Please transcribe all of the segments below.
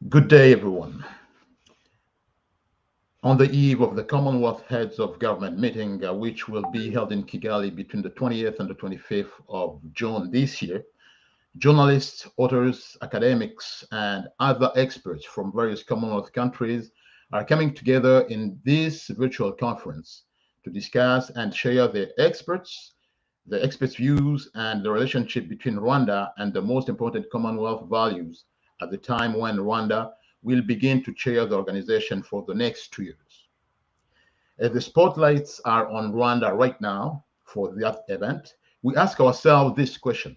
Good day, everyone. On the eve of the Commonwealth Heads of Government meeting, which will be held in Kigali between the 20th and the 25th of June this year, journalists, authors, academics, and other experts from various Commonwealth countries are coming together in this virtual conference to discuss and share the experts' views and the relationship between Rwanda and the most important Commonwealth values at the time when Rwanda will begin to chair the organization for the next 2 years. As the spotlights are on Rwanda right now for that event, we ask ourselves this question: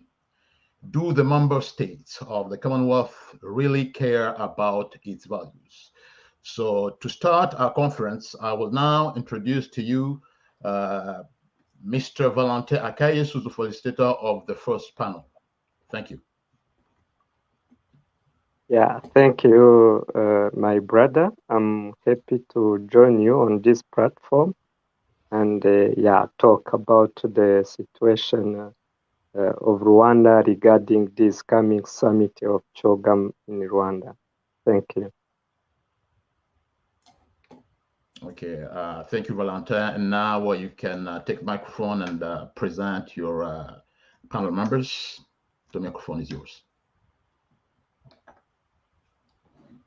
do the member states of the Commonwealth really care about its values? So to start our conference, I will now introduce to you Mr. Valentin Akayesu, who's the facilitator of the first panel. Thank you. Yeah, thank you, my brother. I'm happy to join you on this platform and talk about the situation of Rwanda regarding this coming summit of CHOGM in Rwanda. Thank you. Okay, thank you, Valentin. And now you can take the microphone and present your panel members. The microphone is yours.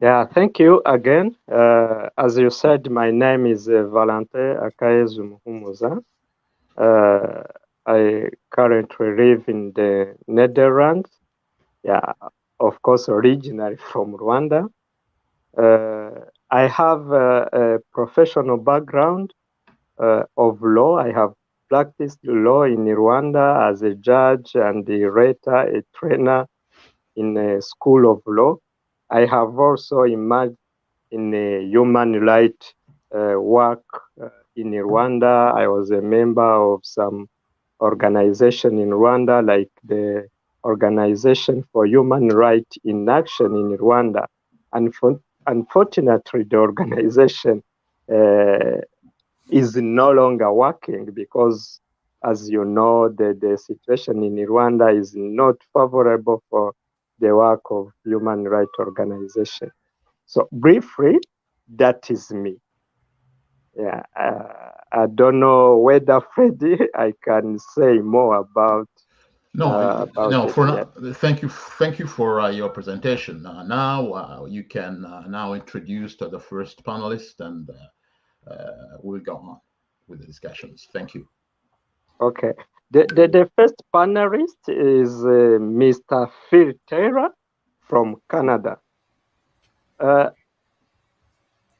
Yeah, thank you again. As you said, my name is Valentin Akayesu Muhumuza. I currently live in the Netherlands. Yeah, of course, originally from Rwanda. I have a professional background of law. I have practiced law in Rwanda as a judge and later a trainer in a school of law. I have also emerged in a human rights work in Rwanda. I was a member of some organization in Rwanda, like the Organization for Human Rights in Action in Rwanda. And unfortunately, the organization is no longer working because, as you know, the situation in Rwanda is not favorable for the work of human rights organization. So briefly, that is me. Yeah, I don't know whether Freddie, I can say more about. Thank you for your presentation. Now you can now introduce to the first panelist, and we'll go on with the discussions. Thank you. Okay. The first panelist is Mr. Phil Taylor from Canada.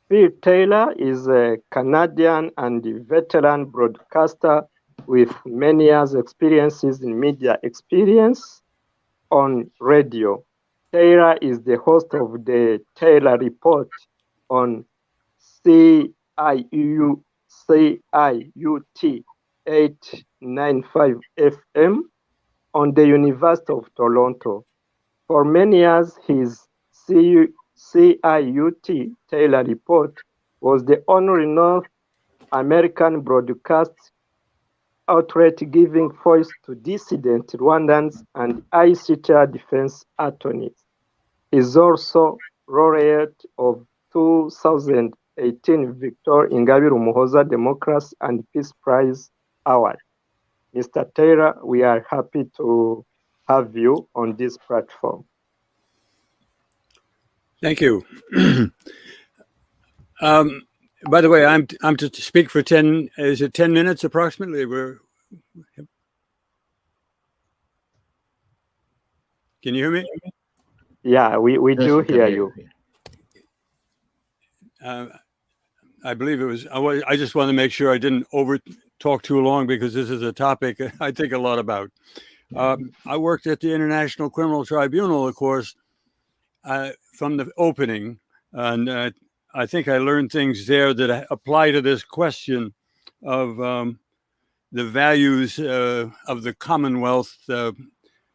Phil Taylor is a Canadian and veteran broadcaster with many years' experiences in media experience on radio. Taylor is the host of the Taylor Report on CIUT 895 FM on the University of Toronto. For many years, his CIUT Taylor Report was the only North American broadcast outlet giving voice to dissident Rwandans and ICTR defense attorneys. He is also laureate of 2018 Victor Ingabire Umuhoza Democracy and Peace Prize Award. Mr. Taylor, we are happy to have you on this platform. Thank you. By the way, I'm to speak for 10. Is it 10 minutes approximately? Can you hear me? Yeah, we do hear you. I believe it was. I just want to make sure I didn't over talk too long because this is a topic I think a lot about. I worked at the International Criminal Tribunal, of course, from the opening, and I think I learned things there that apply to this question of the values of the Commonwealth,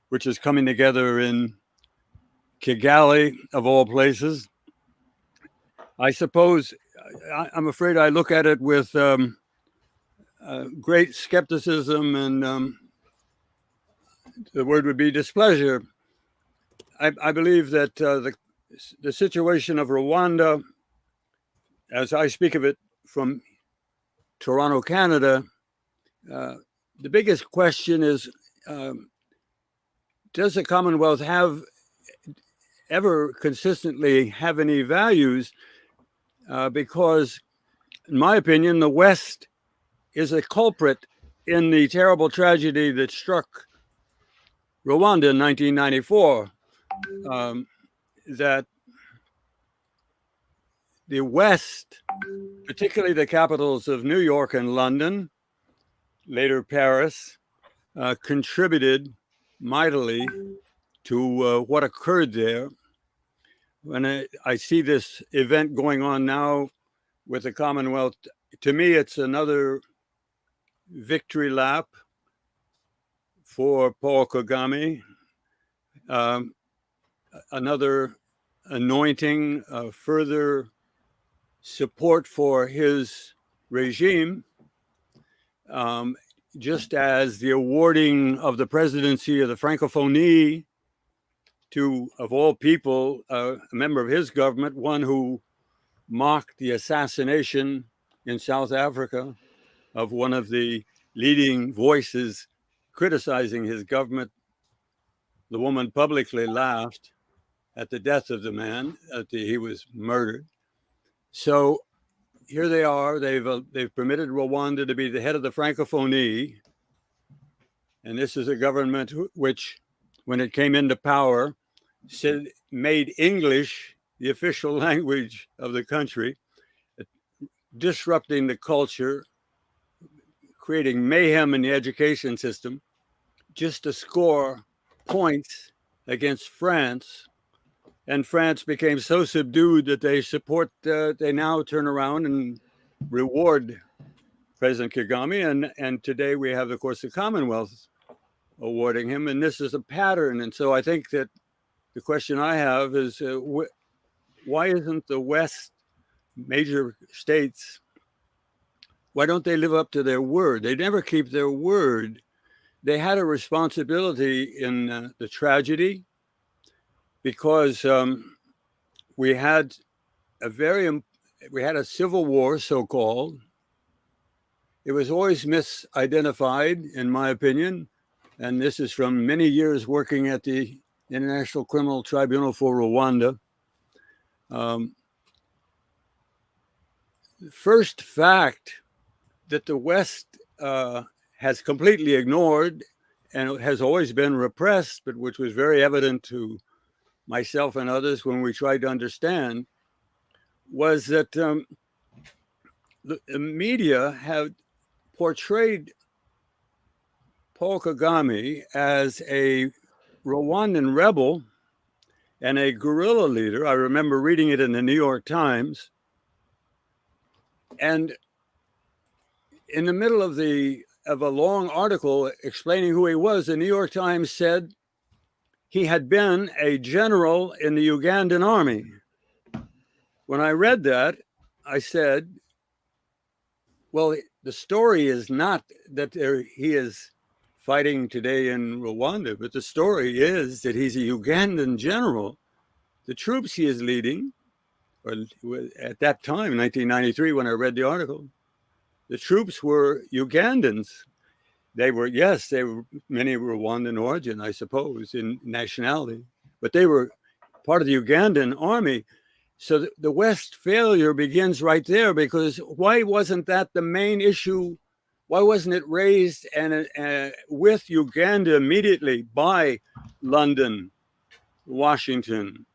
which is coming together in Kigali, of all places. I suppose, I'm afraid I look at it with great skepticism and the word would be displeasure. I believe that the situation of Rwanda, as I speak of it from Toronto, Canada, the biggest question is, does the Commonwealth ever consistently have any values? Because, in my opinion, the West is a culprit in the terrible tragedy that struck Rwanda in 1994. That the West, particularly the capitals of New York and London, later Paris, contributed mightily to what occurred there. When I see this event going on now with the Commonwealth, to me, it's another victory lap for Paul Kagame, another anointing, further support for his regime, just as the awarding of the presidency of the Francophonie to, of all people, a member of his government, one who mocked the assassination in South Africa of one of the leading voices criticizing his government. The woman publicly laughed at the death of the man, he was murdered. So here they are. They've permitted Rwanda to be the head of the Francophonie, and this is a government which, when it came into power, made English the official language of the country, disrupting the culture, creating mayhem in the education system, just to score points against France. And France became so subdued that they now turn around and reward President Kagame. And today we have, of course, the Commonwealth awarding him. And this is a pattern. And so I think that the question I have is, why isn't the West, major states, why don't they live up to their word? They never keep their word. They had a responsibility in the tragedy, because we had a civil war, so-called. It was always misidentified, in my opinion, and this is from many years working at the International Criminal Tribunal for Rwanda. The first fact that the West has completely ignored and has always been repressed, but which was very evident to myself and others when we tried to understand, was that the media had portrayed Paul Kagame as a Rwandan rebel and a guerrilla leader. I remember reading it in the New York Times. And in the middle of a long article explaining who he was, the New York Times said he had been a general in the Ugandan army. When I read that, I said, well, the story is not that he is fighting today in Rwanda, but the story is that he's a Ugandan general. The troops he is leading, or at that time, 1993, when I read the article, the troops were Ugandans. They were many Rwandan origin, I suppose, in nationality, but they were part of the Ugandan army. So the West failure begins right there, because why wasn't that the main issue? Why wasn't it raised with Uganda immediately by London, Washington,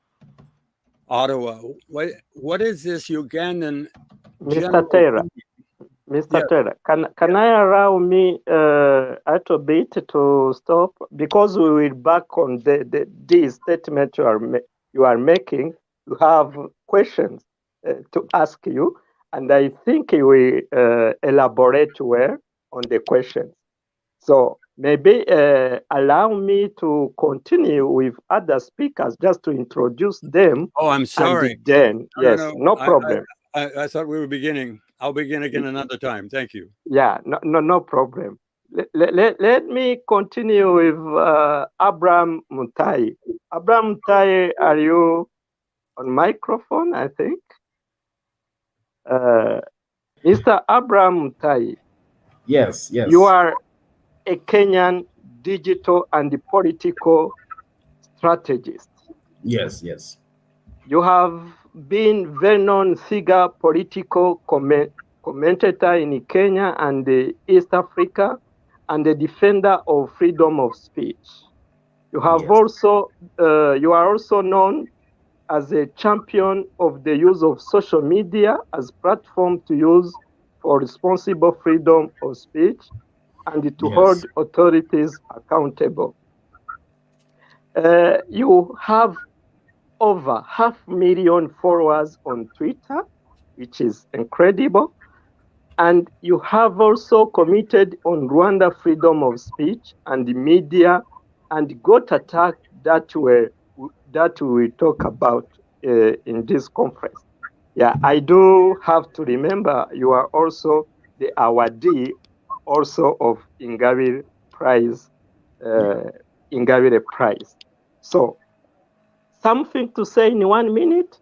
Ottawa? What is this Ugandan? Mr. Taylor, Taylor, can I allow me a little bit to stop? Because we will back on this statement you are making. You have questions to ask you, and I think you will elaborate well on the questions. So maybe allow me to continue with other speakers just to introduce them. Oh, I'm sorry. And then, no problem. I thought we were beginning. I'll begin again another time. Thank you. Yeah, no problem. let me continue with Abraham Mutai. Abraham Mutai, are you on microphone, I think? Mr. Abraham Mutai. Yes, yes. You are a Kenyan digital and political strategist. Yes, yes. You have been very known figure, political commentator in Kenya and East Africa, and a defender of freedom of speech. You have you are also known as a champion of the use of social media as platform to use for responsible freedom of speech and to hold authorities accountable. You have over 500,000 followers on Twitter, which is incredible. And you have also committed on Rwanda freedom of speech and the media and got attacked that we talk about in this conference. Yeah, I do have to remember you are also the awardee also of Ingabire Prize, Ingabire Prize. So, something to say in 1 minute?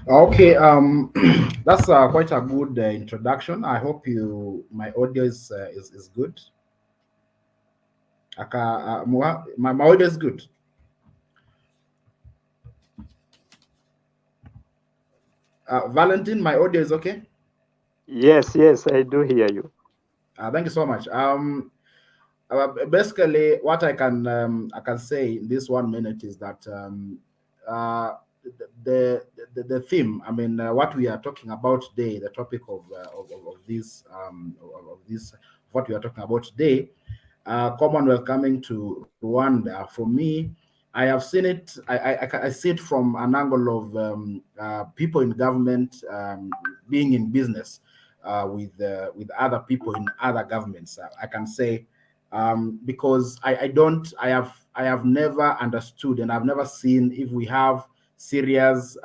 Okay, that's quite a good introduction. I hope my audio is good. My audio is good. Valentin, my audio is okay? Yes, I do hear you. Thank you so much. Basically, what I can say in this 1 minute is that the theme, I mean, what we are talking about today, the topic of this what we are talking about today, Commonwealth coming to Rwanda. For me, I have seen it. I see it from an angle of people in government being in business with other people in other governments. I can say. Because I have never understood and I've never seen if we have serious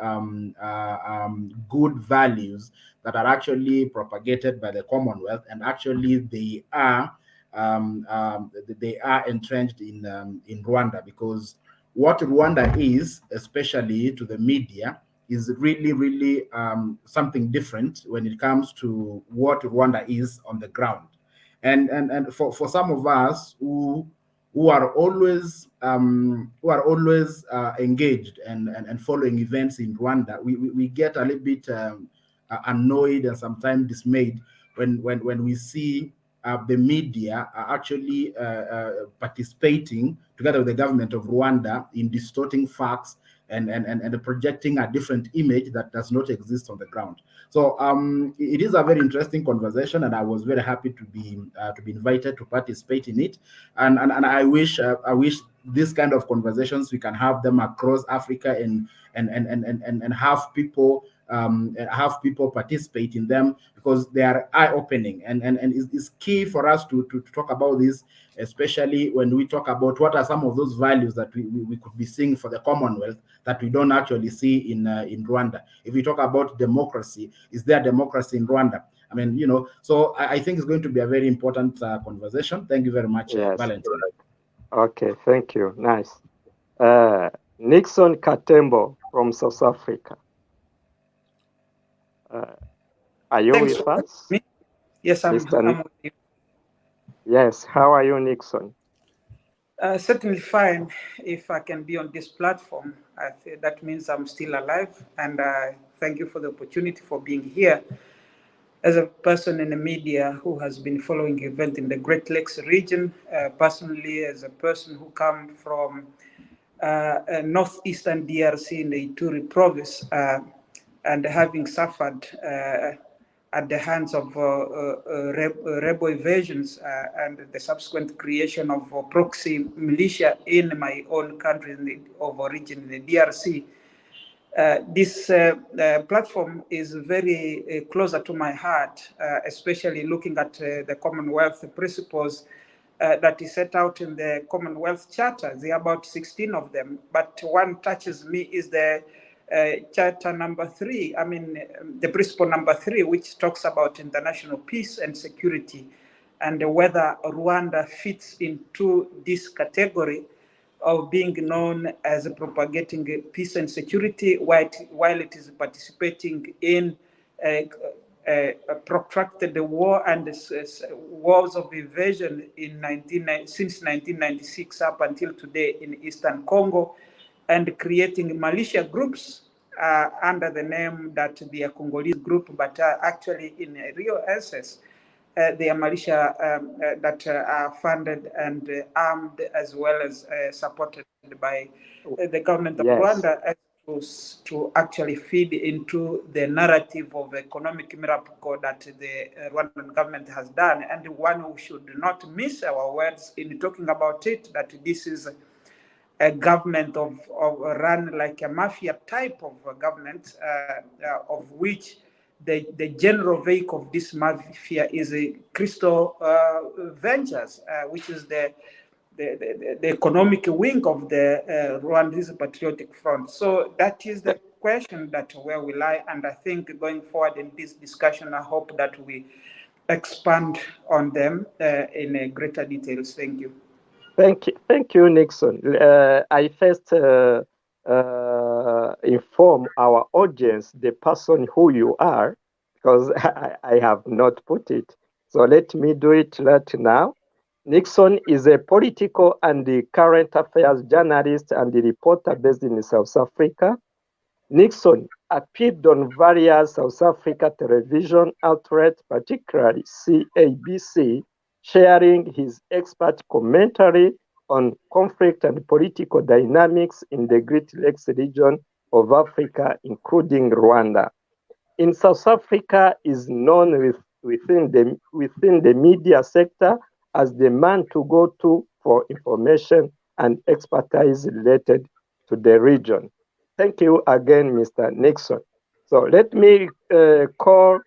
good values that are actually propagated by the Commonwealth, and actually they are entrenched in Rwanda, because what Rwanda is, especially to the media, is really something different when it comes to what Rwanda is on the ground. And for some of us who are always engaged and following events in Rwanda, we get a little bit annoyed and sometimes dismayed when we see the media are actually participating together with the government of Rwanda in distorting facts and projecting a different image that does not exist on the ground. So it is a very interesting conversation, and I was very happy to be invited to participate in it. And I wish these kind of conversations, we can have them across Africa and have people participate in them, because they are eye-opening and it's key for us to talk about this, especially when we talk about what are some of those values that we could be seeing for the Commonwealth that we don't actually see in Rwanda. If we talk about democracy, is there democracy in Rwanda? I mean, so I think it's going to be a very important conversation. Thank you very much, Valentin. Okay, thank you. Nice. Nixon Katembo from South Africa. Are you with us? Me? Yes, I'm with you. Yes, how are you, Nixon? Certainly fine. If I can be on this platform, that means I'm still alive, and thank you for the opportunity for being here. As a person in the media who has been following events in the Great Lakes region, personally as a person who comes from northeastern DRC in the Ituri province, and having suffered at the hands of rebel invasions and the subsequent creation of proxy militia in my own country of origin, the DRC. This platform is very closer to my heart, especially looking at the Commonwealth principles that is set out in the Commonwealth Charter. There are about 16 of them, but one touches me is the Charter number 3, the principle number 3, which talks about international peace and security. and whether Rwanda fits into this category of being known as propagating peace and security while it is participating in a protracted war and wars of invasion since 1996 up until today in Eastern Congo, and creating militia groups under the name that they are Congolese group, but actually in real essence, they are militia that are funded and armed as well as supported by the government of Rwanda to actually feed into the narrative of economic miracle that the Rwandan government has done. And one who should not miss our words in talking about it, that this is a government of run like a mafia type of government, of which the general vehicle of this mafia is a Crystal Ventures, which is the economic wing of the Rwandese Patriotic Front. So that is the question that where we lie, and I think going forward in this discussion, I hope that we expand on them in greater details. Thank you. Thank you, Nixon. I first inform our audience the person who you are, because I have not put it. So let me do it right now. Nixon is a political and current affairs journalist and reporter based in South Africa. Nixon appeared on various South Africa television outlets, particularly CABC, sharing his expert commentary on conflict and political dynamics in the Great Lakes region of Africa, including Rwanda. In South Africa, is known within the media sector as the man to go to for information and expertise related to the region. Thank you again, Mr. Nixon. So let me call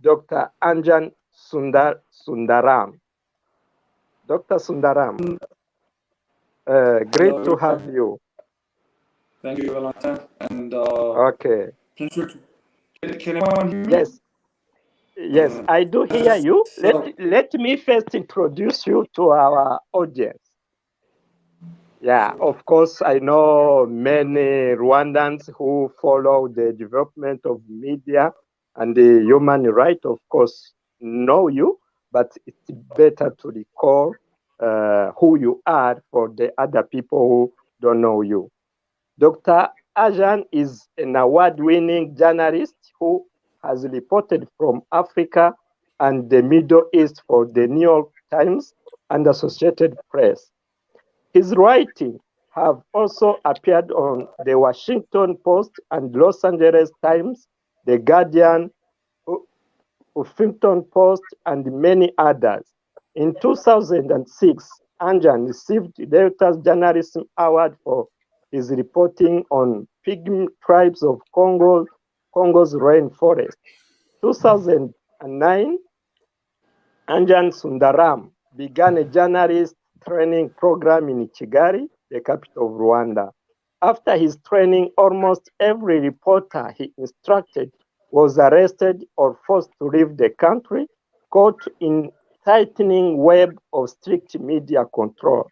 Dr. Anjan Sundaram. Dr. Sundaram, great to have you. Thank you, Valentine. And okay. Can everyone hear me? Yes, I do hear you. Let me first introduce you to our audience. Yeah, of course, I know many Rwandans who follow the development of media and the human rights, of course, know you, but it's better to recall who you are for the other people who don't know you. Dr. Ajan is an award-winning journalist who has reported from Africa and the Middle East for the New York Times and Associated Press. His writings have also appeared on the Washington Post and Los Angeles Times, The Guardian, Huffington Post, and many others. In 2006, Anjan received the Reuters Journalism Award for his reporting on Pygmy tribes of Congo's rainforest. 2009, Anjan Sundaram began a journalist training program in Kigali, the capital of Rwanda. After his training, almost every reporter he instructed was arrested or forced to leave the country, caught in tightening web of strict media control.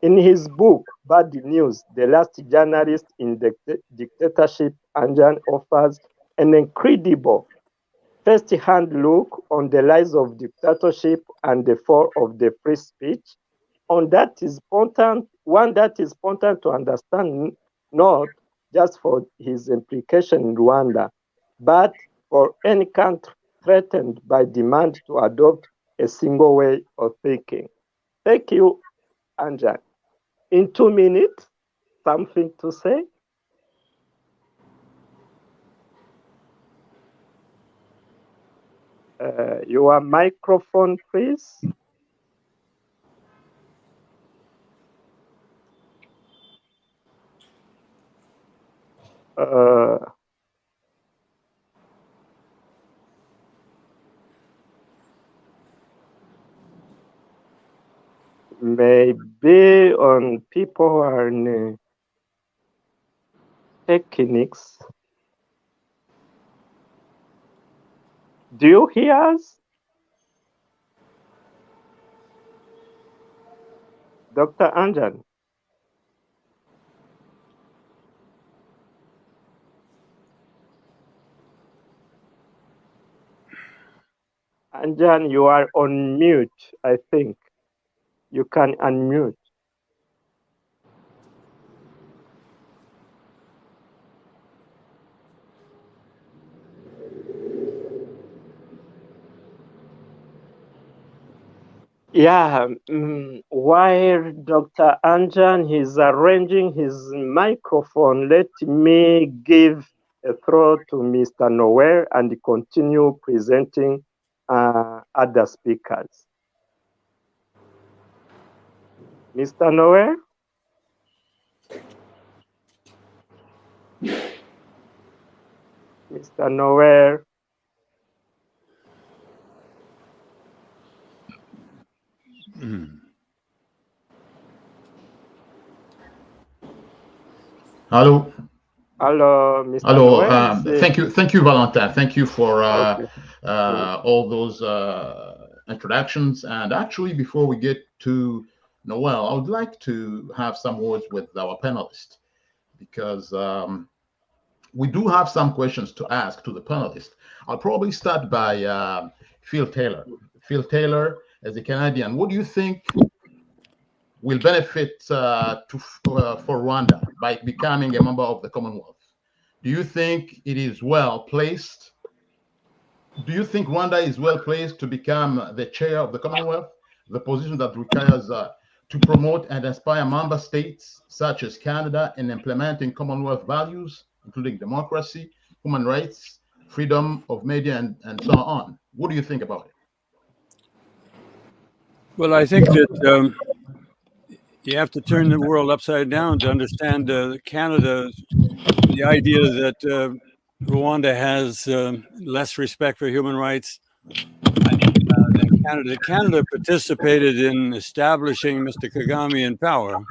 In his book, Bad News, The Last Journalist in the Dictatorship, Anjan offers an incredible first-hand look on the rise of dictatorship and the fall of the free speech. One that is important to understand, not just for his implication in Rwanda, but for any country threatened by demand to adopt a single way of thinking. Thank you, Anjan. In 2 minutes, something to say? Your microphone, please. Maybe on people are in techniques. Do you hear us? Dr. Anjan. Anjan, you are on mute, I think. You can unmute. Yeah, while Dr. Anjan is arranging his microphone, let me give a throw to Mr. Noel and continue presenting other speakers. Mr. Noel? Mr. Noel? Hello. Hello, Mr. Hello. Noel. Thank you, Valentin. Thank you for Okay. all those introductions. And actually, before we get to Noel, I would like to have some words with our panelists, because we do have some questions to ask to the panelists. I'll probably start by Phil Taylor. Phil Taylor, as a Canadian, what do you think will benefit for Rwanda by becoming a member of the Commonwealth? Do you think it is well placed? Do you think Rwanda is well placed to become the chair of the Commonwealth, the position that requires to promote and inspire member states such as Canada in implementing Commonwealth values, including democracy, human rights, freedom of media, and so on? What do you think about it? Well, I think that you have to turn the world upside down to understand Canada. The idea that Rwanda has less respect for human rights than Canada. Canada participated in establishing Mr. Kagame in power.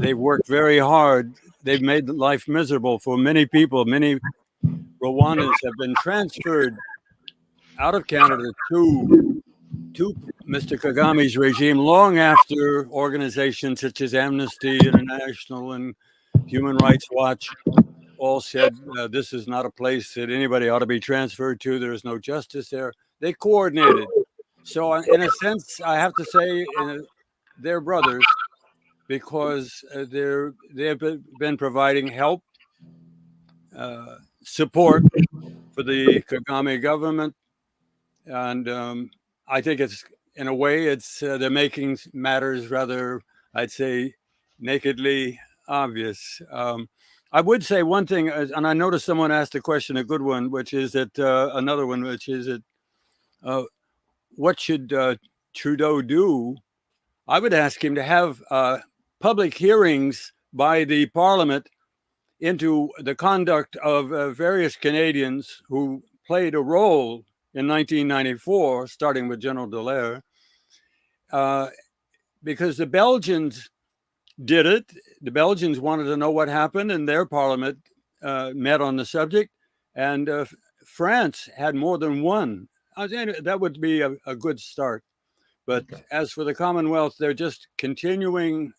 They've worked very hard. They've made life miserable for many people. Many Rwandans have been transferred out of Canada to Mr. Kagame's regime long after organizations such as Amnesty International and Human Rights Watch all said this is not a place that anybody ought to be transferred to. There is no justice there. They coordinated. So in a sense, I have to say they're brothers, because they have been providing help, support for the Kagame government. And I think it's, in a way, it's they're making matters rather, I'd say, nakedly obvious. I would say one thing, and I noticed someone asked a question, a good one, which is that another one, which is that what should Trudeau do? I would ask him to have public hearings by the Parliament into the conduct of various Canadians who played a role in 1994, starting with General Dallaire, because the Belgians did it. The Belgians wanted to know what happened, and their parliament met on the subject. And France had more than one. I think that would be a good start. But as for the Commonwealth, they're just continuing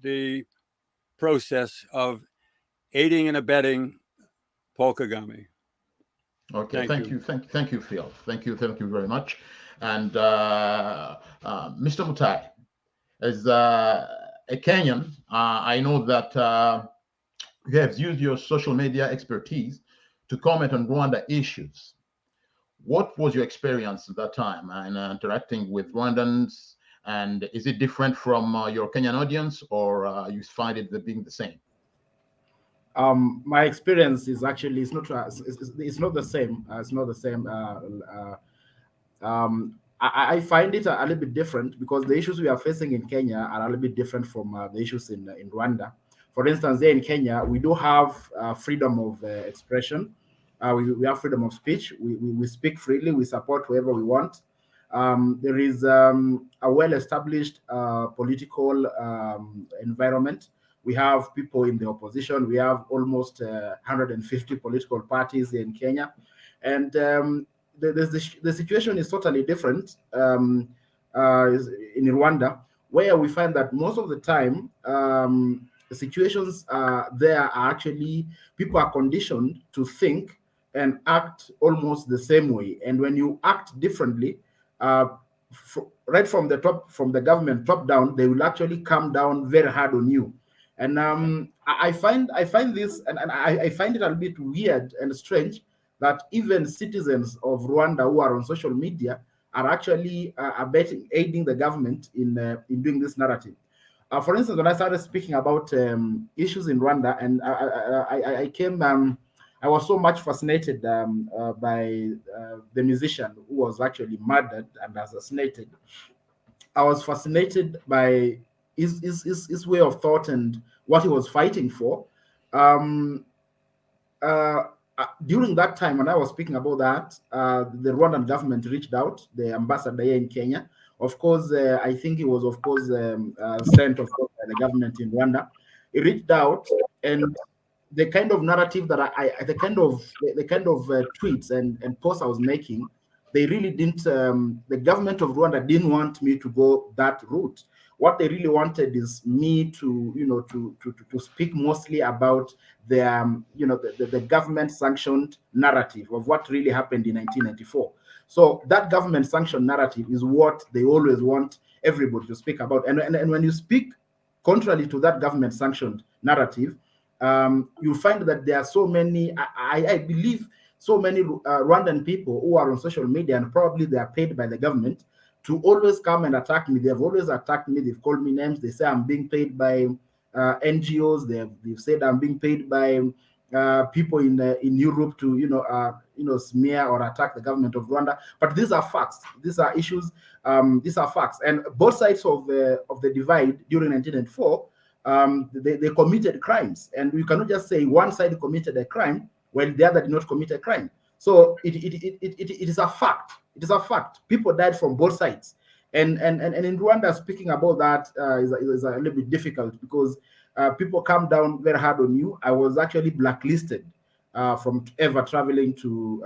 the process of aiding and abetting Paul Kagame. Okay, thank you, Phil. Thank you very much. And Mr. Mutai, as a Kenyan, I know that you have used your social media expertise to comment on Rwanda issues. What was your experience at that time in interacting with Rwandans? And is it different from your Kenyan audience, or you find it being the same? My experience is actually it's not the same. It's not the same. I find it a little bit different, because the issues we are facing in Kenya are a little bit different from the issues in Rwanda. For instance, there in Kenya, we do have freedom of expression. We have freedom of speech. We speak freely. We support whoever we want. There is a well-established political environment. We have people in the opposition. We have almost 150 political parties in Kenya. And the situation is totally different in Rwanda, where we find that most of the time, the situations there are actually, people are conditioned to think and act almost the same way. And when you act differently, right from the top, from the government top down, they will actually come down very hard on you. And I find this, and I find it a bit weird and strange that even citizens of Rwanda who are on social media are actually aiding the government in doing this narrative. For instance, when I started speaking about issues in Rwanda, and I was so much fascinated by the musician who was actually murdered and assassinated. I was fascinated by his way of thought and what he was fighting for. During that time, when I was speaking about that, the Rwandan government reached out, the ambassador here in Kenya. Of course, I think he was, of course, sent, of course, by the government in Rwanda. He reached out, and the kind of narrative that the kind of tweets and posts I was making, they really didn't. The government of Rwanda didn't want me to go that route. What they really wanted is me to, to speak mostly about the government-sanctioned narrative of what really happened in 1994. So that government-sanctioned narrative is what they always want everybody to speak about. And when you speak contrary to that government-sanctioned narrative, you find that there are so many, I believe, so many Rwandan people who are on social media, and probably they are paid by the government to always come and attack me. They've always attacked me. They've called me names. They say I'm being paid by NGOs. They've said I'm being paid by people in Europe to smear or attack the government of Rwanda. But these are facts. These are issues. These are facts. And both sides of the divide during 1994, they committed crimes. And you cannot just say one side committed a crime while the other did not commit a crime. So it is a fact. It is a fact. People died from both sides. And in Rwanda, speaking about that is a little bit difficult because people come down very hard on you. I was actually blacklisted from ever traveling to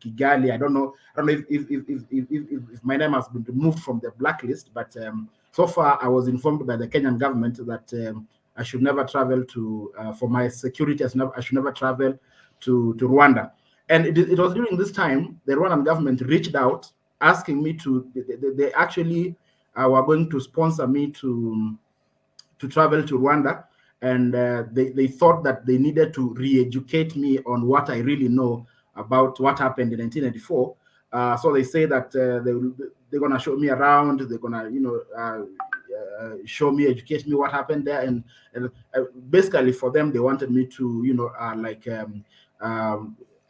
Kigali. I don't know if my name has been removed from the blacklist, but so far I was informed by the Kenyan government that I should never travel to, for my security, I should never travel to Rwanda. And it was during this time the Rwandan government reached out asking me to, they actually were going to sponsor me to travel to Rwanda. And they thought that they needed to re-educate me on what I really know about what happened in 1994. So they say that they're going to show me around, they're going to, show me, educate me what happened there. And basically for them, they wanted me to,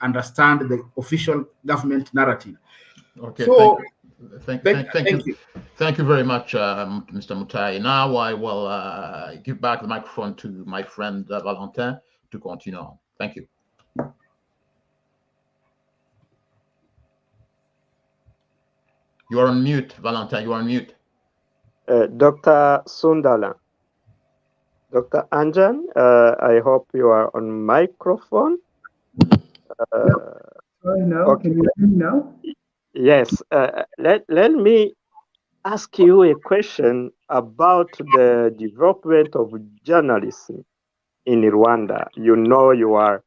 understand the official government narrative. Okay, so, thank you. Thank you very much, Mr. Mutai. Now I will give back the microphone to my friend Valentin to continue on. Thank you. You are on mute, Valentin. You are on mute. Dr. Sundala. Dr. Anjan, I hope you are on microphone. Sorry, now, okay. Can you hear me now? Yes. Let me ask you a question about the development of journalism in Rwanda. You know you are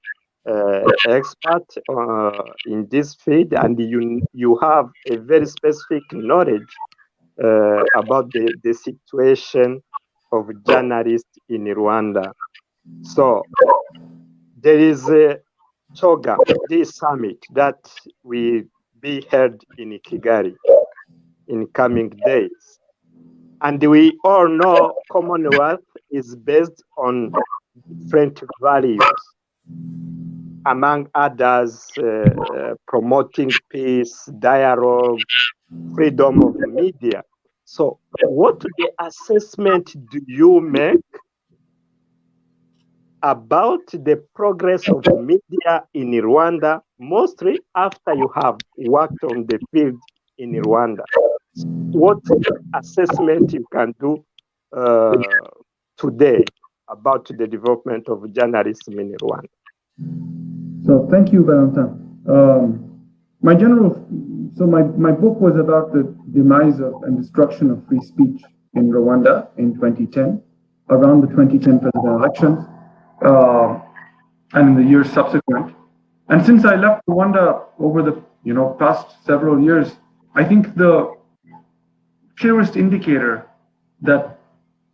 expert in this field, and you have a very specific knowledge about the situation of journalists in Rwanda. So there is a Choga, this summit that will be held in Kigali in coming days. And we all know Commonwealth is based on different values, among others, promoting peace, dialogue, freedom of media. So what the assessment do you make about the progress of media in Rwanda, mostly after you have worked on the field in Rwanda? What assessment you can do today about the development of journalism in Rwanda? So thank you, Valentin. My book was about the demise of and destruction of free speech in Rwanda in 2010, around the 2010 presidential elections, and in the years subsequent. And since I left Rwanda over the past several years, I think the clearest indicator that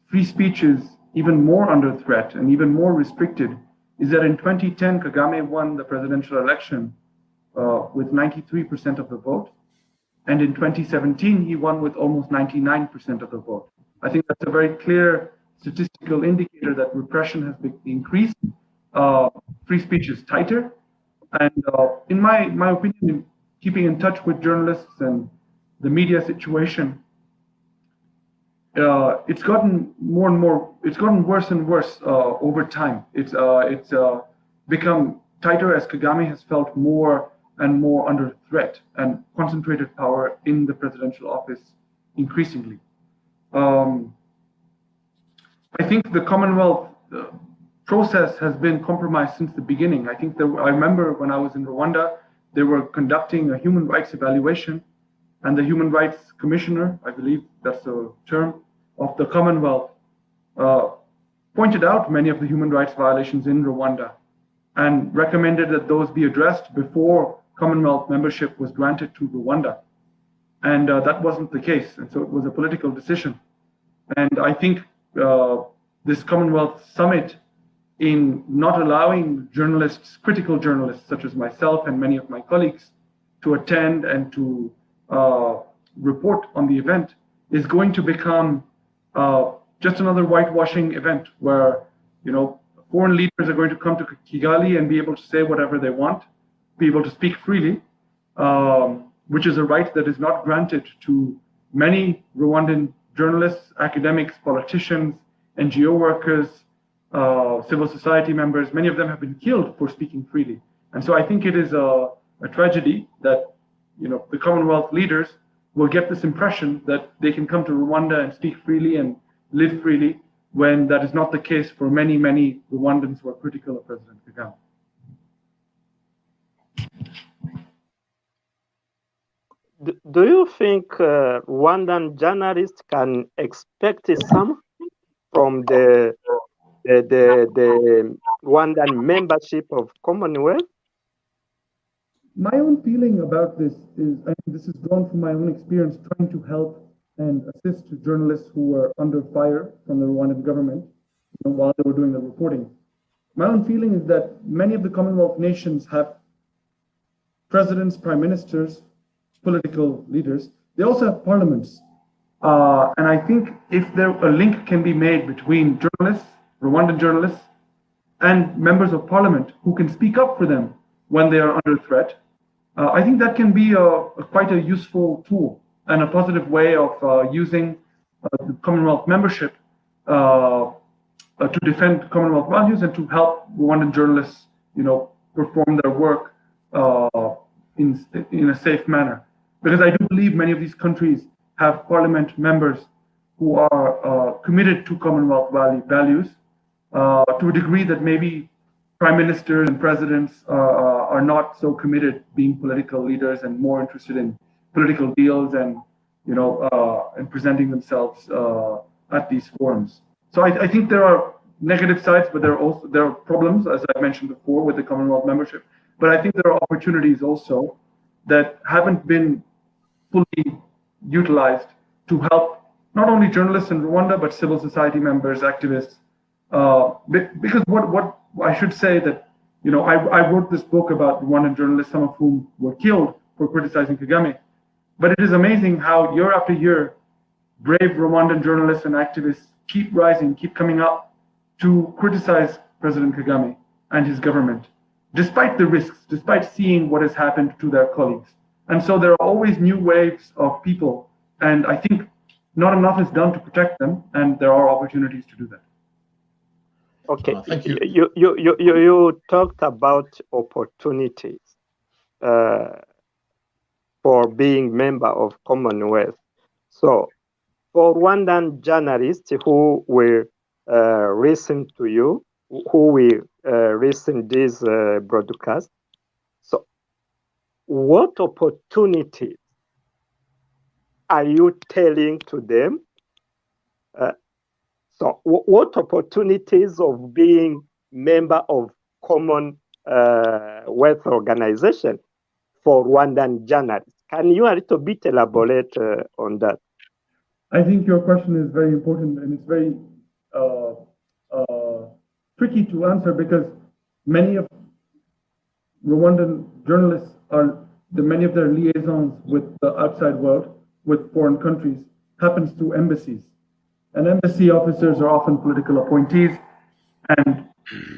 free speech is even more under threat and even more restricted is that in 2010, Kagame won the presidential election with 93% of the vote. And in 2017, he won with almost 99% of the vote. I think that's a very clear statistical indicator that repression has been increased, free speech is tighter. And in my opinion, keeping in touch with journalists and the media situation, it's gotten more and more, it's gotten worse and worse over time. It's become tighter as Kagame has felt more and more under threat and concentrated power in the presidential office increasingly. I think the Commonwealth process has been compromised since the beginning. I remember when I was in Rwanda, they were conducting a human rights evaluation, and the Human Rights Commissioner, I believe that's the term, of the Commonwealth, pointed out many of the human rights violations in Rwanda and recommended that those be addressed before Commonwealth membership was granted to Rwanda. And that wasn't the case. And so it was a political decision. And I think this Commonwealth summit, in not allowing journalists, critical journalists such as myself and many of my colleagues, to attend and to report on the event, is going to become just another whitewashing event where foreign leaders are going to come to Kigali and be able to say whatever they want, be able to speak freely, which is a right that is not granted to many Rwandan journalists, academics, politicians, NGO workers, civil society members. Many of them have been killed for speaking freely. And so I think it is a tragedy that the Commonwealth leaders will get this impression that they can come to Rwanda and speak freely and live freely, when that is not the case for many, many Rwandans who are critical of President Kagame. Do you think Rwandan journalists can expect something from the Rwandan membership of Commonwealth? My own feeling about this is, I think this is drawn from my own experience trying to help and assist journalists who were under fire from the Rwandan government while they were doing the reporting. My own feeling is that many of the Commonwealth nations have presidents, prime ministers, political leaders. They also have parliaments. And I think if a link can be made between journalists, Rwandan journalists, and members of parliament who can speak up for them when they are under threat, I think that can be quite a useful tool and a positive way of using the Commonwealth membership to defend Commonwealth values and to help Rwandan journalists, perform their work in a safe manner. Because I do believe many of these countries have parliament members who are committed to Commonwealth values to a degree that maybe prime ministers and presidents are not so committed, being political leaders and more interested in political deals and and presenting themselves at these forums. So I think there are negative sides, but there are problems, as I mentioned before, with the Commonwealth membership. But I think there are opportunities also that haven't been fully utilized to help not only journalists in Rwanda, but civil society members, activists. Because what I should say that, I wrote this book about Rwandan journalists, some of whom were killed for criticizing Kagame. But it is amazing how year after year, brave Rwandan journalists and activists keep rising, keep coming up to criticize President Kagame and his government, despite the risks, despite seeing what has happened to their colleagues. And so there are always new waves of people, and I think not enough is done to protect them, and there are opportunities to do that. Okay, thank you. You talked about opportunities for being member of Commonwealth. So for Rwandan journalists who will listen to you, who will listen this broadcast, so what opportunities are you telling to them So what opportunities of being member of Commonwealth organization for Rwandan journalists? Can you a little bit elaborate on that? I think your question is very important, and it's very tricky to answer, because many of Rwandan journalists many of their liaisons with the outside world, with foreign countries, happens through embassies. And embassy officers are often political appointees, and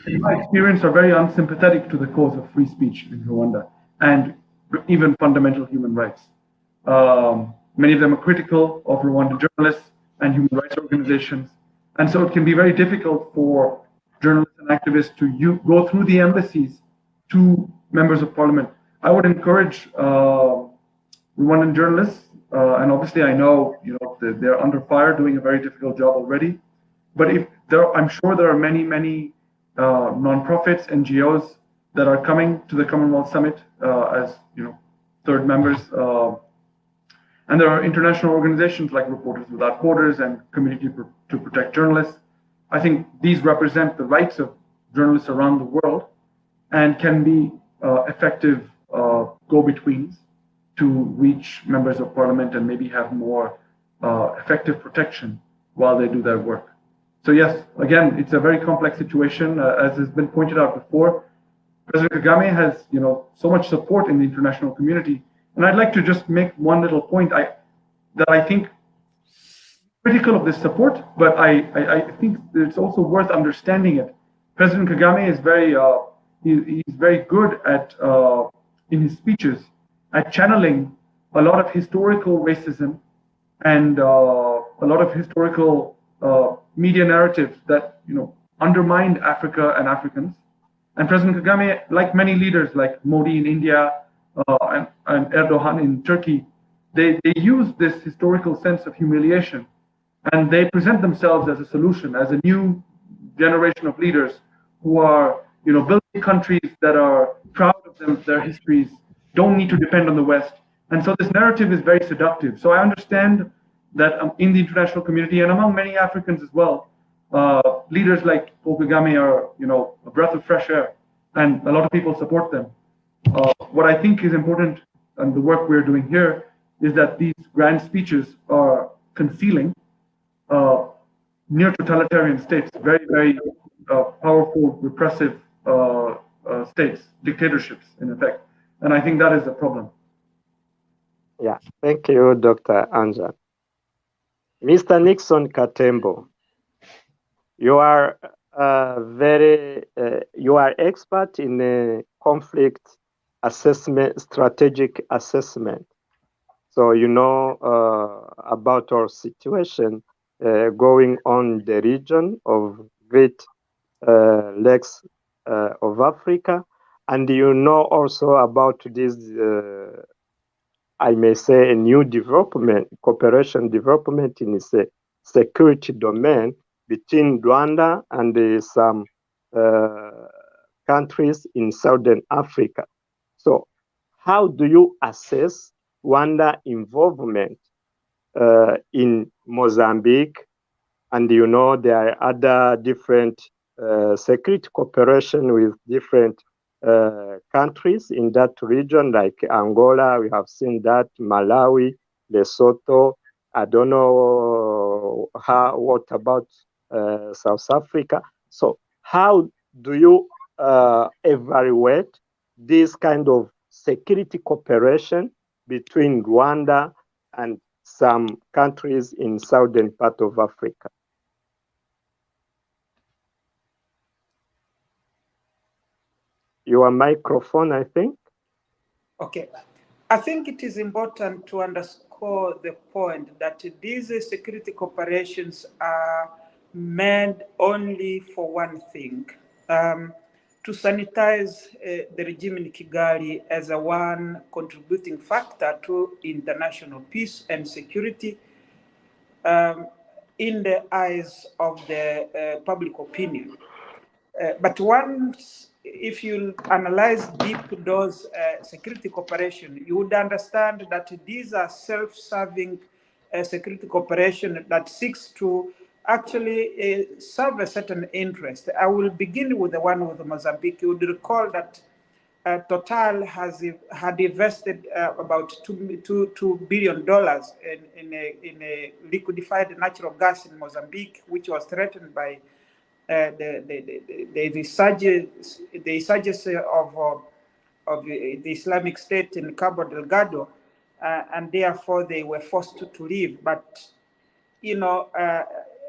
in my experience are very unsympathetic to the cause of free speech in Rwanda and even fundamental human rights. Many of them are critical of Rwandan journalists and human rights organizations. And so it can be very difficult for journalists and activists to go through the embassies to members of parliament. I would encourage Rwandan journalists, and obviously I know they're under fire, doing a very difficult job already. But I'm sure there are many nonprofits, NGOs that are coming to the Commonwealth Summit as third members, and there are international organizations like Reporters Without Borders and Community to Protect Journalists. I think these represent the rights of journalists around the world and can be effective go-betweens to reach members of parliament and maybe have more effective protection while they do their work. So yes, again, it's a very complex situation. As has been pointed out before, President Kagame has so much support in the international community. And I'd like to just make one little point that I think critical of this support, but I think it's also worth understanding it. President Kagame is he's very good at in his speeches at channeling a lot of historical racism and a lot of historical media narratives that undermined Africa and Africans. And President Kagame, like many leaders like Modi in India and Erdogan in Turkey, they use this historical sense of humiliation, and they present themselves as a solution, as a new generation of leaders who are building countries that are proud of their histories, don't need to depend on the West. And so this narrative is very seductive. So I understand that in the international community and among many Africans as well, leaders like Paul Kagame are a breath of fresh air, and a lot of people support them. What I think is important, and the work we're doing here, is that these grand speeches are concealing neo-totalitarian states, very powerful, repressive states, dictatorships in effect. And I think that is a problem. Yeah, thank you, Dr. Anja. Mr. Nixon Katembo, you are you are expert in conflict assessment, strategic assessment. So you know about our situation going on in the region of Great Lakes of Africa, and you know also about this, I may say, a new development, cooperation development in the security domain between Rwanda and some countries in Southern Africa. So how do you assess Rwanda involvement in Mozambique? And there are other different security cooperation with different countries in that region, like Angola, we have seen that, Malawi, Lesotho. I don't know what about South Africa. So how do you evaluate this kind of security cooperation between Rwanda and some countries in southern part of Africa? Your microphone, I think. Okay. I think it is important to underscore the point that these security cooperations are meant only for one thing, to sanitize the regime in Kigali as a one contributing factor to international peace and security in the eyes of the public opinion. But once, if you analyze deep those security cooperation, you would understand that these are self-serving security cooperation that seeks to actually serve a certain interest. I will begin with the one with Mozambique. You would recall that Total had invested about $2 billion in a liquefied natural gas in Mozambique, which was threatened by the insurgency of the Islamic State in Cabo Delgado, and therefore they were forced to leave. But you know,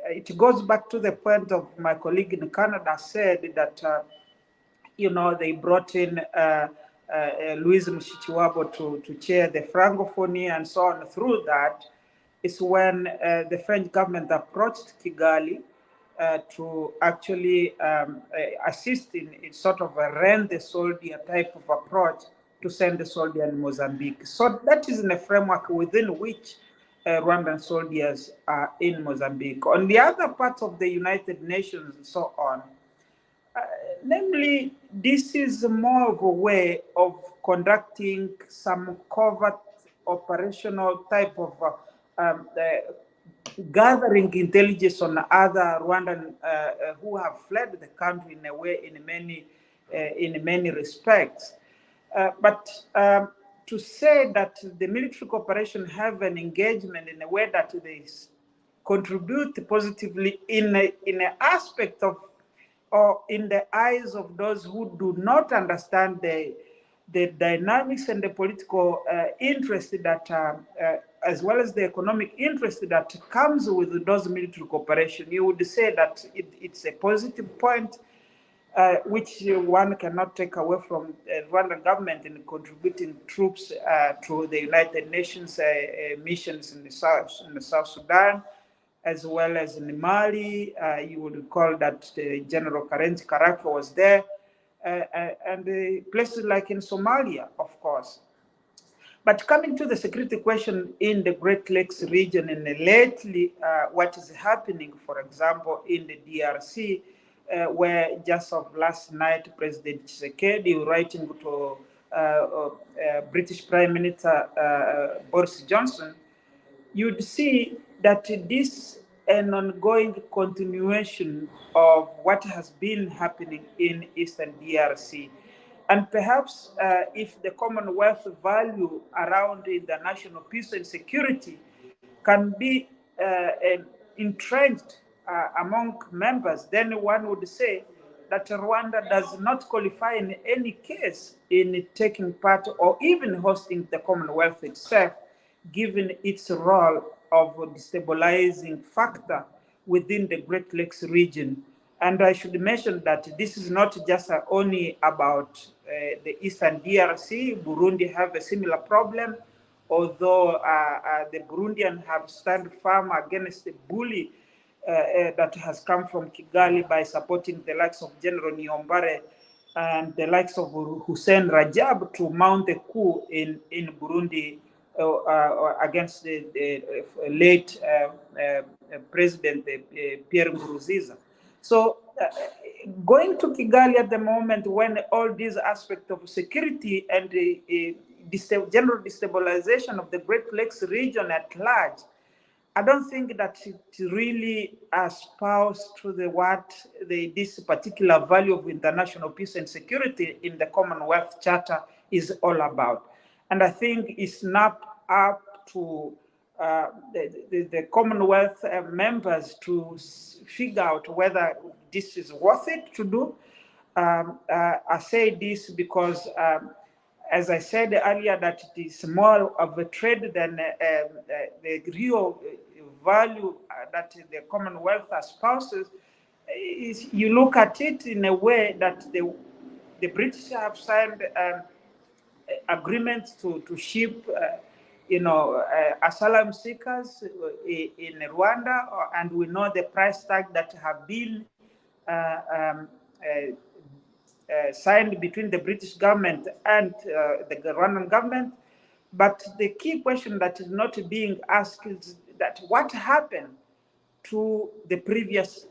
it goes back to the point of my colleague in Canada said that you know, they brought in Louise Mushikiwabo to chair the Francophonie and so on. Through that is when the French government approached Kigali to actually assist in sort of a rent the soldier type of approach to send the soldier in Mozambique. So that is in a framework within which Rwandan soldiers are in Mozambique. On the other parts of the United Nations and so on, namely, this is more of a way of conducting some covert operational type of gathering intelligence on other Rwandan who have fled the country in a way, in many respects. But to say that the military cooperation have an engagement in a way that they contribute positively in an aspect of, or in the eyes of those who do not understand the dynamics and the political interest that, as well as the economic interest that comes with those military cooperation, you would say that it's a positive point, which one cannot take away from the Rwandan government in contributing troops to the United Nations missions in the South Sudan, as well as in Mali. You would recall that General Karenzi Karaka was there, and places like in Somalia, of course. But coming to the security question in the Great Lakes region, and lately what is happening, for example, in the DRC, where just of last night, President Tshisekedi writing to British Prime Minister Boris Johnson, you'd see that this an ongoing continuation of what has been happening in Eastern DRC. And perhaps if the Commonwealth value around international peace and security can be entrenched among members, then one would say that Rwanda does not qualify in any case in taking part or even hosting the Commonwealth itself, given its role of destabilizing factor within the Great Lakes region. And I should mention that this is not just only about the Eastern DRC. Burundi have a similar problem, although the Burundians have stand firm against the bully that has come from Kigali by supporting the likes of General Niyombare and the likes of Hussein Rajab to mount a coup in Burundi against the late President Pierre Nkurunziza. So going to Kigali at the moment when all these aspects of security and the general destabilization of the Great Lakes region at large, I don't think that it really espoused to this particular value of international peace and security in the Commonwealth Charter is all about. And I think it's not up to the Commonwealth members to figure out whether this is worth it to do. I say this because, as I said earlier, that it is more of a trade than the real value that the Commonwealth espouses. Is you look at it in a way that the British have signed agreements to ship asylum seekers in Rwanda, and we know the price tag that have been signed between the British government and the Rwandan government. But the key question that is not being asked is that what happened to the previous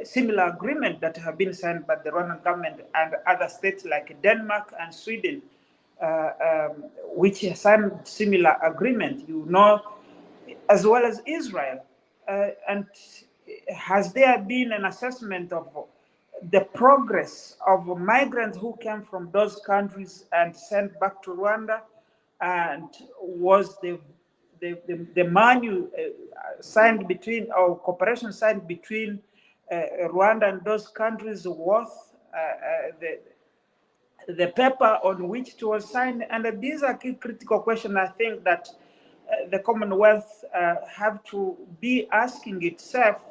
similar agreement that have been signed by the Rwandan government and other states like Denmark and Sweden, which signed similar agreement, as well as Israel. And has there been an assessment of the progress of migrants who came from those countries and sent back to Rwanda? And was the manual signed between, or cooperation signed between Rwanda and those countries worth the paper on which it was signed? And these are key critical questions, I think, that the Commonwealth have to be asking itself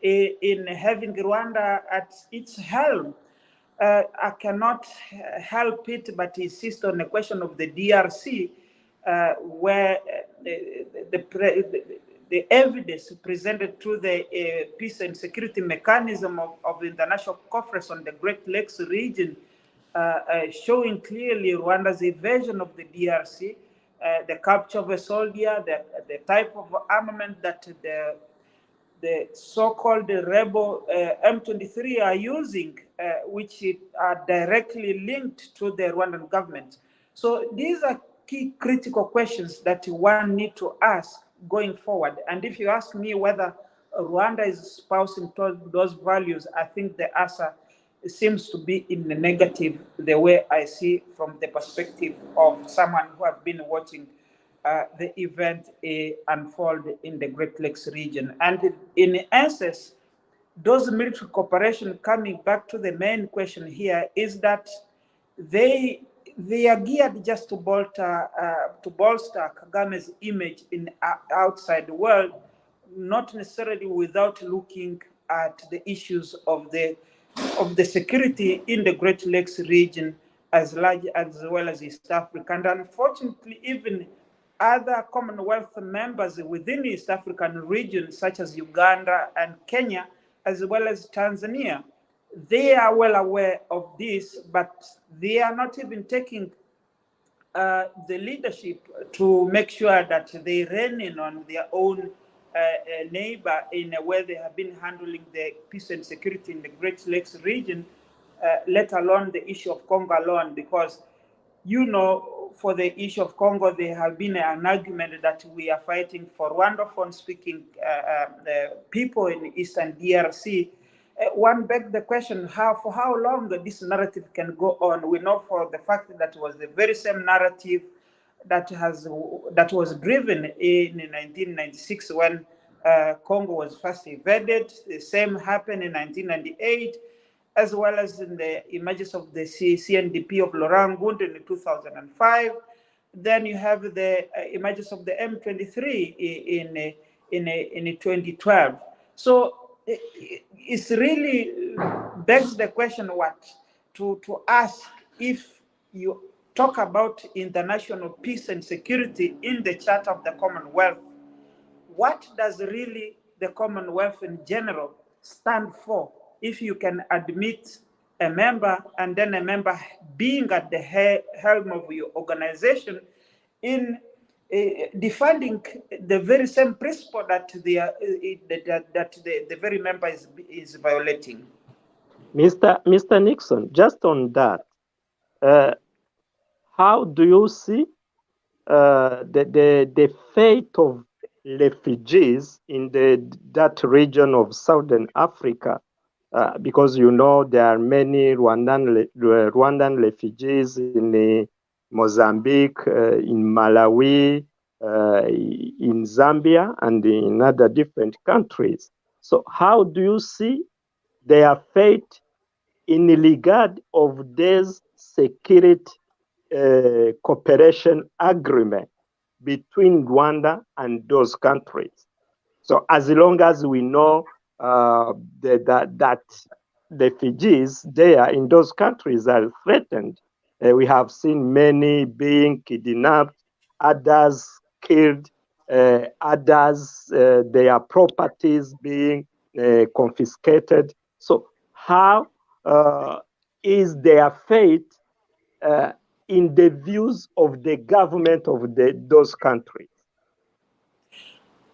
in having Rwanda at its helm. I cannot help it but insist on the question of the DRC, where the evidence presented through the peace and security mechanism of the International Conference on the Great Lakes region, showing clearly Rwanda's invasion of the DRC, the capture of a soldier, the type of armament that the so-called rebel M23 are using, which are directly linked to the Rwandan government. So these are key critical questions that one need to ask going forward. And if you ask me whether Rwanda is espousing those values, I think the answer seems to be in the negative, the way I see from the perspective of someone who has been watching the event unfold in the Great Lakes region. And in essence, those military cooperation, coming back to the main question here, is that they are geared just to bolster Kagame's image in outside the world, not necessarily without looking at the issues of the security in the Great Lakes region as well as East Africa. And unfortunately, even other Commonwealth members within the East African region, such as Uganda and Kenya, as well as Tanzania, they are well aware of this, but they are not even taking the leadership to make sure that they rein in on their own neighbor in a way they have been handling the peace and security in the Great Lakes region, let alone the issue of Congo alone, because for the issue of Congo, there have been an argument that we are fighting for Rwandophone-speaking people in Eastern DRC. One begs the question, for how long this narrative can go on? We know for the fact that it was the very same narrative that was driven in 1996 when Congo was first invaded. The same happened in 1998. As well as in the images of the CNDP of Laurent Gbagbo in 2005. Then you have the images of the M23 in 2012. So it's really begs the question to ask, if you talk about international peace and security in the Charter of the Commonwealth, what does really the Commonwealth in general stand for? If you can admit a member and then a member being at the helm of your organization in defending the very same principle that the very member is violating. Mr. Nixon, just on that, how do you see the fate of refugees in that region of Southern Africa? Because there are many Rwandan refugees in Mozambique, in Malawi, in Zambia, and in other different countries. So how do you see their fate in regard of this security cooperation agreement between Rwanda and those countries? So as long as we know that refugees there in those countries are threatened, we have seen many being kidnapped, others killed, others their properties being confiscated. So how is their fate in the views of the government of those countries?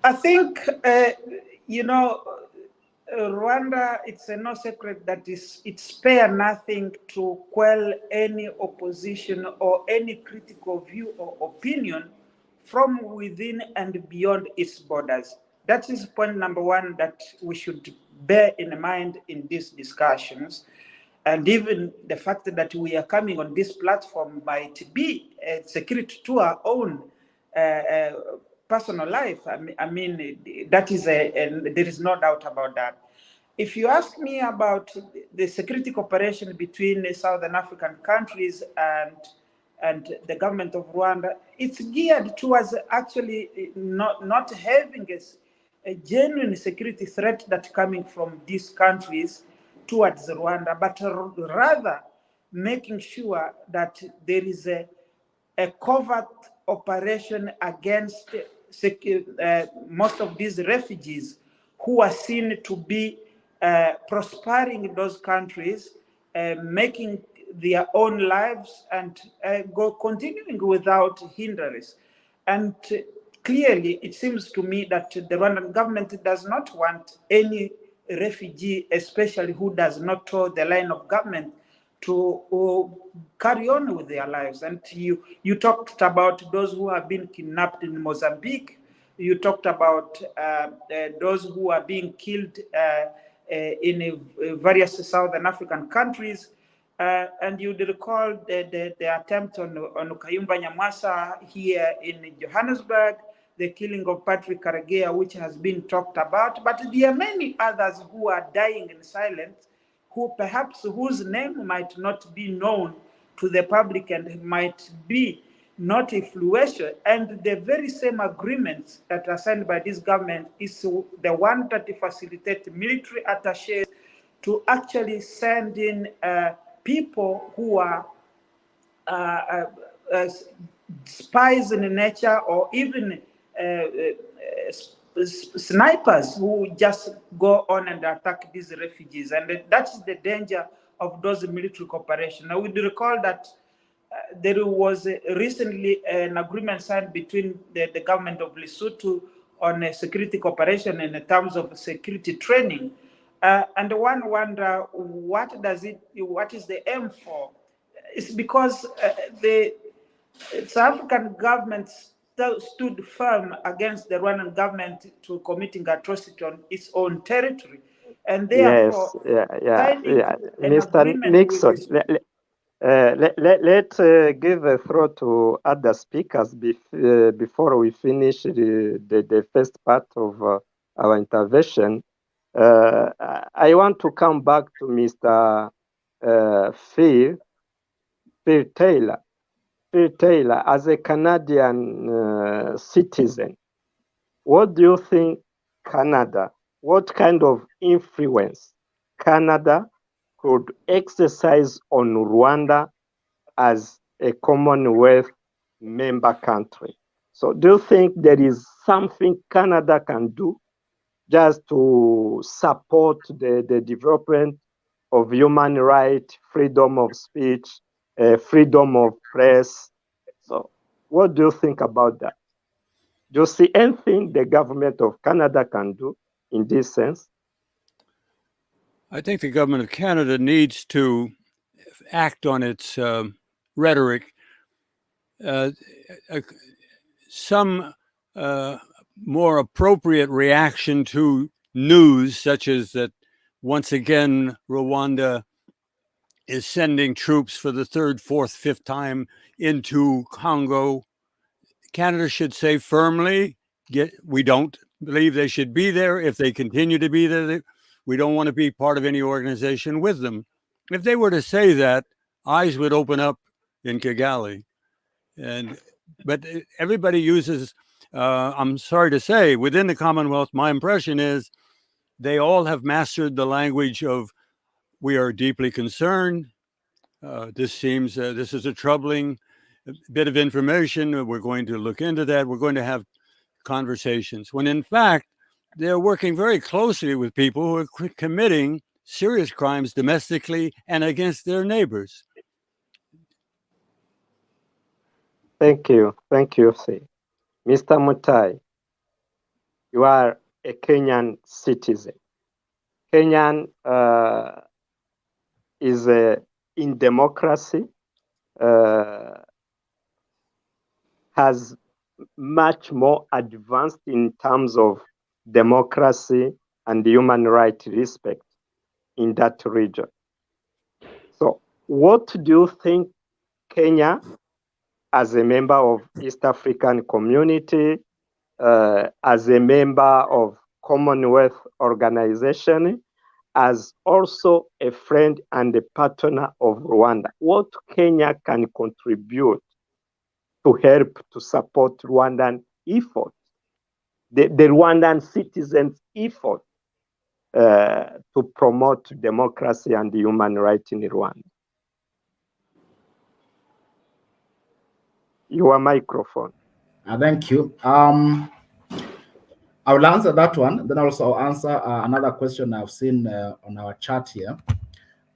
I think, Rwanda, it's no secret that it spares nothing to quell any opposition or any critical view or opinion from within and beyond its borders. that is point number one that we should bear in mind in these discussions. And even the fact that we are coming on this platform might be a security to our own personal life. I mean, that is and there is no doubt about that. If you ask me about the security cooperation between the Southern African countries and the government of Rwanda, it's geared towards actually not having a genuine security threat that's coming from these countries towards Rwanda, but rather making sure that there is a covert operation against most of these refugees who are seen to be prospering in those countries, making their own lives and continuing without hindrance. And clearly, it seems to me that the Rwandan government does not want any refugee, especially who does not toe the line of government, to carry on with their lives. And you talked about those who have been kidnapped in Mozambique. You talked about those who are being killed in various Southern African countries. And you recall the attempt on Kayumba Nyamwasa here in Johannesburg, the killing of Patrick Karegeya, which has been talked about. But there are many others who are dying in silence, who perhaps whose name might not be known to the public and might be not influential. And the very same agreements that are signed by this government is the one that facilitates military attachés to actually send in people who are spies in nature, or even snipers who just go on and attack these refugees. And that's the danger of those military cooperation. Now, we recall that there was recently an agreement signed between the government of Lesotho on security cooperation in terms of security training. And one wonder, what is the aim for? It's because the South African government stood firm against the Rwandan government to committing atrocity on its own territory, and therefore, Mr. Nixon, let's give a throw to other speakers before we finish the first part of our intervention. I want to come back to Mr. Phil Taylor. Phil Taylor, as a Canadian citizen, what do you think Canada, what kind of influence Canada could exercise on Rwanda as a Commonwealth member country? So do you think there is something Canada can do just to support the development of human rights, freedom of speech, freedom of press? So what do you think about that? Do you see anything the government of Canada can do in this sense? I think the government of Canada needs to act on its rhetoric. Some more appropriate reaction to news, such as that once again Rwanda is sending troops for the third, fourth, fifth time into Congo. Canada should say firmly, we don't believe they should be there. If they continue to be there, we don't want to be part of any organization with them. If they were to say that, eyes would open up in Kigali. But everybody uses, I'm sorry to say, within the Commonwealth, my impression is they all have mastered the language of, we are deeply concerned. This seems, this is a troubling bit of information. We're going to look into that. We're going to have conversations. When in fact, they're working very closely with people who are committing serious crimes domestically and against their neighbors. Thank you. Thank you, C. Mr. Mutai, you are a Kenyan citizen. Kenyan is in democracy, has much more advanced in terms of democracy, and human rights respect in that region. So what do you think Kenya, as a member of East African Community, as a member of Commonwealth Organization, as also a friend and a partner of Rwanda, what Kenya can contribute to help to support Rwandan effort, the Rwandan citizens' effort to promote democracy and human rights in Rwanda? Your microphone. Thank you. I will answer that one. Then also I'll answer another question I've seen on our chat here.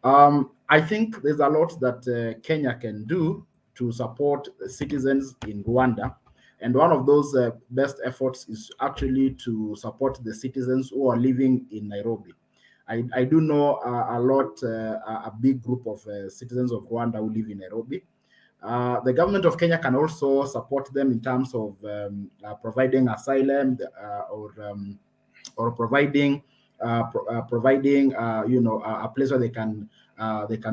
I think there's a lot that Kenya can do to support citizens in Rwanda. And one of those best efforts is actually to support the citizens who are living in Nairobi. I do know a big group of citizens of Rwanda who live in Nairobi. The government of Kenya can also support them in terms of providing asylum or providing a place where they can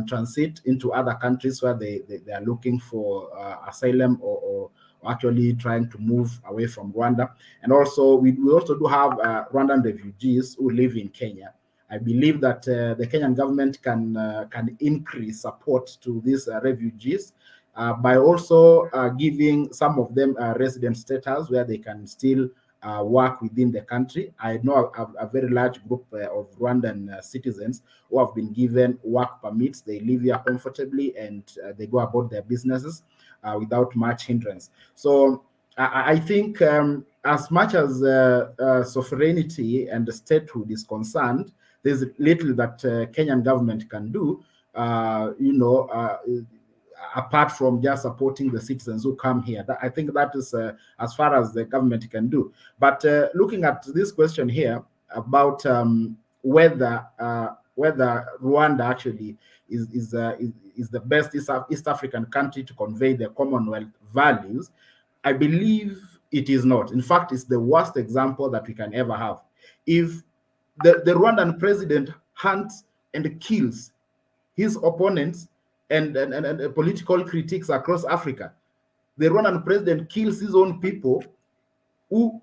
transit into other countries where they are looking for asylum or actually trying to move away from Rwanda. And also we also do have Rwandan refugees who live in Kenya. I believe that the Kenyan government can increase support to these refugees by also giving some of them resident status where they can still work within the country. I know a very large group of Rwandan citizens who have been given work permits. They live here comfortably and they go about their businesses without much hindrance. So I think as much as sovereignty and statehood is concerned, there's little that Kenyan government can do, apart from just supporting the citizens who come here. I think that is as far as the government can do. But looking at this question here about whether Rwanda actually is the best East African country to convey the Commonwealth values, I believe it is not. In fact, it's the worst example that we can ever have. If the Rwandan president hunts and kills his opponents and political critics across Africa, the Rwandan president kills his own people who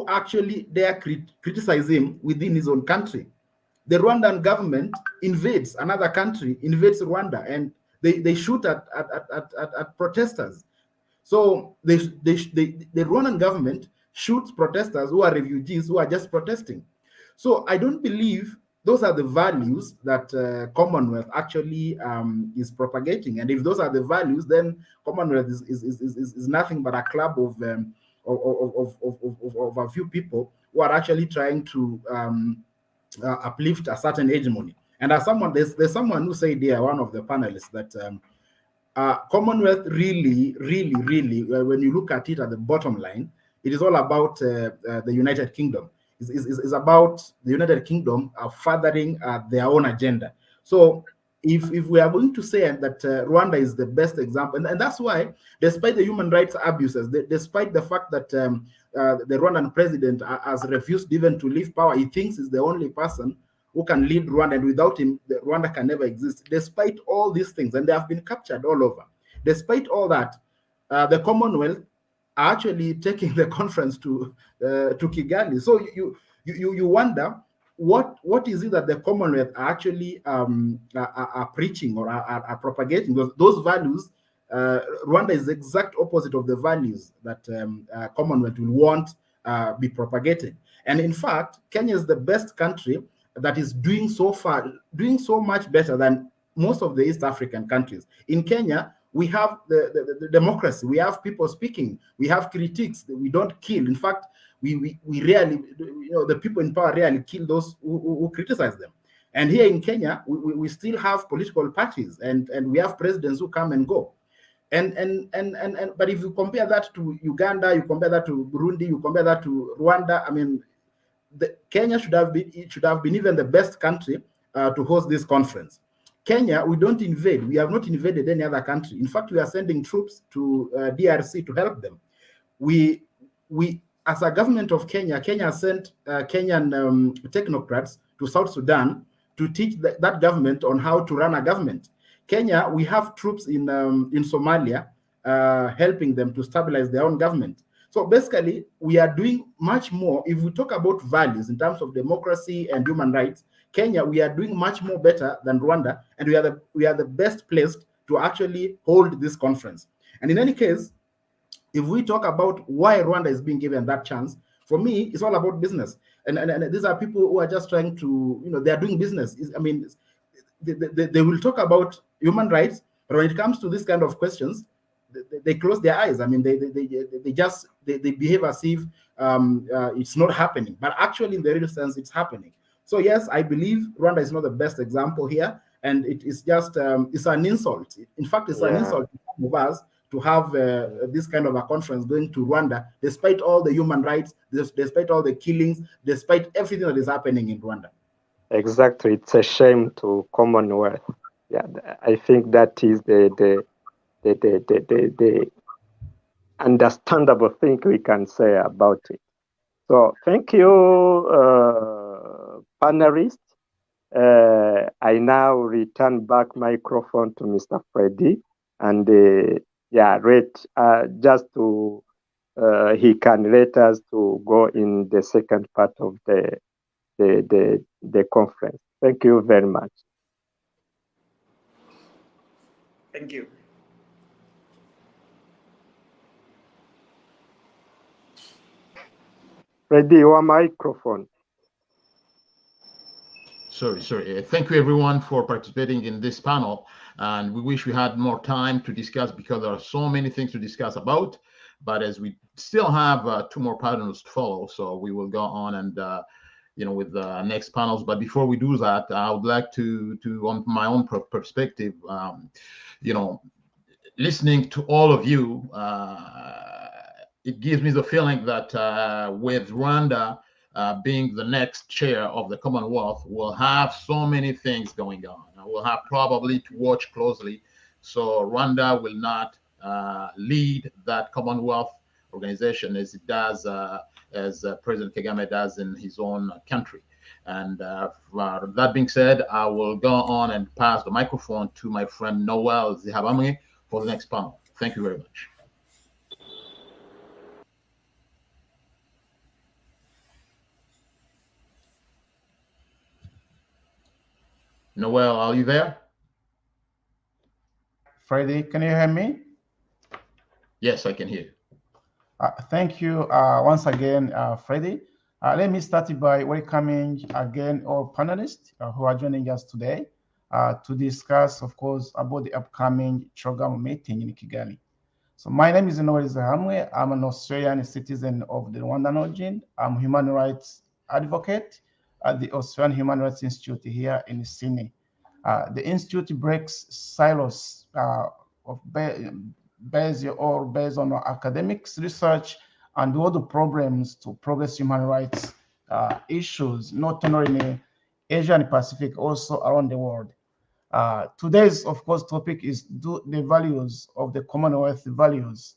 actually dare criticize him within his own country. The Rwandan government invades another country, invades Rwanda, and they shoot at protesters. So the Rwandan government shoots protesters who are refugees who are just protesting. So I don't believe those are the values that Commonwealth actually is propagating. And if those are the values, then Commonwealth is nothing but a club of a few people who are actually trying to uplift a certain hegemony. And as someone, there's someone who said there, one of the panelists, that Commonwealth really, when you look at it at the bottom line, it is all about the United Kingdom. Is about the United Kingdom furthering their own agenda. So if we are going to say that Rwanda is the best example, and that's why, despite the human rights abuses, despite the fact that the Rwandan president has refused even to leave power, he thinks he's the only person who can lead Rwanda, and without him, Rwanda can never exist. Despite all these things, and they have been captured all over. Despite all that, the Commonwealth are actually taking the conference to Kigali. So you wonder what is it that the Commonwealth are actually are preaching or are propagating? Those values, Rwanda is the exact opposite of the values that Commonwealth will want be propagated. And in fact, Kenya is the best country that is doing so much better than most of the East African countries. In Kenya, we have the democracy. We have people speaking. We have critics. We don't kill. In fact, we rarely, the people in power rarely kill those who criticize them. And here in Kenya, we still have political parties, and we have presidents who come and go. But if you compare that to Uganda, you compare that to Burundi, you compare that to Rwanda, I mean, Kenya should have been even the best country to host this conference. Kenya, we don't invade. We have not invaded any other country. In fact, we are sending troops to DRC to help them. as a government of Kenya, Kenya sent Kenyan technocrats to South Sudan to teach that government on how to run a government. Kenya, we have troops in Somalia helping them to stabilize their own government. So basically, we are doing much more. If we talk about values in terms of democracy and human rights, Kenya, we are doing much more better than Rwanda, and we are the best placed to actually hold this conference. And in any case, if we talk about why Rwanda is being given that chance, for me, it's all about business. And these are people who are just trying to, they are doing business. I mean, they will talk about human rights, but when it comes to this kind of questions, they close their eyes. I mean, they behave as if it's not happening, but actually, in the real sense, it's happening. So yes, I believe Rwanda is not the best example here, and it is just it's an insult. In fact, it's an insult to some of us to have this kind of a conference going to Rwanda, despite all the human rights, despite all the killings, despite everything that is happening in Rwanda. Exactly, it's a shame to Commonwealth. Yeah, I think that is the understandable thing we can say about it. So thank you, panelists. I now return back microphone to Mr. Freddy, and just to he can let us to go in the second part of the conference. Thank you very much. Thank you. Freddy, your microphone. Sorry. Thank you, everyone, for participating in this panel. And we wish we had more time to discuss, because there are so many things to discuss about. But as we still have 2 more panels to follow, so we will go on and with the next panels. But before we do that, I would like to on my own perspective, listening to all of you, it gives me the feeling that with Rwanda being the next chair of the Commonwealth, we'll have so many things going on. We'll have probably to watch closely. So Rwanda will not lead that Commonwealth organization as it does, as President Kagame does in his own country. And that being said, I will go on and pass the microphone to my friend Noel Zihabamwe for the next panel. Thank you very much. Noel, are you there? Freddy, can you hear me? Yes, I can hear you. Thank you once again, Freddy. Let me start by welcoming again all panelists who are joining us today to discuss, of course, about the upcoming Chogamu meeting in Kigali. So my name is Noel Zahamwe. I'm an Australian citizen of the Rwandan origin. I'm a human rights advocate at the Australian Human Rights Institute here in Sydney. The institute breaks silos based on academics, research, and all the problems to progress human rights issues, not only in Asia and Pacific, also around the world. Today's, of course, topic is, do the values of the Commonwealth values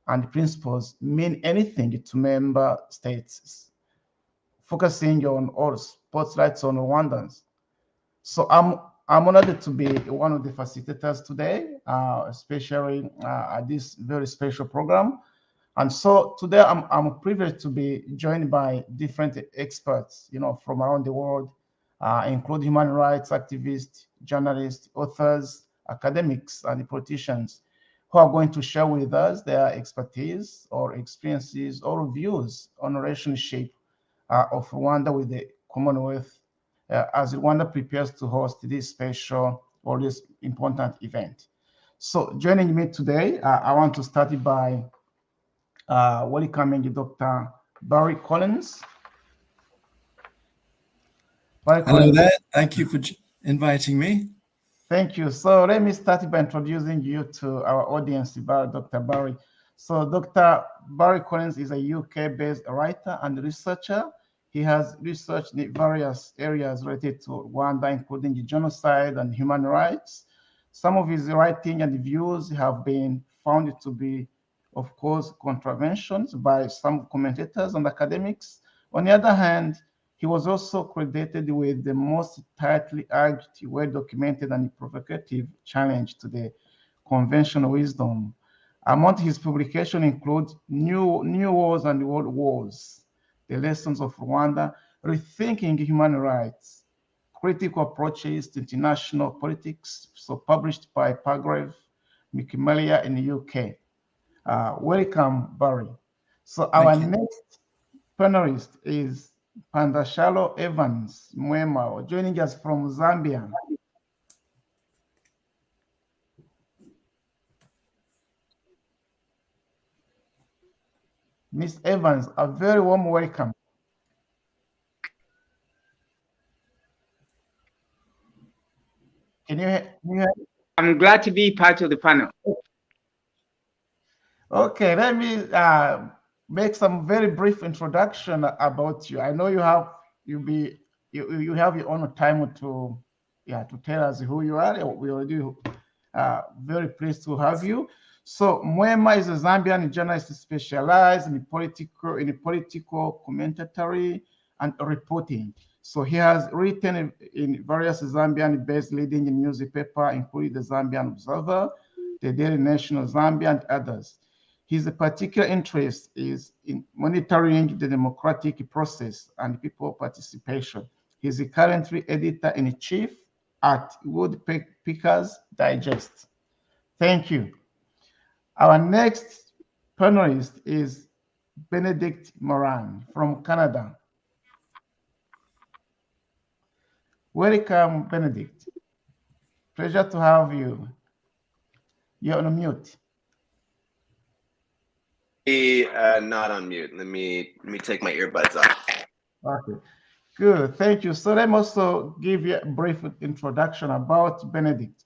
and principles mean anything to member states? Focusing on all spotlights on Rwandans. So I'm honored to be one of the facilitators today, especially at this very special program. And so today I'm privileged to be joined by different experts, from around the world, including human rights activists, journalists, authors, academics, and politicians, who are going to share with us their expertise or experiences or views on the relationship of Rwanda with the Commonwealth as Rwanda prepares to host this special or this important event. So joining me today, I want to start by welcoming Dr. Barry Collins. Hello there. Thank you for inviting me. Thank you. So let me start by introducing you to our audience, Dr. Barry. So Dr. Barry Collins is a UK-based writer and researcher. He has researched in various areas related to Rwanda, including the genocide and human rights. Some of his writing and views have been found to be of course, contraventions by some commentators and academics. On the other hand, he was also credited with the most tightly urged, well-documented, and provocative challenge to the conventional wisdom. Among his publications include New Wars and World Wars, The Lessons of Rwanda, Rethinking Human Rights, Critical Approaches to International Politics, so published by Palgrave Macmillan in the UK. Welcome, Barry. So our next panelist is Pandashalo Evans Mwema, joining us from Zambia. Miss Evans, a very warm welcome. Can you hear? I'm glad to be part of the panel. Okay, let me make some very brief introduction about you. I know you have your own time to tell us who you are. We already very pleased to have you. So Mwema is a Zambian journalist specialized in political commentary and reporting. So he has written in various Zambian-based leading newspapers, including the Zambian Observer, the Daily Nation of Zambia, and others. His particular interest is in monitoring the democratic process and people participation. He's currently editor-in-chief at Woodpeckers Digest. Thank you. Our next panelist is Benedict Moran from Canada. Welcome, Benedict. Pleasure to have you. You're on mute. Not on mute. Let me take my earbuds off. Okay, good. Thank you. So let me also give you a brief introduction about Benedict.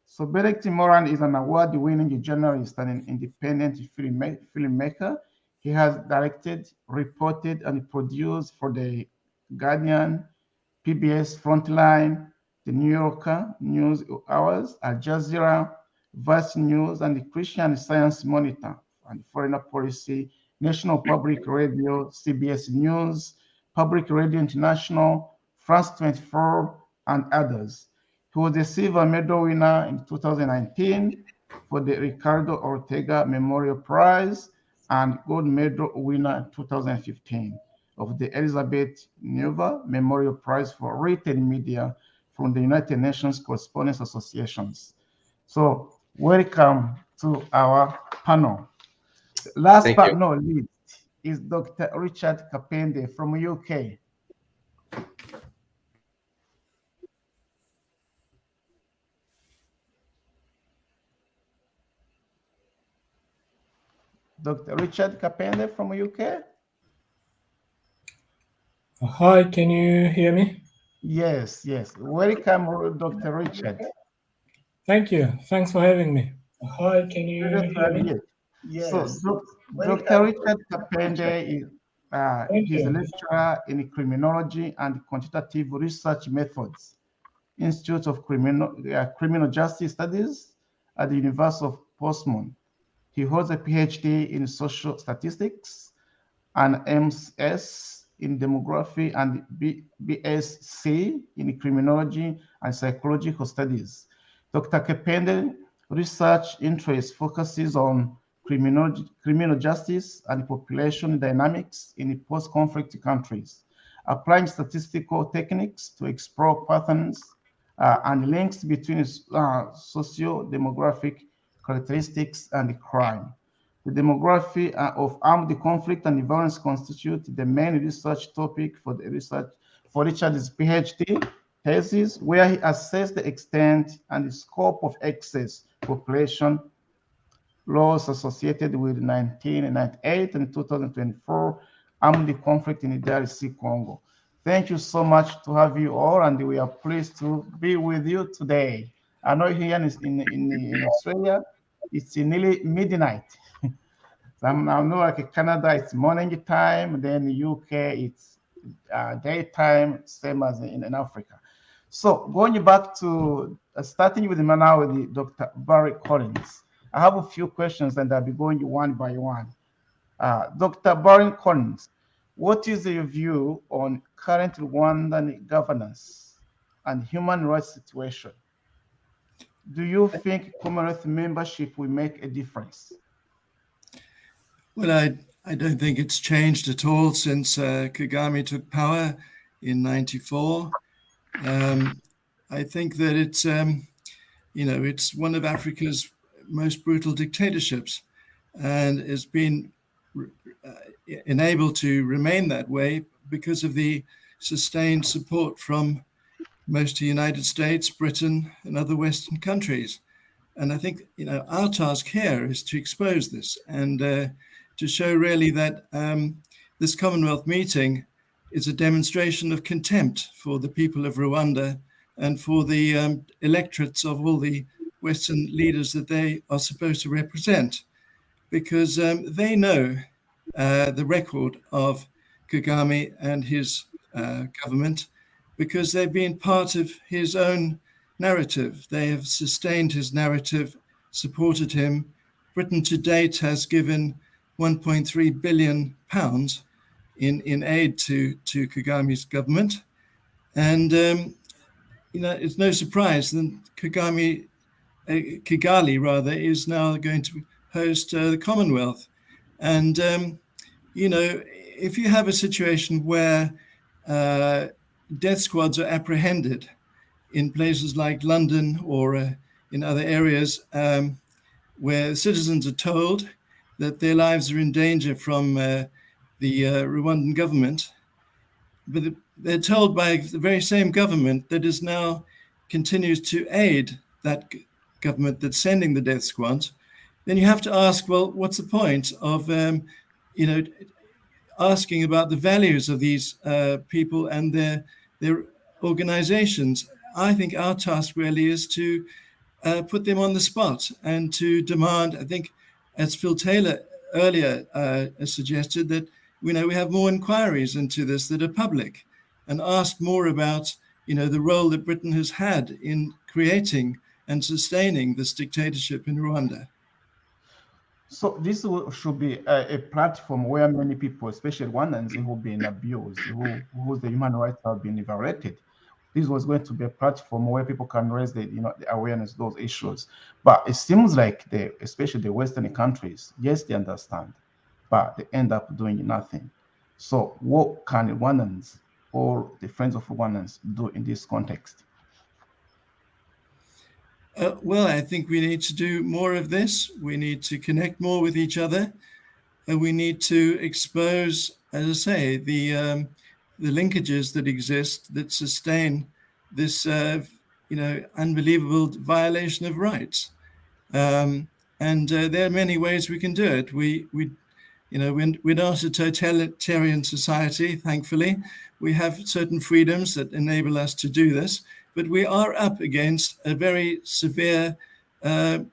So Benedict Moran is an award-winning journalist and an independent filmmaker. He has directed, reported, and produced for The Guardian, PBS Frontline, The New Yorker, News Hours, Al Jazeera, Vice News, and the Christian Science Monitor, and Foreign Policy, National Public Radio, CBS News, Public Radio International, France 24, and others. He was a silver medal winner in 2019 for the Ricardo Ortega Memorial Prize and gold medal winner in 2015 of the Elizabeth Neva Memorial Prize for Written Media from the United Nations Correspondence Associations. So welcome to our panel. Last but not least is Dr. Richard Capende from UK. Dr. Richard Capende from UK. Hi, can you hear me? Yes, yes. Welcome, Dr. Richard. Thank you. Thanks for having me. Hi, can you hear me? Yes. So, Dr. Richard Capende is he's a lecturer in criminology and quantitative research methods, Institute of Criminal Justice Studies at the University of Portsmouth. He holds a PhD in social statistics, an MS in demography, and BSc in criminology and psychological studies. Dr. Capende's research interest focuses on criminal justice and population dynamics in post-conflict countries, applying statistical techniques to explore patterns and links between socio-demographic characteristics and crime. The demography of armed conflict and violence constitute the main research topic for Richard's PhD thesis, where he assessed the extent and the scope of excess population loss associated with 1998 and 2024 armed conflict in the DRC Congo. Thank you so much to have you all, and we are pleased to be with you today. I know here in Australia, it's nearly midnight. So I know like Canada, it's morning time, then the UK, it's daytime, same as in Africa. So going back to, starting with now with Dr. Barry Collins. I have a few questions and I'll be going one by one. Dr. Baron Collins, what is your view on current Rwandan governance and human rights situation? Do you think Commonwealth membership will make a difference? Well, I don't think it's changed at all since Kagame took power in '94. I think that it's, it's one of Africa's most brutal dictatorships, and it's been enabled to remain that way because of the sustained support from most of the United States, Britain, and other Western countries. And I think, our task here is to expose this and to show really that this Commonwealth meeting is a demonstration of contempt for the people of Rwanda and for the electorates of all the Western leaders that they are supposed to represent, because they know the record of Kagame and his government, because they've been part of his own narrative. They have sustained his narrative, supported him. Britain to date has given £1.3 billion in aid to Kagame's government. And, it's no surprise that Kigali is now going to host the Commonwealth. And, if you have a situation where death squads are apprehended in places like London or in other areas where citizens are told that their lives are in danger from the Rwandan government, but they're told by the very same government that is now continues to aid that government that's sending the death squads, then you have to ask, well, what's the point of, asking about the values of these people and their organizations? I think our task really is to put them on the spot and to demand, I think, as Phil Taylor earlier suggested, that we have more inquiries into this that are public and ask more about, the role that Britain has had in creating and sustaining this dictatorship in Rwanda. So this should be a platform where many people, especially Rwandans who've been abused, whose the human rights have been violated. This was going to be a platform where people can raise the awareness of those issues. But it seems like especially the Western countries, yes, they understand, but they end up doing nothing. So what can Rwandans or the friends of Rwandans do in this context? Well, I think we need to do more of this. We need to connect more with each other, and we need to expose, as I say, the linkages that exist that sustain this, unbelievable violation of rights. And there are many ways we can do it. We're not a totalitarian society, thankfully. We have certain freedoms that enable us to do this. But we are up against a very severe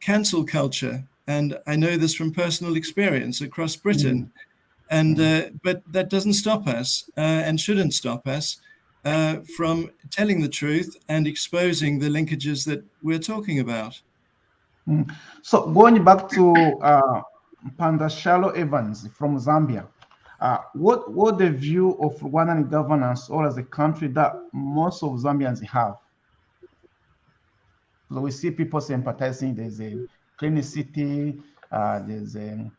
cancel culture. And I know this from personal experience across Britain. And but that doesn't stop us and shouldn't stop us from telling the truth and exposing the linkages that we're talking about. So going back to Pandashalo Evans from Zambia, what the view of Rwandan governance or as a country that most of Zambians have? So we see people sympathizing. There's a clean city, there's a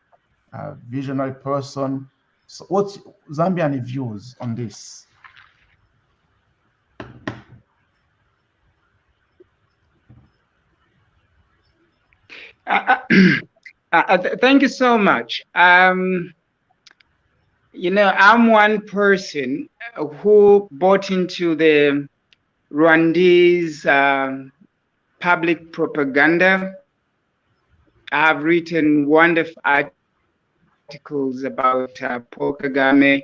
visionary person. So what's Zambian views on this? Thank you so much. I'm one person who bought into the Rwandese public propaganda. I've written wonderful articles about Paul Kagame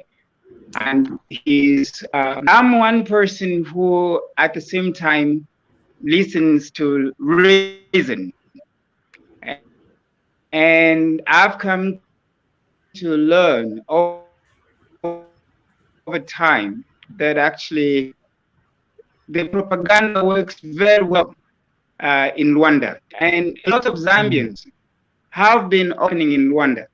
and his. I'm one person who, at the same time, listens to reason, and I've come to learn over time that actually the propaganda works very well in Rwanda, and a lot of Zambians have been opening in Rwanda.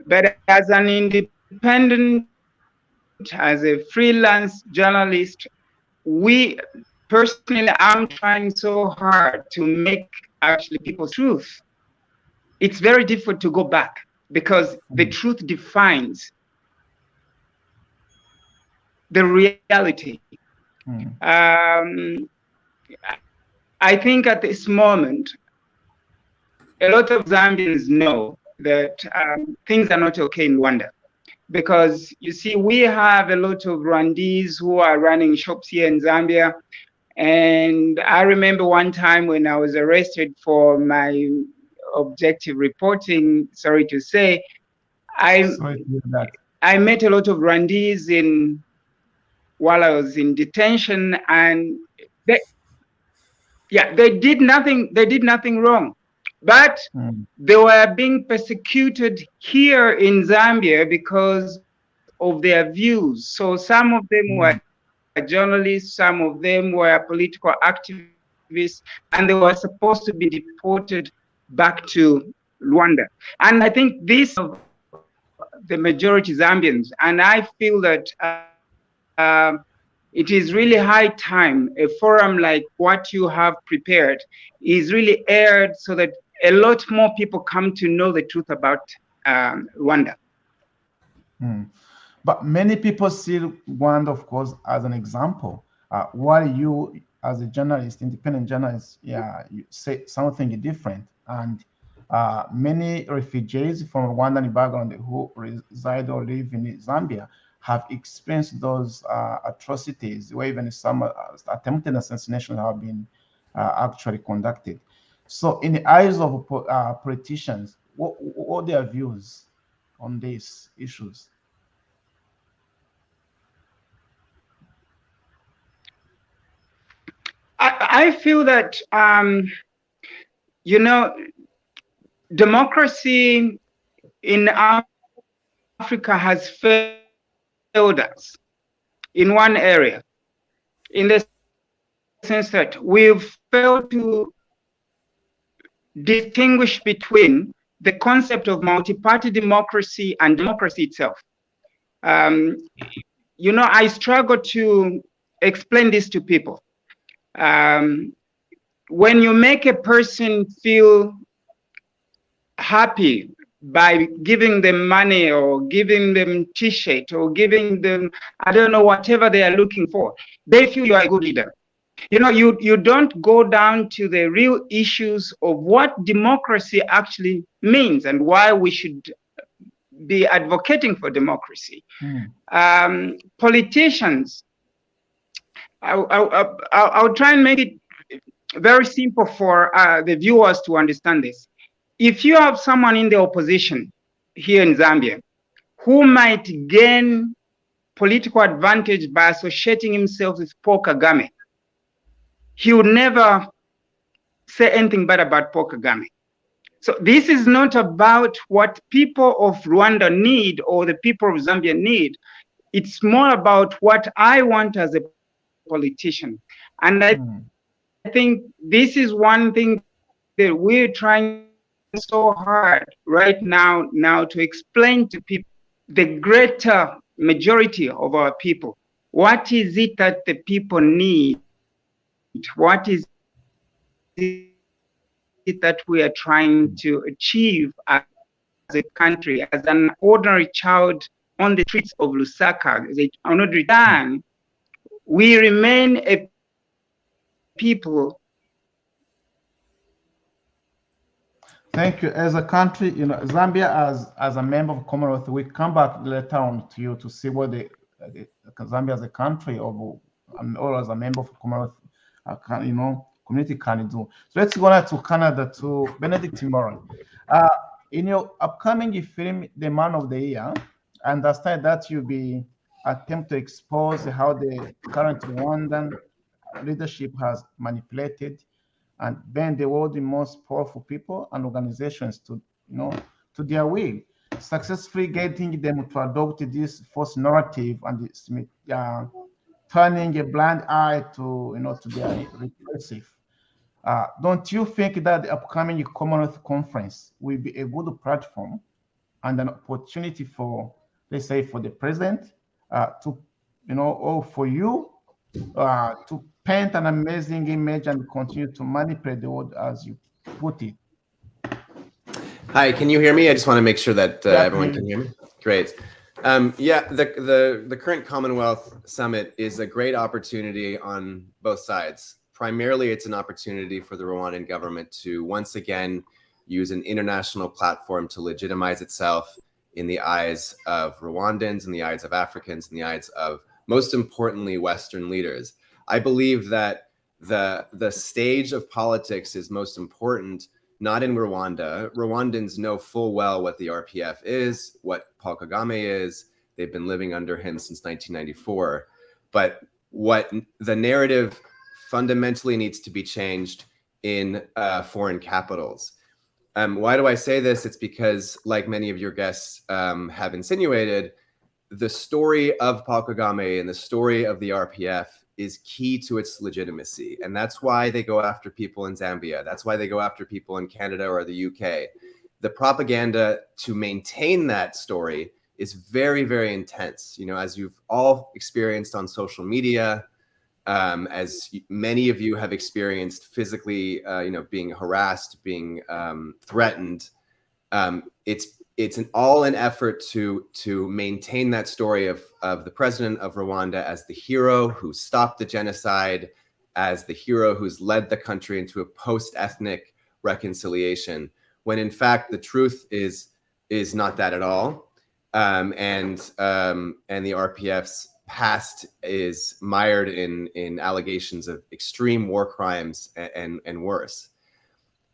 But as an independent, as a freelance journalist, personally, I'm trying so hard to make actually people's truth. It's very difficult to go back because the truth defines the reality. I think at this moment, a lot of Zambians know that things are not okay in Rwanda. Because you see, we have a lot of Rwandese who are running shops here in Zambia. And I remember one time when I was arrested for my objective reporting, sorry to say, I met a lot of Rwandese while I was in detention, and they did nothing wrong. But they were being persecuted here in Zambia because of their views. So some of them were journalists, some of them were political activists, and they were supposed to be deported back to Rwanda. And I think this of the majority Zambians, and I feel that it is really high time a forum like what you have prepared is really aired so that a lot more people come to know the truth about Rwanda. But many people see Rwanda, of course, as an example. While you, as a journalist, independent journalist, you say something different. And many refugees from Rwandan background who reside or live in Zambia have experienced those atrocities, where even some attempted assassinations have been actually conducted. So in the eyes of politicians, what are their views on these issues? I feel that, democracy in Africa has failed us in one area, in the sense that we've failed to distinguish between the concept of multi-party democracy and democracy itself. I struggle to explain this to people. When you make a person feel happy by giving them money or giving them t-shirt or giving them, I don't know, whatever they are looking for, they feel you are a good leader. You don't go down to the real issues of what democracy actually means and why we should be advocating for democracy. Politicians, I'll try and make it very simple for the viewers to understand this. If you have someone in the opposition here in Zambia who might gain political advantage by associating himself with Paul Kagame, he would never say anything bad about Paul Kagame. So this is not about what people of Rwanda need or the people of Zambia need. It's more about what I want as a politician. And I think this is one thing that we're trying so hard right now to explain to people, the greater majority of our people, what is it that the people need? What is it that we are trying to achieve as a country, as an ordinary child on the streets of Lusaka, as an ordinary man? We remain a people. Thank you. As a country, Zambia as a member of Commonwealth, we come back later on to you to see what the Zambia as a country or as a member of Commonwealth, community can do. So let's go now to Canada, to Benedict Moran. In your upcoming film, The Man of the Year, I understand that you'll be attempt to expose how the current Rwandan leadership has manipulated and bend the world's most powerful people and organizations to their will, successfully getting them to adopt this false narrative and turning a blind eye to their repressive. Don't you think that the upcoming Commonwealth Conference will be a good platform and an opportunity for, let's say, for the president to, or for you to paint an amazing image and continue to manipulate the world as you put it? Hi, can you hear me? I just want to make sure that everyone can hear me. Great. Yeah, the current Commonwealth Summit is a great opportunity on both sides. Primarily, it's an opportunity for the Rwandan government to once again use an international platform to legitimize itself in the eyes of Rwandans, in the eyes of Africans, in the eyes of, most importantly, Western leaders. I believe that the stage of politics is most important, not in Rwanda. Rwandans know full well what the RPF is, what Paul Kagame is. They've been living under him since 1994. But what the narrative fundamentally needs to be changed in foreign capitals. Why do I say this? It's because, like many of your guests have insinuated, the story of Paul Kagame and the story of the RPF is key to its legitimacy. And that's why they go after people in Zambia. That's why they go after people in Canada or the UK. The propaganda to maintain that story is very, very intense. As you've all experienced on social media, as many of you have experienced physically, being harassed, being threatened. It's an effort to maintain that story of the president of Rwanda as the hero who stopped the genocide, as the hero who's led the country into a post-ethnic reconciliation, when in fact the truth is not that at all. And the RPF's past is mired in allegations of extreme war crimes and worse.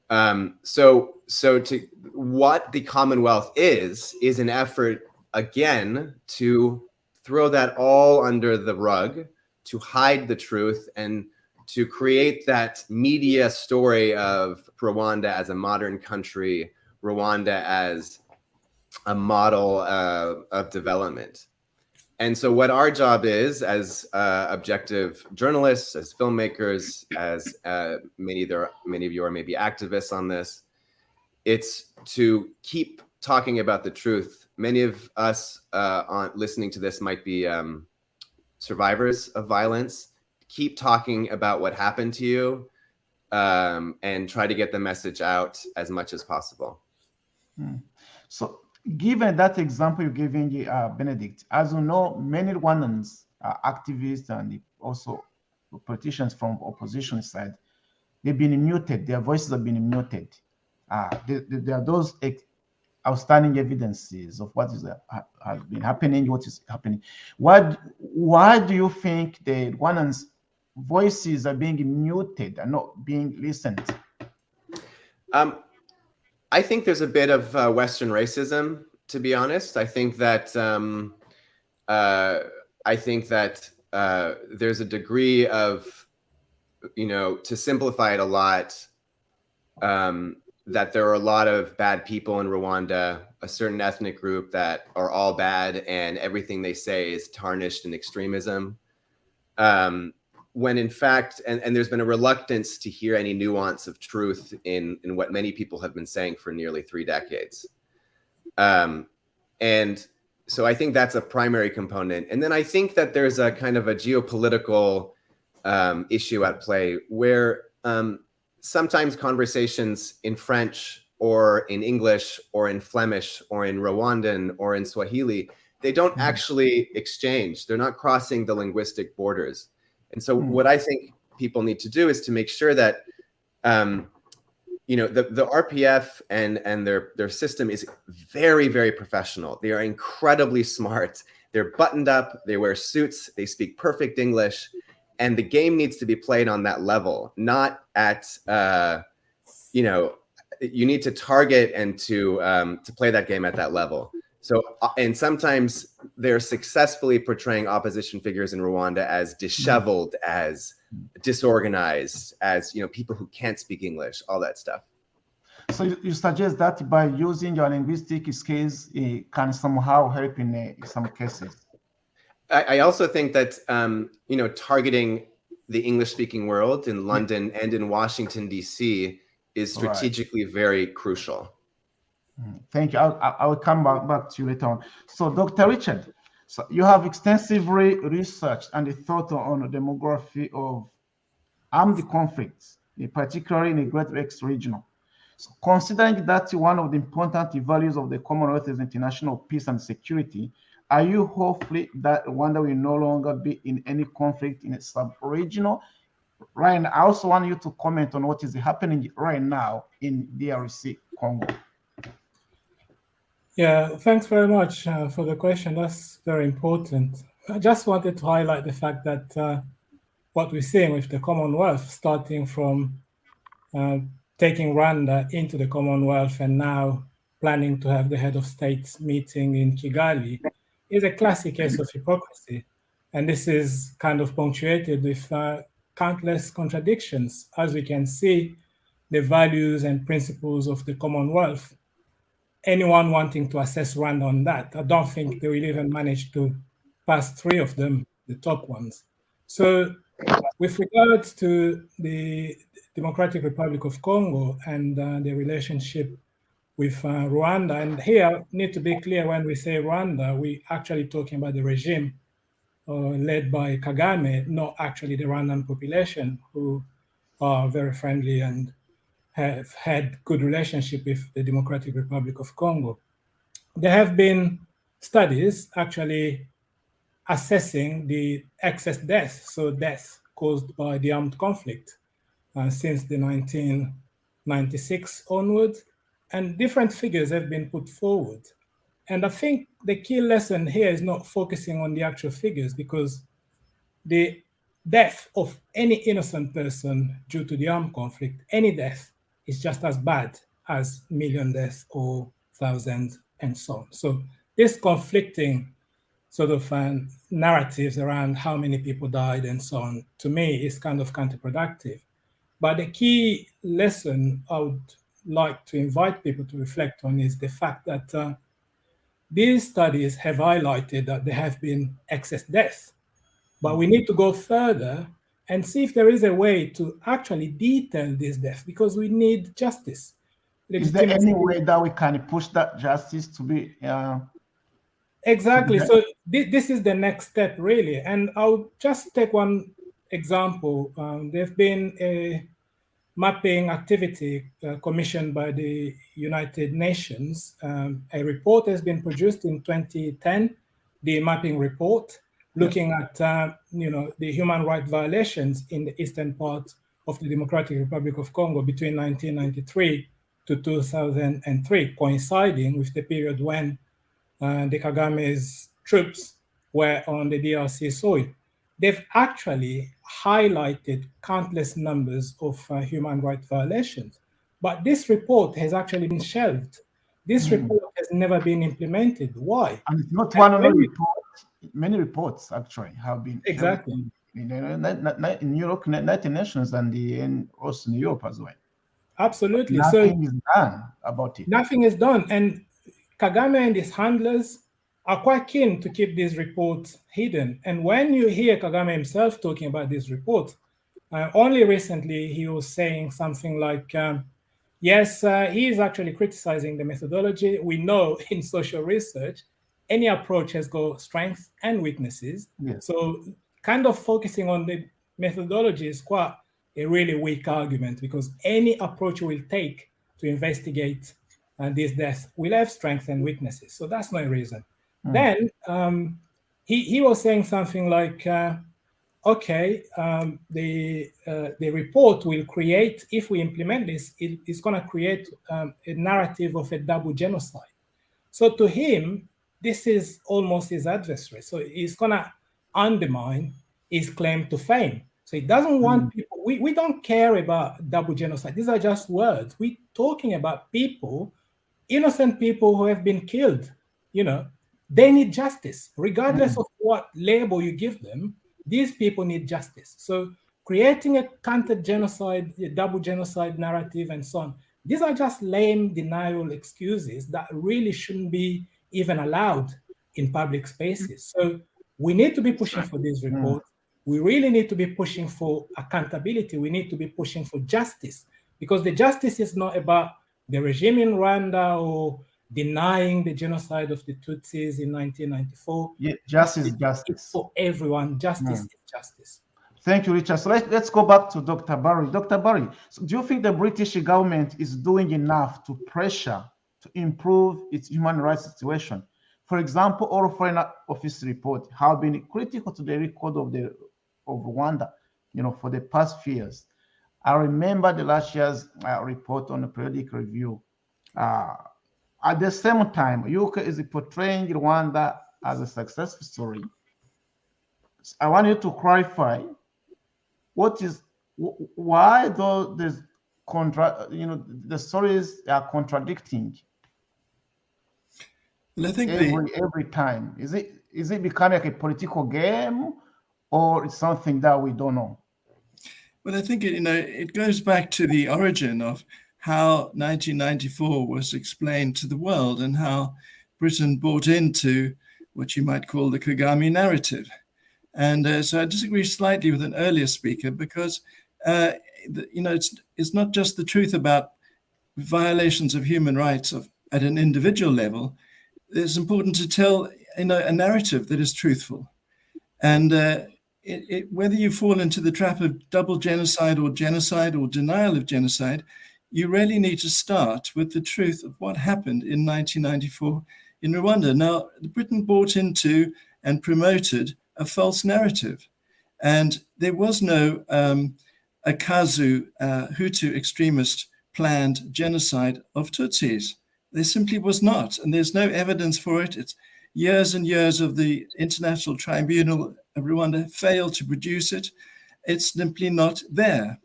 So to what the Commonwealth is an effort again to throw that all under the rug, to hide the truth, and to create that media story of Rwanda as a modern country, Rwanda as a model of development. And so what our job is as objective journalists, as filmmakers, as many of you are maybe activists on this, it's to keep talking about the truth. Many of us listening to this might be survivors of violence. Keep talking about what happened to you and try to get the message out as much as possible. So, given that example you're giving, Benedict, as you know, many Rwandans, activists and also politicians from opposition side, they've been muted. Their voices have been muted. There are those outstanding evidences of what has been happening, what is happening. Why do you think the Rwandans' voices are being muted and not being listened? I think there's a bit of Western racism, to be honest. I think that there's a degree of, to simplify it a lot, that there are a lot of bad people in Rwanda, a certain ethnic group that are all bad, and everything they say is tarnished in extremism. When in fact, and there's been a reluctance to hear any nuance of truth in what many people have been saying for nearly 3 decades. And so I think that's a primary component. And then I think that there's a kind of a geopolitical issue at play where sometimes conversations in French or in English or in Flemish or in Rwandan or in Swahili, they don't actually exchange. They're not crossing the linguistic borders. And so what I think people need to do is to make sure that, the RPF and their system is very, very professional. They are incredibly smart. They're buttoned up. They wear suits. They speak perfect English. And the game needs to be played on that level, not at, you need to target and to play that game at that level. So, and sometimes they're successfully portraying opposition figures in Rwanda as disheveled, as disorganized, as, people who can't speak English, all that stuff. So you suggest that by using your linguistic skills, it can somehow help in some cases? I also think that, targeting the English-speaking world in London and in Washington, D.C. is strategically very crucial. Thank you. I will come back to you later on. So, Dr. Richard, so you have extensively researched and thought on the demography of armed conflicts, particularly in the Great Lakes region. So, considering that one of the important values of the Commonwealth is international peace and security, are you hopeful that Rwanda will no longer be in any conflict in a sub-regional? Ryan, I also want you to comment on what is happening right now in DRC, Congo. Yeah, thanks very much for the question. That's very important. I just wanted to highlight the fact that what we're seeing with the Commonwealth, starting from taking Rwanda into the Commonwealth and now planning to have the head of states meeting in Kigali, is a classic case of hypocrisy. And this is kind of punctuated with countless contradictions. As we can see, the values and principles of the Commonwealth, anyone wanting to assess Rwanda on that, I don't think they will even manage to pass 3 of them, the top ones. So with regards to the Democratic Republic of Congo and the relationship with Rwanda, and here need to be clear, when we say Rwanda, we actually talking about the regime led by Kagame, not actually the Rwandan population, who are very friendly and have had good relationship with the Democratic Republic of Congo. There have been studies actually assessing the excess deaths, so deaths caused by the armed conflict since the 1996 onwards, and different figures have been put forward. And I think the key lesson here is not focusing on the actual figures, because the death of any innocent person due to the armed conflict, any death, is just as bad as million deaths or thousands and so on. So this conflicting sort of narratives around how many people died and so on, to me, is kind of counterproductive. But the key lesson I would like to invite people to reflect on is the fact that these studies have highlighted that there have been excess deaths, but we need to go further and see if there is a way to actually detail these deaths, because we need justice. Is there any way that we can push that justice to be? Exactly. So this is the next step, really. And I'll just take one example. There's been a mapping activity commissioned by the United Nations. A report has been produced in 2010, the mapping report, looking at the human rights violations in the eastern part of the Democratic Republic of Congo between 1993 to 2003, coinciding with the period when the Kagame's troops were on the DRC soil. They've actually highlighted countless numbers of human rights violations, but this report has actually been shelved. This report has never been implemented. Why? And it's not one only report. Many reports actually have been exactly in Europe, United Nations, and also in Europe as well. Absolutely. Nothing is done about it. Nothing is done, and Kagame and his handlers are quite keen to keep these reports hidden. And when you hear Kagame himself talking about these reports, only recently he was saying something like, yes, he is actually criticizing the methodology. We know in social research, any approach has got strengths and weaknesses. Yes. So kind of focusing on the methodology is quite a really weak argument, because any approach we'll take to investigate these deaths will have strengths and weaknesses. So that's my reason. Then he was saying something like, okay, the report will create, if we implement this, it's going to create a narrative of a double genocide. So to him, this is almost his adversary. So he's going to undermine his claim to fame. So he doesn't want people, we don't care about double genocide. These are just words. We're talking about people, innocent people who have been killed. They need justice, regardless of what label you give them. These people need justice. So creating a counter-genocide, a double genocide narrative and so on, these are just lame denial excuses that really shouldn't be even allowed in public spaces. So we need to be pushing for this report. we really need to be pushing for accountability. We need to be pushing for justice, because the justice is not about the regime in Rwanda or denying the genocide of the Tutsis in 1994. Yeah, justice. It's for everyone. Justice is justice. Thank you, Richard. So let's go back to Dr. Barry. Dr. Barry, so do you think the British government is doing enough to pressure to improve its human rights situation? For example, all Foreign Office reports have been critical to the record of Rwanda, for the past few years. I remember the last year's report on the periodic review. At the same time, UK is portraying Rwanda as a success story. I want you to clarify why though there's the stories are contradicting. Well, I think every time is it becoming like a political game, or it's something that we don't know? Well, I think it goes back to the origin of how 1994 was explained to the world and how Britain bought into what you might call the Kagame narrative. And so I disagree slightly with an earlier speaker, because it's not just the truth about violations of human rights at an individual level. It's important to tell a narrative that is truthful. And whether you fall into the trap of double genocide or denial of genocide, you really need to start with the truth of what happened in 1994 in Rwanda. Now, Britain bought into and promoted a false narrative, and there was no Akazu Hutu extremist planned genocide of Tutsis. There simply was not, and there's no evidence for it. It's years and years of the International Tribunal of Rwanda failed to produce it. It's simply not there.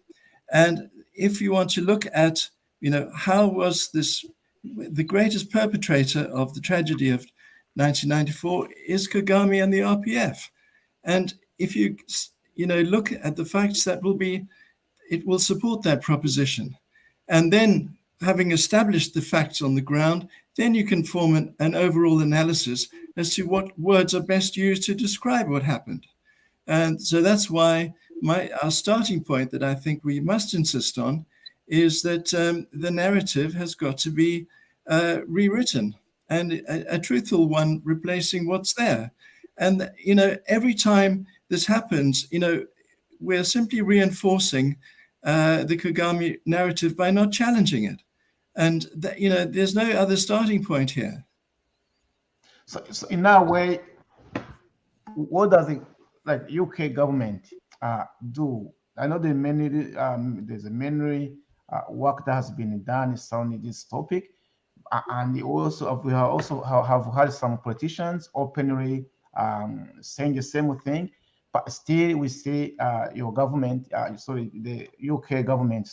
And if you want to look at, how was this, the greatest perpetrator of the tragedy of 1994 is Kagame and the RPF. And if you, look at the facts, it will support that proposition. And then, having established the facts on the ground, then you can form an overall analysis as to what words are best used to describe what happened. And so that's why our starting point that I think we must insist on is that the narrative has got to be rewritten, and a truthful one replacing what's there. And, every time this happens, we're simply reinforcing the Kagame narrative by not challenging it. And, there's no other starting point here. So in that way, what does the UK government do? I know there's many work that has been done surrounding this topic, and we have had some politicians openly saying the same thing, but still we see your government, the UK government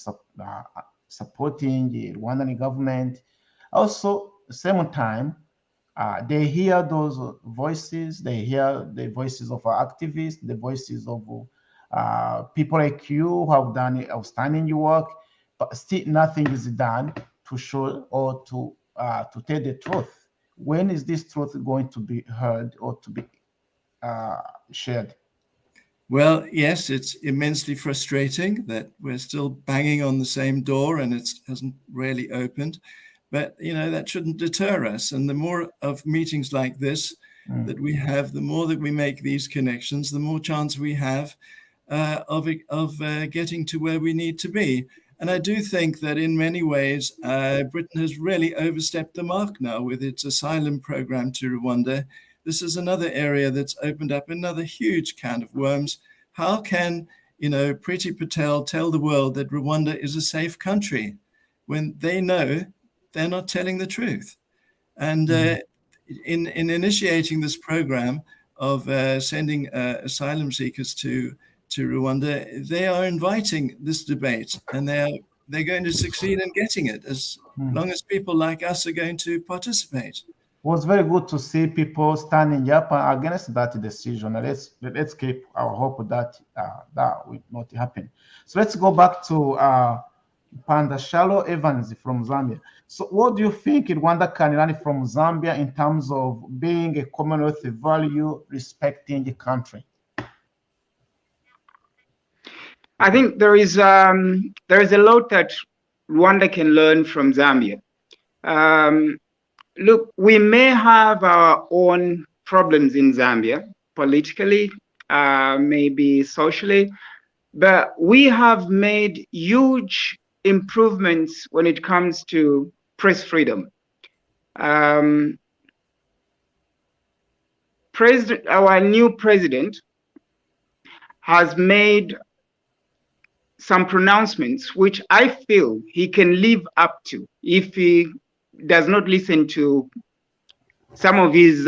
supporting the Rwandan government. Also, at the same time, they hear those voices. They hear the voices of activists, the voices of people like you who have done outstanding work, but still nothing is done to show or to tell the truth. When is this truth going to be heard or to be shared? Well, yes, it's immensely frustrating that we're still banging on the same door and it hasn't really opened. But, that shouldn't deter us. And the more of meetings like this that we have, the more that we make these connections, the more chance we have of getting to where we need to be. And I do think that in many ways, Britain has really overstepped the mark now with its asylum program to Rwanda. This is another area that's opened up another huge can of worms. How can, Priti Patel tell the world that Rwanda is a safe country when they know they're not telling the truth? And in initiating this program of sending asylum seekers to Rwanda, they are inviting this debate, and they're going to succeed in getting it as long as people like us are going to participate. It was very good to see people standing up against that decision. Let's keep our hope that that will not happen. So let's go back to Panda Shallow Evans from Zambia. So what do you think Rwanda can learn from Zambia in terms of being a Commonwealth value respecting the country? I think there is a lot that Rwanda can learn from Zambia. Look, we may have our own problems in Zambia, politically, maybe socially, but we have made huge improvements when it comes to press freedom. Our new president has made some pronouncements which I feel he can live up to if he does not listen to some of his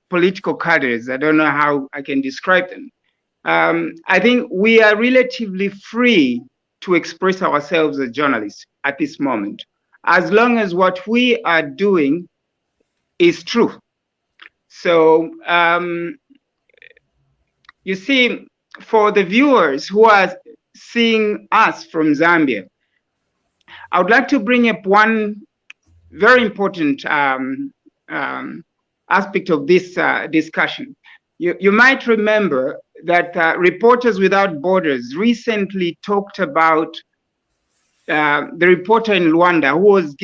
political cadres. I don't know how I can describe them. I think we are relatively free to express ourselves as journalists at this moment, as long as what we are doing is true. So you see, for the viewers who are seeing us from Zambia, I would like to bring up one very important aspect of this discussion. You might remember that Reporters Without Borders recently talked about the reporter in Rwanda who was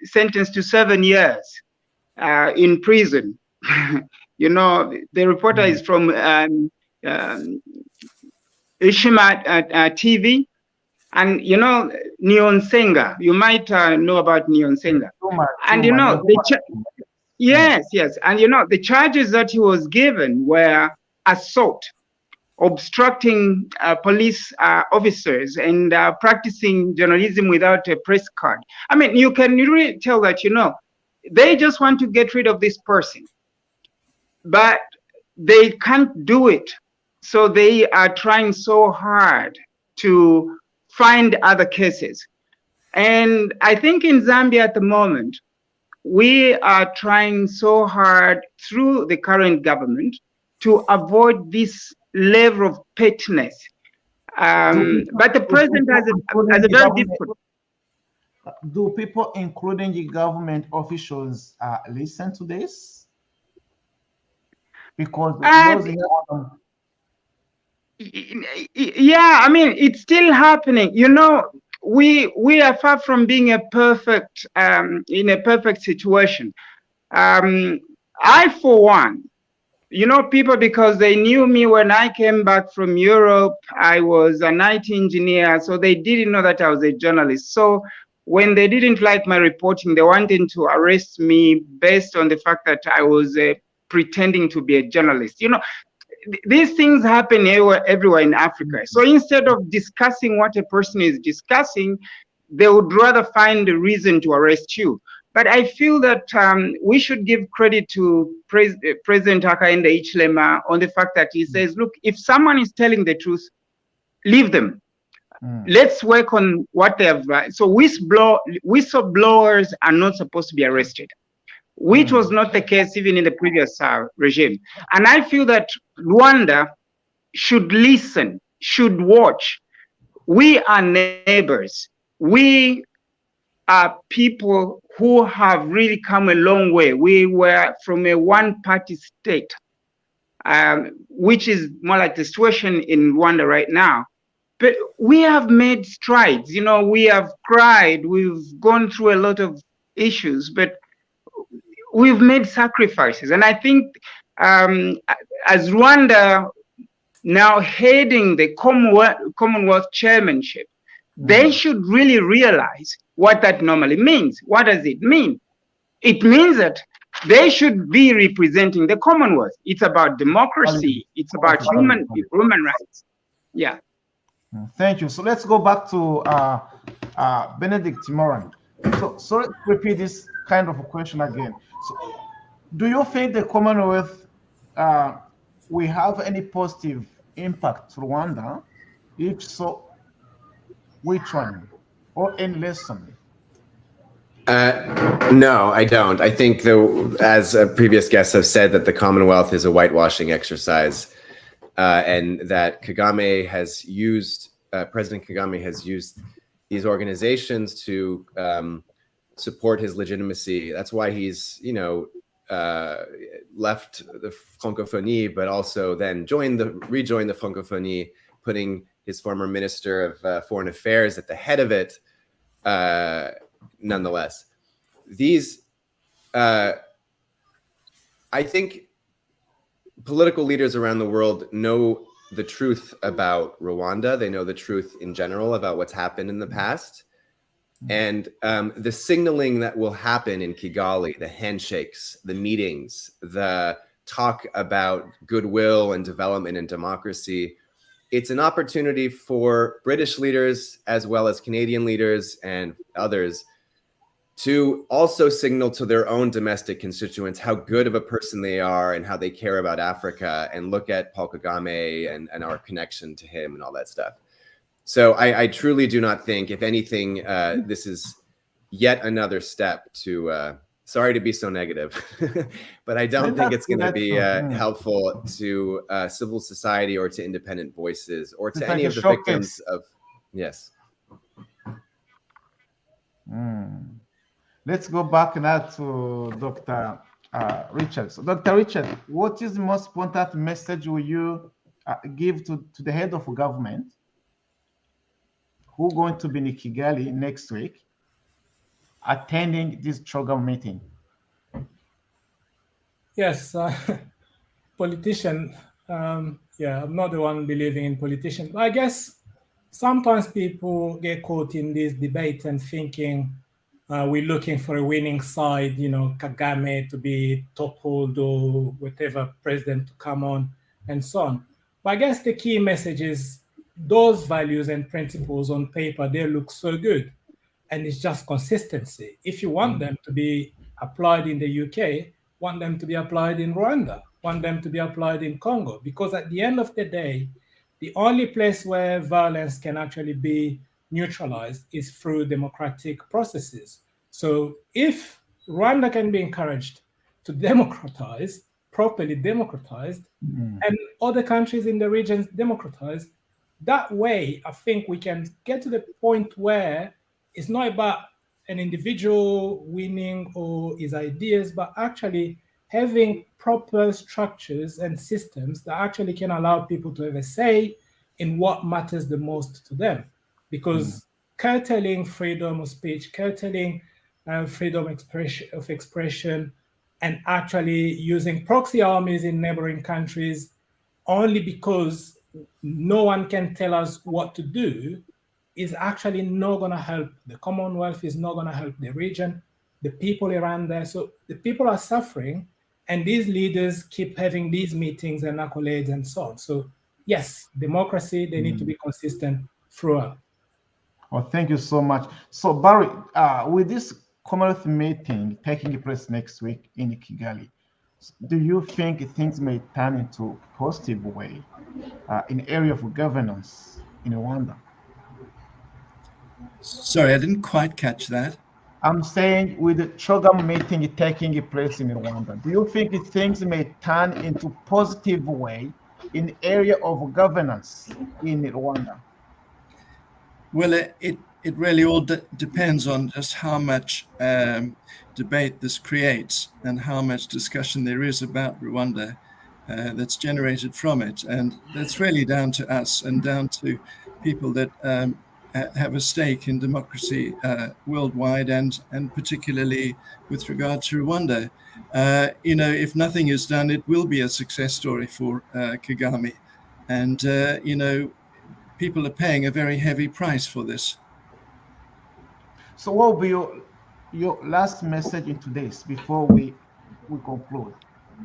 sentenced to 7 years in prison. You know, the reporter is from Ishima TV, and you know Niyonsenga. You might know about Niyonsenga. And you know, yes, and you know the charges that he was given were assault, obstructing police officers, and practicing journalism without a press card. I mean, you can really tell that, you know, they just want to get rid of this person, but they can't do it. So they are trying so hard to find other cases. And I think in Zambia at the moment, we are trying so hard through the current government to avoid this level of pettiness. But the president has a very difficult. Do people, including the government officials, listen to this? Because yeah, I mean, it's still happening. You know, we are far from being a perfect in a perfect situation. I, for one, you know, people, because they knew me when I came back from Europe, I was an IT engineer, so they didn't know that I was a journalist. So when they didn't like my reporting, they wanted to arrest me based on the fact that I was pretending to be a journalist. You know, these things happen everywhere in Africa. So instead of discussing what a person is discussing, they would rather find a reason to arrest you. But I feel that we should give credit to President Hakainde Hichilema on the fact that he says, look, if someone is telling the truth, leave them. Let's work on what they have. So whistleblowers are not supposed to be arrested, which was not the case even in the previous regime. And I feel that Rwanda should listen, should watch. We are neighbors. We are people who have really come a long way. We were from a one-party state, which is more like the situation in Rwanda right now. But we have made strides. You know, we have cried. We've gone through a lot of issues, but we've made sacrifices. And I think as Rwanda now heading the Commonwealth chairmanship, they should really realize what that normally means. What does it mean? It means that they should be representing the Commonwealth. It's about democracy. It's about human rights. Yeah. Thank you. So let's go back to Benedict Moran. So let's repeat this kind of a question again. So, do you think the Commonwealth will have any positive impact to Rwanda? If so, which one? Or any lesson? No, I don't. I think, as previous guests have said, that the Commonwealth is a whitewashing exercise, and that Kagame has used, President Kagame has used these organizations to support his legitimacy. That's why he's, you know, left the Francophonie, but also then rejoined the Francophonie, putting his former Minister of Foreign Affairs at the head of it. Nonetheless, these, I think political leaders around the world know the truth about Rwanda. They know the truth in general about what's happened in the past. And the signaling that will happen in Kigali, the handshakes, the meetings, the talk about goodwill and development and democracy, it's an opportunity for British leaders as well as Canadian leaders and others to also signal to their own domestic constituents how good of a person they are and how they care about Africa, and look at Paul Kagame and our connection to him and all that stuff. So I truly do not think, if anything, this is yet another step to, sorry to be so negative, but I don't think it's going to be helpful to civil society or to independent voices or to any of the victims of, yes. Let's go back now to Dr. Richard. So Dr. Richard, what is the most important message will you give to the head of government who going to be in Kigali next week attending this program meeting? Yes, politician. Yeah, I'm not the one believing in politicians. I guess sometimes people get caught in this debate and thinking we're looking for a winning side, you know, Kagame to be toppled or whatever president to come on and so on. But I guess the key message is those values and principles on paper, they look so good. And it's just consistency. If you want them to be applied in the UK, want them to be applied in Rwanda, want them to be applied in Congo, because at the end of the day, the only place where violence can actually be neutralized is through democratic processes. So if Rwanda can be encouraged to democratize, properly democratized, and other countries in the region democratized, that way, I think we can get to the point where it's not about an individual winning or his ideas, but actually having proper structures and systems that actually can allow people to have a say in what matters the most to them. Because curtailing freedom of speech, curtailing freedom of expression, and actually using proxy armies in neighboring countries only because no one can tell us what to do is actually not going to help the Commonwealth, is not going to help the region, the people around there. So the people are suffering, and these leaders keep having these meetings and accolades and so on. So yes, democracy, they need to be consistent throughout. Well, thank you so much. So Barry, with this Commonwealth meeting taking place next week in Kigali, do you think things may turn into a positive way in the area of governance in Rwanda? Sorry, I didn't quite catch that. I'm saying with the Chogam meeting taking place in Rwanda, do you think things may turn into a positive way in the area of governance in Rwanda? Well, it really all depends on just how much debate this creates and how much discussion there is about Rwanda that's generated from it. And that's really down to us and down to people that have a stake in democracy worldwide and particularly with regard to Rwanda. You know, if nothing is done, it will be a success story for Kagame. And, you know, people are paying a very heavy price for this. So what will be your last message into this before we conclude?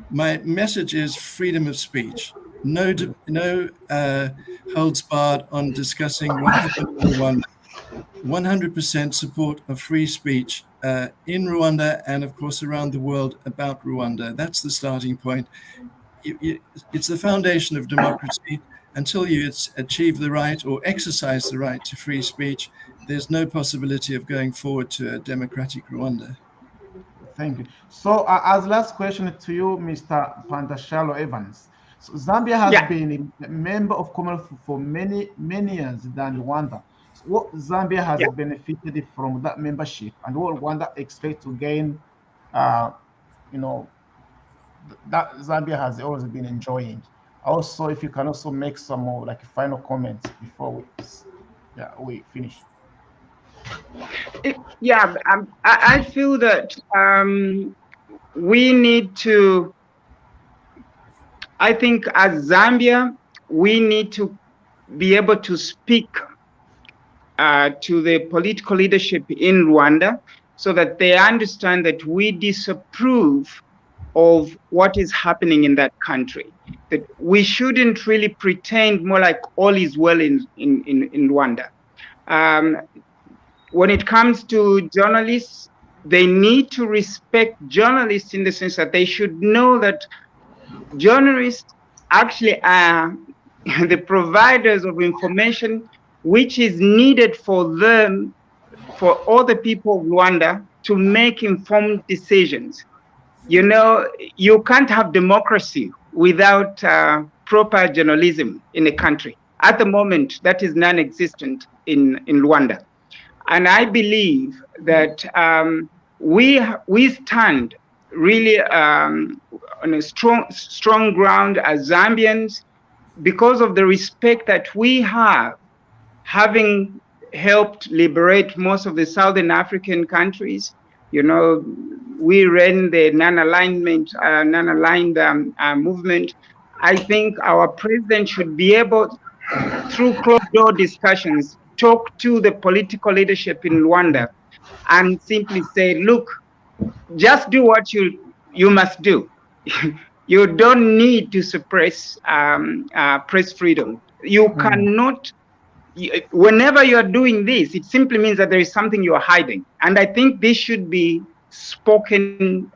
My message is freedom of speech. No holds barred on discussing what happened in Rwanda. 100% support of free speech in Rwanda and, of course, around the world about Rwanda. That's the starting point. It's the foundation of democracy. Until you achieve the right or exercise the right to free speech, there's no possibility of going forward to a democratic Rwanda. Thank you. So as last question to you, Mr. Pandashalo Evans. So Zambia has been a member of Commonwealth for many years than Rwanda. So what Zambia has benefited from that membership, and what Rwanda expects to gain, you know, that Zambia has always been enjoying Also, if you can also make some more like final comments before we finish. I feel that we need to, I think as Zambia, we need to be able to speak to the political leadership in Rwanda so that they understand that we disapprove of what is happening in that country. That we shouldn't really pretend more like all is well in Rwanda. When it comes to journalists, they need to respect journalists in the sense that they should know that journalists actually are the providers of information which is needed for them, for all the people of Rwanda to make informed decisions. You know, you can't have democracy without proper journalism in a country. At the moment, that is non-existent in Rwanda. And I believe that we stand really on a strong ground as Zambians because of the respect that we have, having helped liberate most of the Southern African countries. You know, we ran the non-aligned movement. I think our president should be able, through closed-door discussions, talk to the political leadership in Rwanda and simply say, look, just do what you must do. You don't need to suppress press freedom. You cannot, whenever you're doing this, it simply means that there is something you're hiding. And I think this should be spoken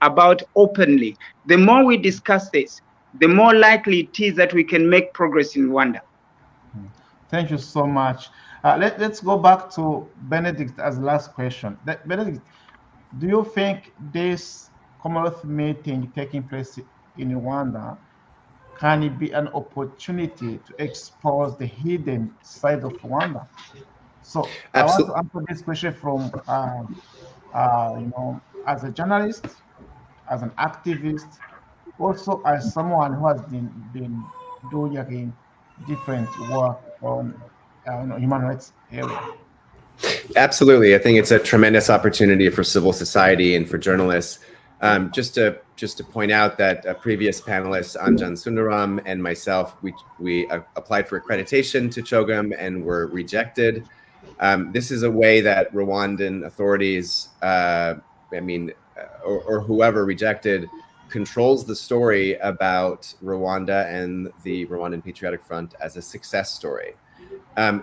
about openly. The more we discuss this, the more likely it is that we can make progress in Rwanda. Thank you so much. Let's go back to Benedict as the last question. Benedict, do you think this Commonwealth meeting taking place in Rwanda can it be an opportunity to expose the hidden side of Rwanda? So Absolutely. I want to answer this question from, as a journalist, as an activist, also as someone who has been doing different work on human rights area. Absolutely. I think it's a tremendous opportunity for civil society and for journalists. Just to point out that a previous panelist, Anjan Sundaram, and myself, we applied for accreditation to CHOGM and were rejected. This is a way that Rwandan authorities, or whoever rejected, controls the story about Rwanda and the Rwandan Patriotic Front as a success story.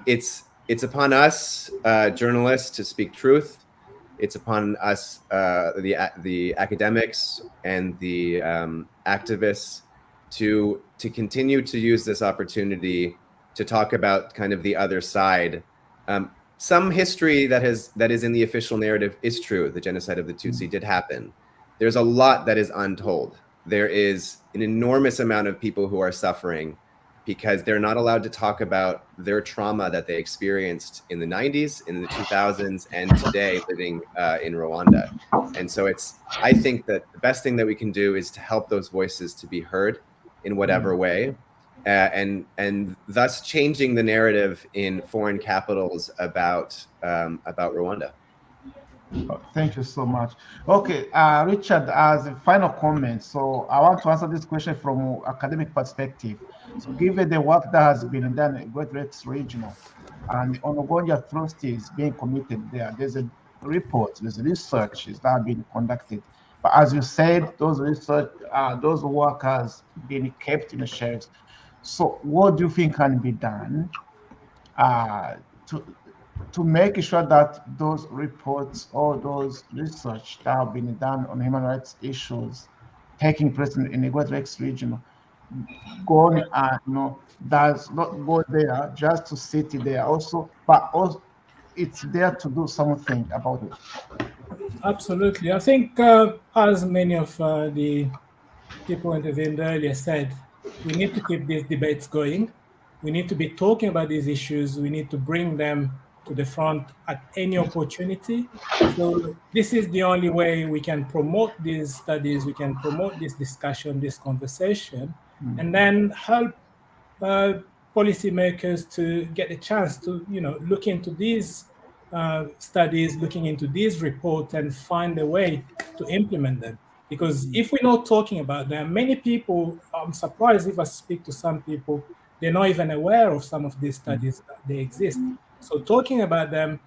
It's upon us, journalists, to speak truth. It's upon us, the academics and the activists, to continue to use this opportunity to talk about kind of the other side. Some history that is in the official narrative is true. The genocide of the Tutsi did happen. There's a lot that is untold. There is an enormous amount of people who are suffering because they're not allowed to talk about their trauma that they experienced in the 90s, in the 2000s, and today living in Rwanda. And so I think that the best thing that we can do is to help those voices to be heard in whatever way, and thus changing the narrative in foreign capitals about Rwanda. Thank you so much. Okay, Richard, as a final comment, so I want to answer this question from an academic perspective. So given the work that has been done in Great Lakes Regional and on ongoing atrocities being committed there, there's a report, there's research that have been conducted. But as you said, those research, those work has been kept in the shelves. So what do you think can be done to make sure that those reports or those research that have been done on human rights issues taking place in the Great Lakes region does not go there just to sit there also, but also it's there to do something about it? Absolutely. I think as many of the people intervened earlier said, we need to keep these debates going. We need to be talking about these issues. We need to bring them to the front at any opportunity. So this is the only way we can promote these studies, we can promote this discussion, this conversation. and then help policymakers to get a chance to, look into these studies, looking into these reports, and find a way to implement them. Because if we're not talking about them, many people, I'm surprised if I speak to some people, they're not even aware of some of these studies that they exist. So talking about them,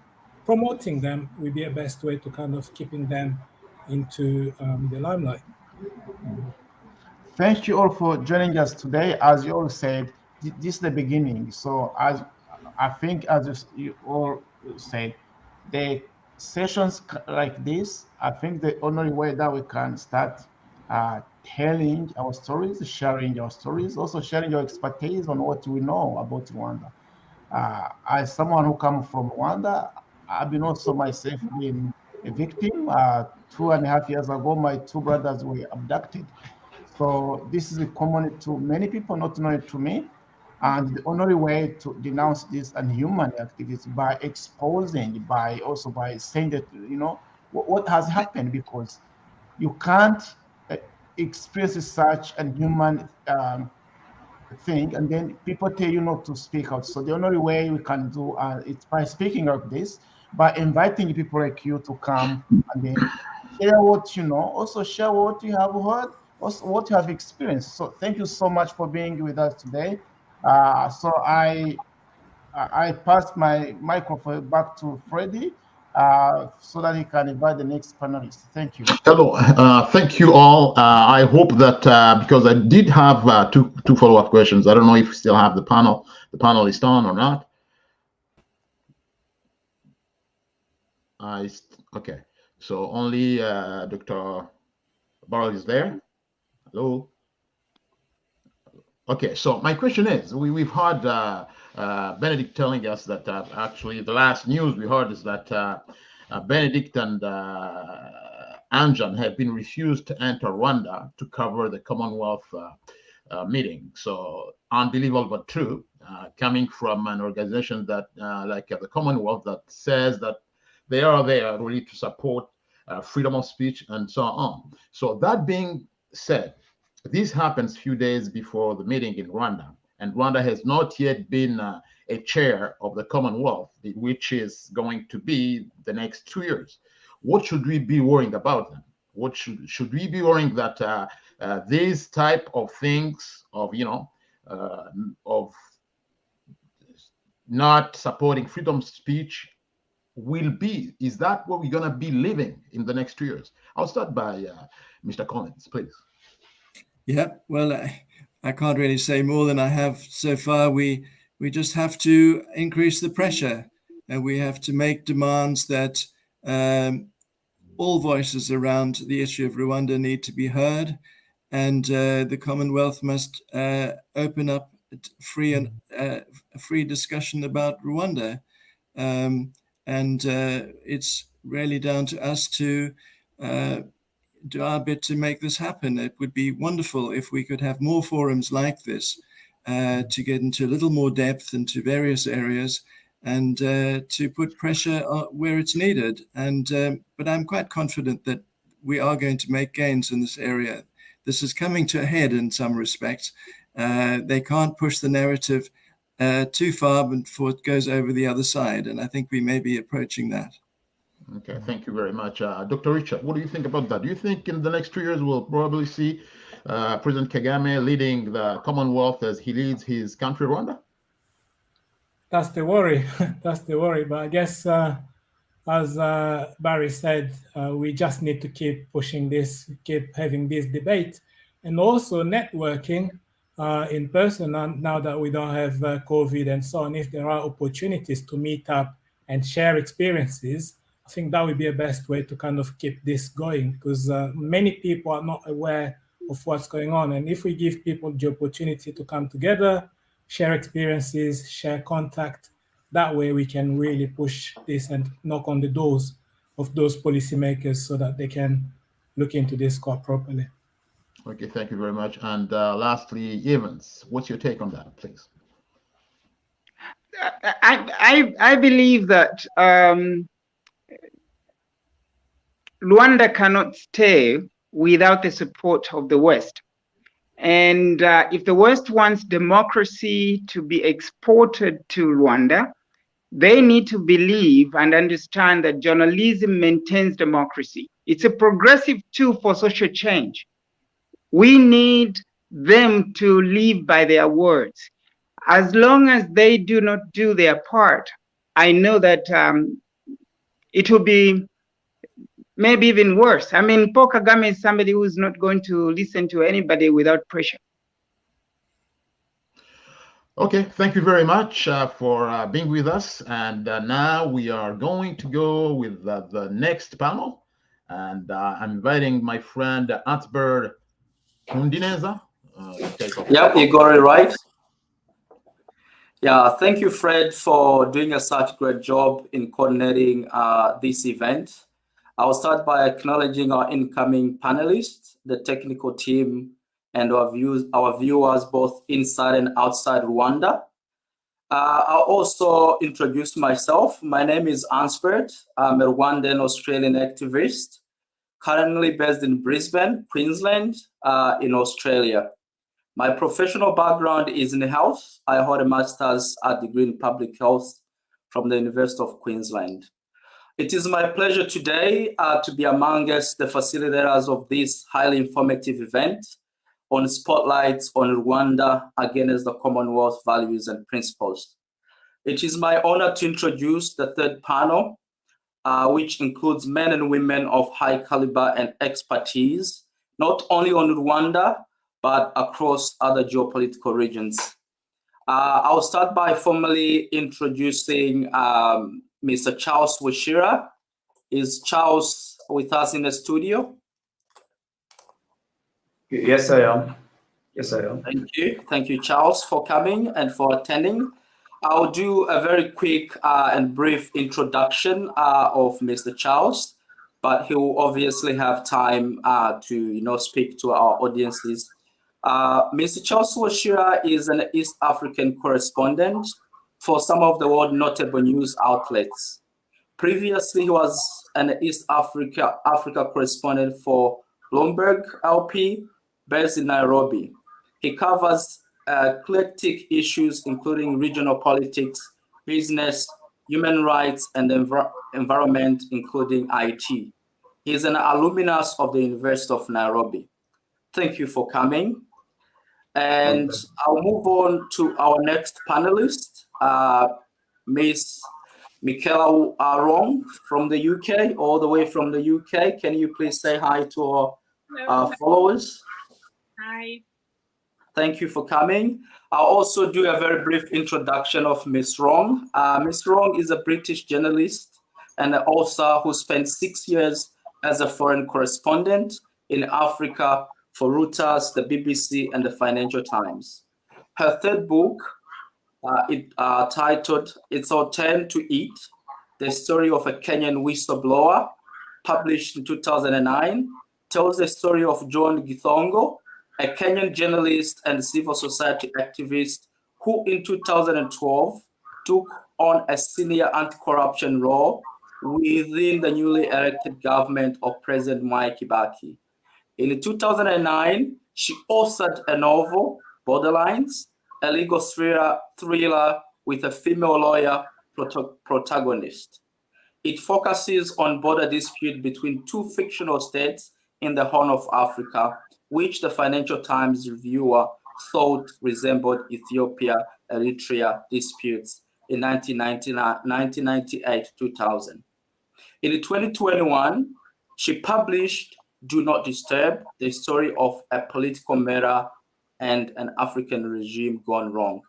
promoting them will be a best way to kind of keeping them into the limelight. Thank you all for joining us today. As you all said, this is the beginning. So as I think, as you all said, the sessions like this, I think the only way that we can start telling our stories, sharing our stories, also sharing your expertise on what we know about Rwanda. As someone who comes from Rwanda, I've been also myself being a victim. 2.5 years ago, my two brothers were abducted. So this is common to many people, not only to me. And the only way to denounce this unhuman activities by exposing, by saying that, what has happened, because you can't experience such unhuman thing and then people tell you not to speak out. So the only way we can do it's by speaking of this, by inviting people like you to come and then share what you know, also share what you have heard, also what you have experienced. So thank you so much for being with us today. So I pass my microphone back to Freddie so that he can invite the next panelist. Thank you. Hello, thank you all. I hope that because I did have two follow-up questions. I don't know if we still have the panelist on or not. Okay, so only Dr. Barrel is there. Hello. Okay, so my question is, we've heard Benedict telling us that actually the last news we heard is that Benedict and Anjan have been refused to enter Rwanda to cover the Commonwealth meeting. So unbelievable but true, coming from an organization that like the Commonwealth that says that they are there really to support freedom of speech and so on. So that being said, this happens a few days before the meeting in Rwanda, and Rwanda has not yet been a chair of the Commonwealth, which is going to be the next 2 years. What should we be worrying about then? What should we be worrying that these type of things of of not supporting freedom of speech will be? Is that what we're going to be living in the next 2 years? I'll start by Mr. Collins, please. Yeah, well, I can't really say more than I have so far. We just have to increase the pressure, and we have to make demands that all voices around the issue of Rwanda need to be heard, and the Commonwealth must open up a free discussion about Rwanda, and it's really down to us to do our bit to make this happen. It would be wonderful if we could have more forums like this to get into a little more depth into various areas and to put pressure where it's needed. And but I'm quite confident that we are going to make gains in this area. This is coming to a head in some respects. They can't push the narrative too far before it goes over the other side. And I think we may be approaching that. Okay, thank you very much. Dr. Richard, what do you think about that? Do you think in the next 2 years we'll probably see President Kagame leading the Commonwealth as he leads his country, Rwanda? That's the worry. That's the worry. But I guess, as Barry said, we just need to keep pushing this, keep having this debate, and also networking in person now that we don't have COVID and so on. If there are opportunities to meet up and share experiences, I think that would be a best way to kind of keep this going, because many people are not aware of what's going on. And if we give people the opportunity to come together, share experiences, share contact, that way we can really push this and knock on the doors of those policymakers so that they can look into this quite properly. Okay, thank you very much. And lastly, Evans, what's your take on that, please? I believe that Rwanda cannot stay without the support of the West. And if the West wants democracy to be exported to Rwanda, they need to believe and understand that journalism maintains democracy. It's a progressive tool for social change. We need them to live by their words. As long as they do not do their part, I know that it will be maybe even worse. I mean, Paul Kagame is somebody who is not going to listen to anybody without pressure. Okay, thank you very much for being with us. And now we are going to go with the next panel. And I'm inviting my friend Ansbert Hundineza. Yep, you got it right. Yeah, thank you, Fred, for doing such a great job in coordinating this event. I'll start by acknowledging our incoming panelists, the technical team, and our viewers both inside and outside Rwanda. I'll also introduce myself. My name is Ansbert. I'm a Rwandan Australian activist, currently based in Brisbane, Queensland, in Australia. My professional background is in health. I hold a master's degree in public health from the University of Queensland. It is my pleasure today to be amongst the facilitators of this highly informative event on spotlights on Rwanda against the Commonwealth Values and Principles. It is my honor to introduce the third panel, which includes men and women of high caliber and expertise, not only on Rwanda, but across other geopolitical regions. I'll start by formally introducing Mr. Charles Wishira. Is Charles with us in the studio? Yes, I am. Yes, I am. Thank you. Thank you, Charles, for coming and for attending. I'll do a very quick and brief introduction of Mr. Charles, but he will obviously have time to speak to our audiences. Mr. Charles Wishira is an East African correspondent for some of the world notable news outlets. Previously, he was an East Africa correspondent for Bloomberg LP, based in Nairobi. He covers eclectic issues including regional politics, business, human rights, and environment, including IT. He is an alumnus of the University of Nairobi. Thank you for coming. And I'll move on to our next panelist, Ms. Michaela Arong from the UK, all the way from the UK. Can you please say hi to our followers? Hi. Thank you for coming. I'll also do a very brief introduction of Ms. Rong. Ms. Rong is a British journalist and an author who spent 6 years as a foreign correspondent in Africa for Reuters, the BBC, and the Financial Times. Her third book, titled It's Our Turn to Eat, The Story of a Kenyan Whistleblower, published in 2009, tells the story of John Githongo, a Kenyan journalist and civil society activist who in 2012 took on a senior anti-corruption role within the newly elected government of President Mwai Kibaki. In 2009, she authored a novel, Borderlines, a legal thriller with a female lawyer protagonist. It focuses on border dispute between two fictional states in the Horn of Africa, which the Financial Times reviewer thought resembled Ethiopia-Eritrea disputes in 1998-2000. In 2021, she published Do Not Disturb, the story of a political matter and an African regime gone wrong.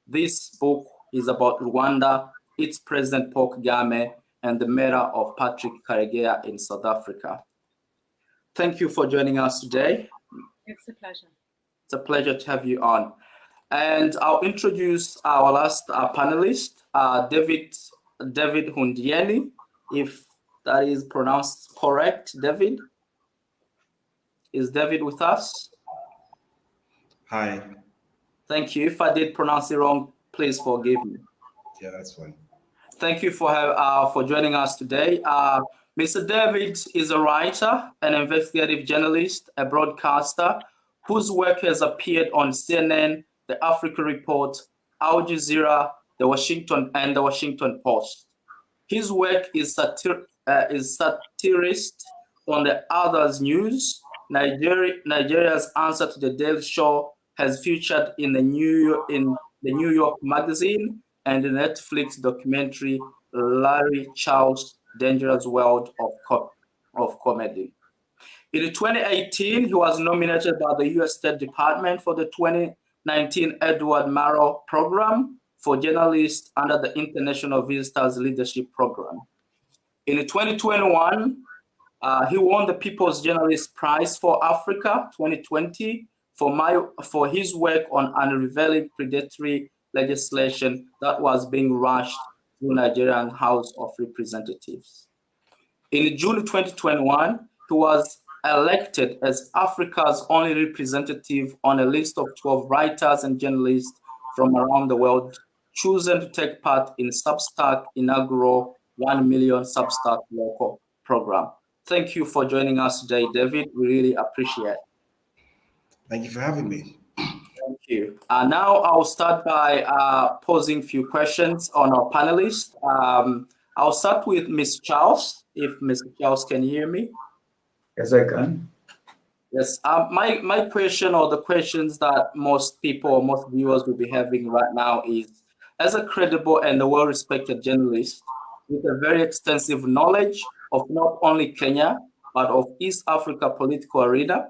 This book is about Rwanda, its President Paul Kagame, and the matter of Patrick Karegeya in South Africa. Thank you for joining us today. It's a pleasure. It's a pleasure to have you on. And I'll introduce our last panelist, David Hondieli, if that is pronounced correct. David? Is David with us? Hi. Thank you. If I did pronounce it wrong, please forgive me. Yeah, that's fine. Thank you for joining us today. Mr. David is a writer, an investigative journalist, a broadcaster whose work has appeared on CNN, The Africa Report, Al Jazeera, The Washington Post. His work is satirist on the Others News. Nigeria's answer to the Daily Show has featured in the New York Magazine and the Netflix documentary Larry Chow's Dangerous World of Comedy. In 2018, he was nominated by the U.S. State Department for the 2019 Edward Murrow Program for journalists under the International Visitors Leadership Program. In 2021, he won the People's Journalist Prize for Africa 2020 for his work on unraveling predatory legislation that was being rushed through Nigerian House of Representatives. In June 2021, he was elected as Africa's only representative on a list of 12 writers and journalists from around the world chosen to take part in Substack inaugural 1 million Substack local program. Thank you for joining us today, David. We really appreciate it. Thank you for having me. Thank you. Now I'll start by posing a few questions on our panelists. I'll start with Ms. Charles, if Ms. Charles can hear me. Yes, I can. Yes, my question, or the questions that most people or most viewers will be having right now is, as a credible and a well-respected journalist with a very extensive knowledge of not only Kenya, but of East Africa political arena,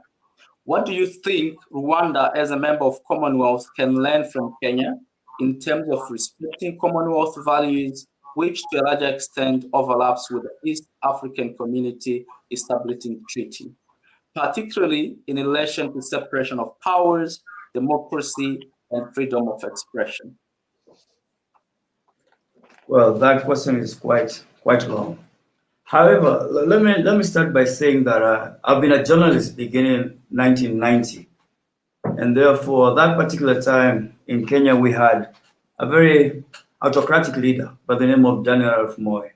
what do you think Rwanda, as a member of Commonwealth, can learn from Kenya in terms of respecting Commonwealth values, which to a larger extent overlaps with the East African Community Establishing Treaty, particularly in relation to separation of powers, democracy, and freedom of expression? Well, that question is quite long. However, let me start by saying that I've been a journalist beginning in 1990, and therefore that particular time in Kenya we had a very autocratic leader by the name of Daniel Arap Moi.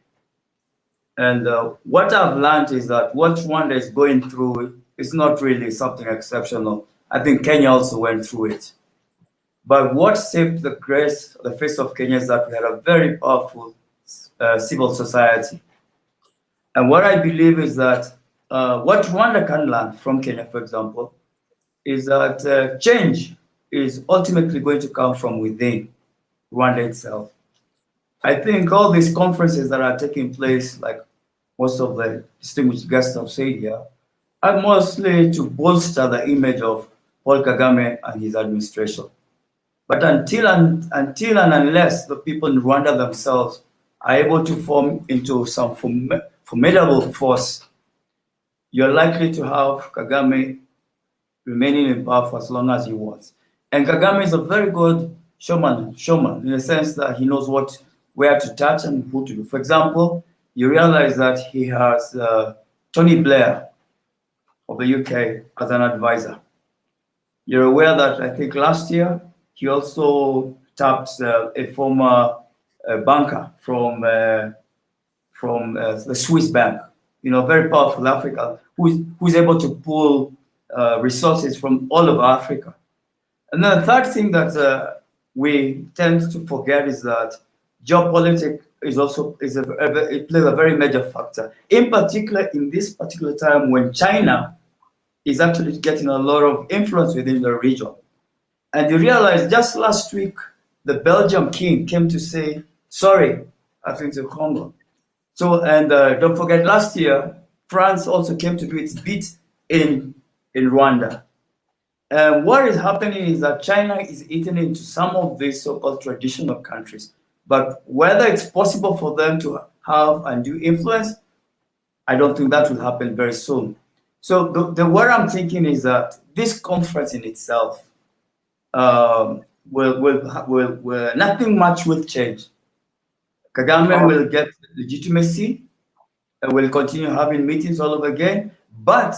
And what I've learned is that what Rwanda is going through is not really something exceptional. I think Kenya also went through it. But what saved the face of Kenya is that we had a very powerful civil society. And what I believe is that what Rwanda can learn from Kenya, for example, is that change is ultimately going to come from within Rwanda itself. I think all these conferences that are taking place, like most of the distinguished guests have said here, are mostly to bolster the image of Paul Kagame and his administration. But until and unless the people in Rwanda themselves are able to form into some formidable force, you're likely to have Kagame remaining in power for as long as he wants. And Kagame is a very good showman in the sense that he knows where to touch and who to do. For example, you realize that he has Tony Blair of the UK as an advisor. You're aware that I think last year he also tapped a former banker from the Swiss bank, very powerful Africa, who's able to pull resources from all over Africa. And then the third thing that we tend to forget is that geopolitics it plays a very major factor. In particular, in this particular time when China is actually getting a lot of influence within the region. And you realize just last week, the Belgian king came to say sorry, I think, to Congo. So, and don't forget, last year, France also came to do its bit in Rwanda. And what is happening is that China is eating into some of these so-called traditional countries. But whether it's possible for them to have undue influence, I don't think that will happen very soon. So what I'm thinking is that this conference in itself will nothing much will change. Kagame will get legitimacy and will continue having meetings all over again. But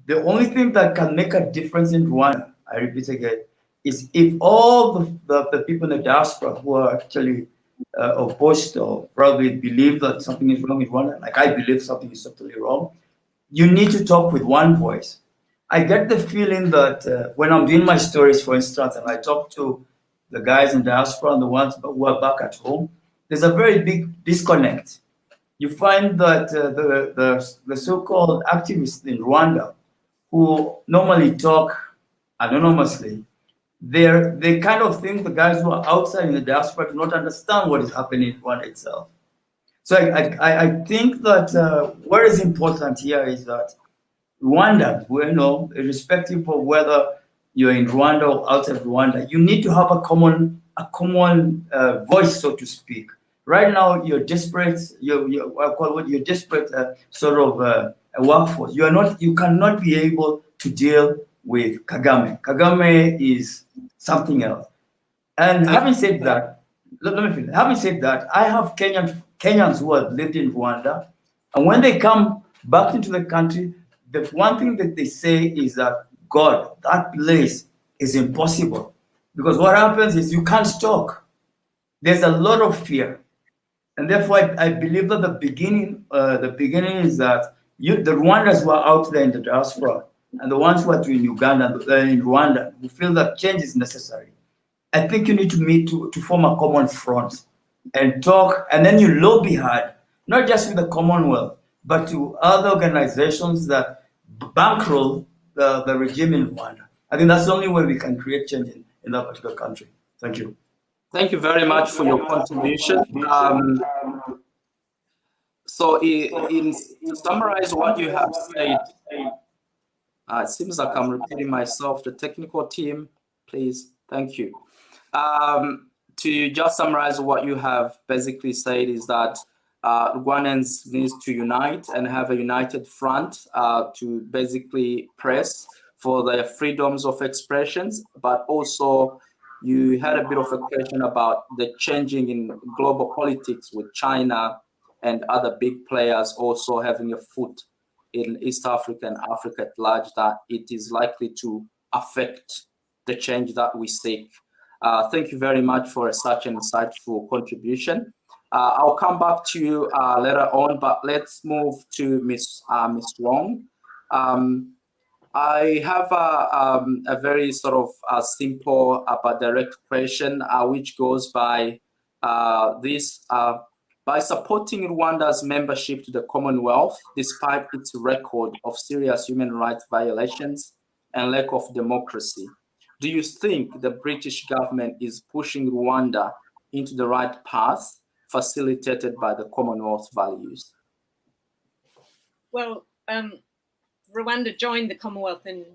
the only thing that can make a difference in Rwanda, I repeat again, is if all the people in the diaspora who are actually opposed or probably believe that something is wrong with Rwanda, like I believe something is totally wrong, you need to talk with one voice. I get the feeling that when I'm doing my stories, for instance, and I talk to the guys in diaspora and the ones who are back at home, there's a very big disconnect. You find that the so-called activists in Rwanda, who normally talk anonymously, they kind of think the guys who are outside in the diaspora do not understand what is happening in Rwanda itself. So I think that what is important here is that Rwanda, irrespective of whether you're in Rwanda or outside Rwanda, you need to have a common voice, so to speak. Right now, you're desperate. You're desperate sort of a workforce. You cannot be able to deal with Kagame. Kagame is something else. And having said that, let me finish. Having said that, I have Kenyans who have lived in Rwanda, and when they come back into the country, the one thing that they say is that, God, that place is impossible. Because what happens is you can't talk. There's a lot of fear. And therefore, I believe that the beginning is that the Rwandans who are out there in the diaspora and the ones who are in Uganda and in Rwanda who feel that change is necessary, I think you need to meet to form a common front and talk, and then you lobby hard, not just with the Commonwealth, but to other organizations that bankroll the regime in Rwanda. I think that's the only way we can create change in that particular country. Thank you. Thank you very much for your contribution. So to summarize what you have said, it seems like I'm repeating myself. The technical team, please, thank you. To just summarize what you have basically said is that Rwandans need to unite and have a united front to basically press for their freedoms of expressions, but also you had a bit of a question about the changing in global politics with China and other big players also having a foot in East Africa and Africa at large, that it is likely to affect the change that we seek. Thank you very much for such an insightful contribution. I'll come back to you later on, but let's move to Ms. Wong. I have a very sort of simple but direct question, which goes by this. By supporting Rwanda's membership to the Commonwealth, despite its record of serious human rights violations and lack of democracy, do you think the British government is pushing Rwanda into the right path, facilitated by the Commonwealth values? Well, Rwanda joined the Commonwealth in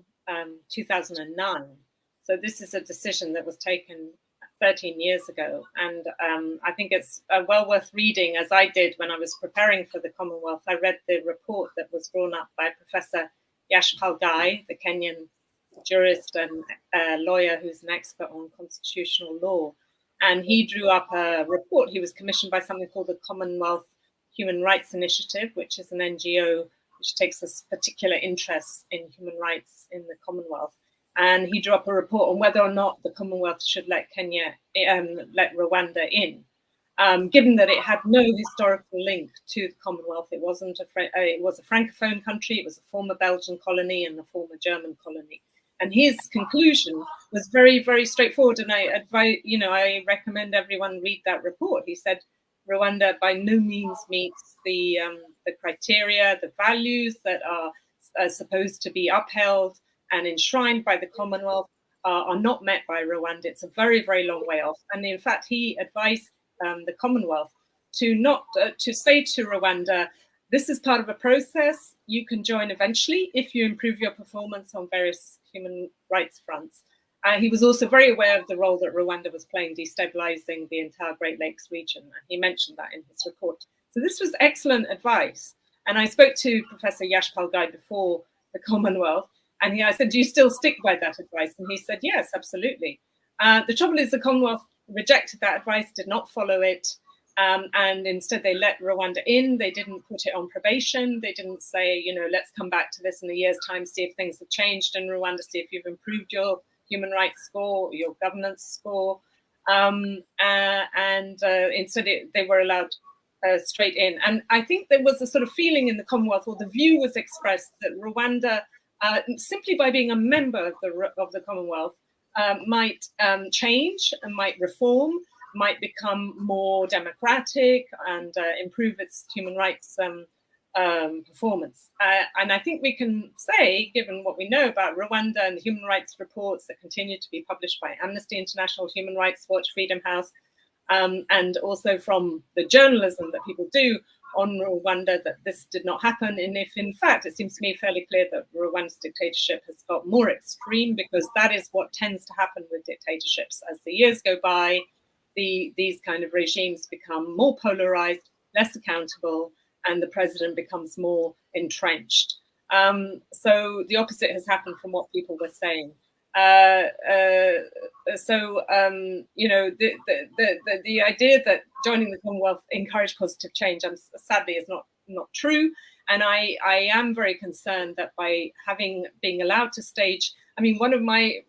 2009. So this is a decision that was taken 13 years ago. And I think it's well worth reading, as I did when I was preparing for the Commonwealth. I read the report that was drawn up by Professor Yashpal Ghai, the Kenyan jurist and lawyer who's an expert on constitutional law. And he drew up a report. He was commissioned by something called the Commonwealth Human Rights Initiative, which is an NGO which takes a particular interest in human rights in the Commonwealth. And he drew up a report on whether or not the Commonwealth should let let Rwanda in, given that it had no historical link to the Commonwealth. It wasn't it was a Francophone country. It was a former Belgian colony and a former German colony. And his conclusion was very, very straightforward. And I recommend everyone read that report. He said Rwanda by no means meets the criteria, the values that are supposed to be upheld and enshrined by the Commonwealth are not met by Rwanda. It's a very, very long way off. And in fact, he advised the Commonwealth to not to say to Rwanda, this is part of a process. You can join eventually if you improve your performance on various human rights fronts. He was also very aware of the role that Rwanda was playing destabilizing the entire Great Lakes region. And he mentioned that in his report. So this was excellent advice. And I spoke to Professor Yashpal Ghai before the Commonwealth. And I said, do you still stick by that advice? And he said, yes, absolutely. The trouble is the Commonwealth rejected that advice, did not follow it. And instead they let Rwanda in. They didn't put it on probation. They didn't say, let's come back to this in a year's time, see if things have changed in Rwanda, see if you've improved your human rights score, your governance score. Instead they were allowed straight in. And I think there was a sort of feeling in the Commonwealth, or the view was expressed that Rwanda simply by being a member of the Commonwealth, might change and might reform, might become more democratic and improve its human rights performance. And I think we can say, given what we know about Rwanda and the human rights reports that continue to be published by Amnesty International, Human Rights Watch, Freedom House, and also from the journalism that people do on Rwanda, that this did not happen. And if in fact, it seems to me fairly clear that Rwanda's dictatorship has got more extreme, because that is what tends to happen with dictatorships. As the years go by, these kind of regimes become more polarized, less accountable, and the president becomes more entrenched. So the opposite has happened from what people were saying. You know, the idea that joining the Commonwealth encouraged positive change, sadly, is not true. And I am very concerned that by being allowed to stage, I mean, one of my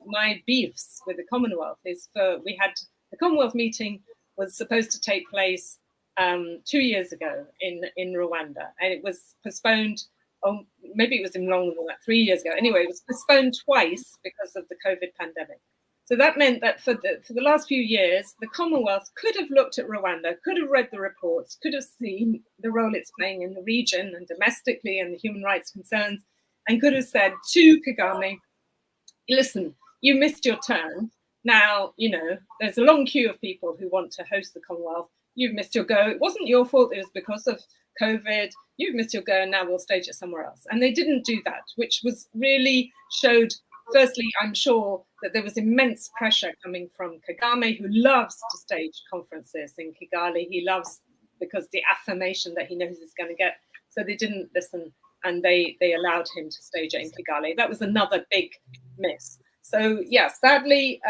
beefs with the Commonwealth is we had the Commonwealth meeting was supposed to take place 2 years ago in Rwanda, and it was postponed. Oh, maybe it was even longer than that, 3 years ago. Anyway, it was postponed twice because of the COVID pandemic. So that meant that for the last few years, the Commonwealth could have looked at Rwanda, could have read the reports, could have seen the role it's playing in the region and domestically and the human rights concerns, and could have said to Kagame, listen, you missed your turn. Now, you know, there's a long queue of people who want to host the Commonwealth. You've missed your go. It wasn't your fault. It was because of COVID. You've missed your go, and now we'll stage it somewhere else. And they didn't do that, which was really showed, firstly, I'm sure that there was immense pressure coming from Kagame, who loves to stage conferences in Kigali. He loves, because the affirmation that he knows he's going to get. So they didn't listen, and they allowed him to stage it in Kigali. That was another big miss. So yes, sadly,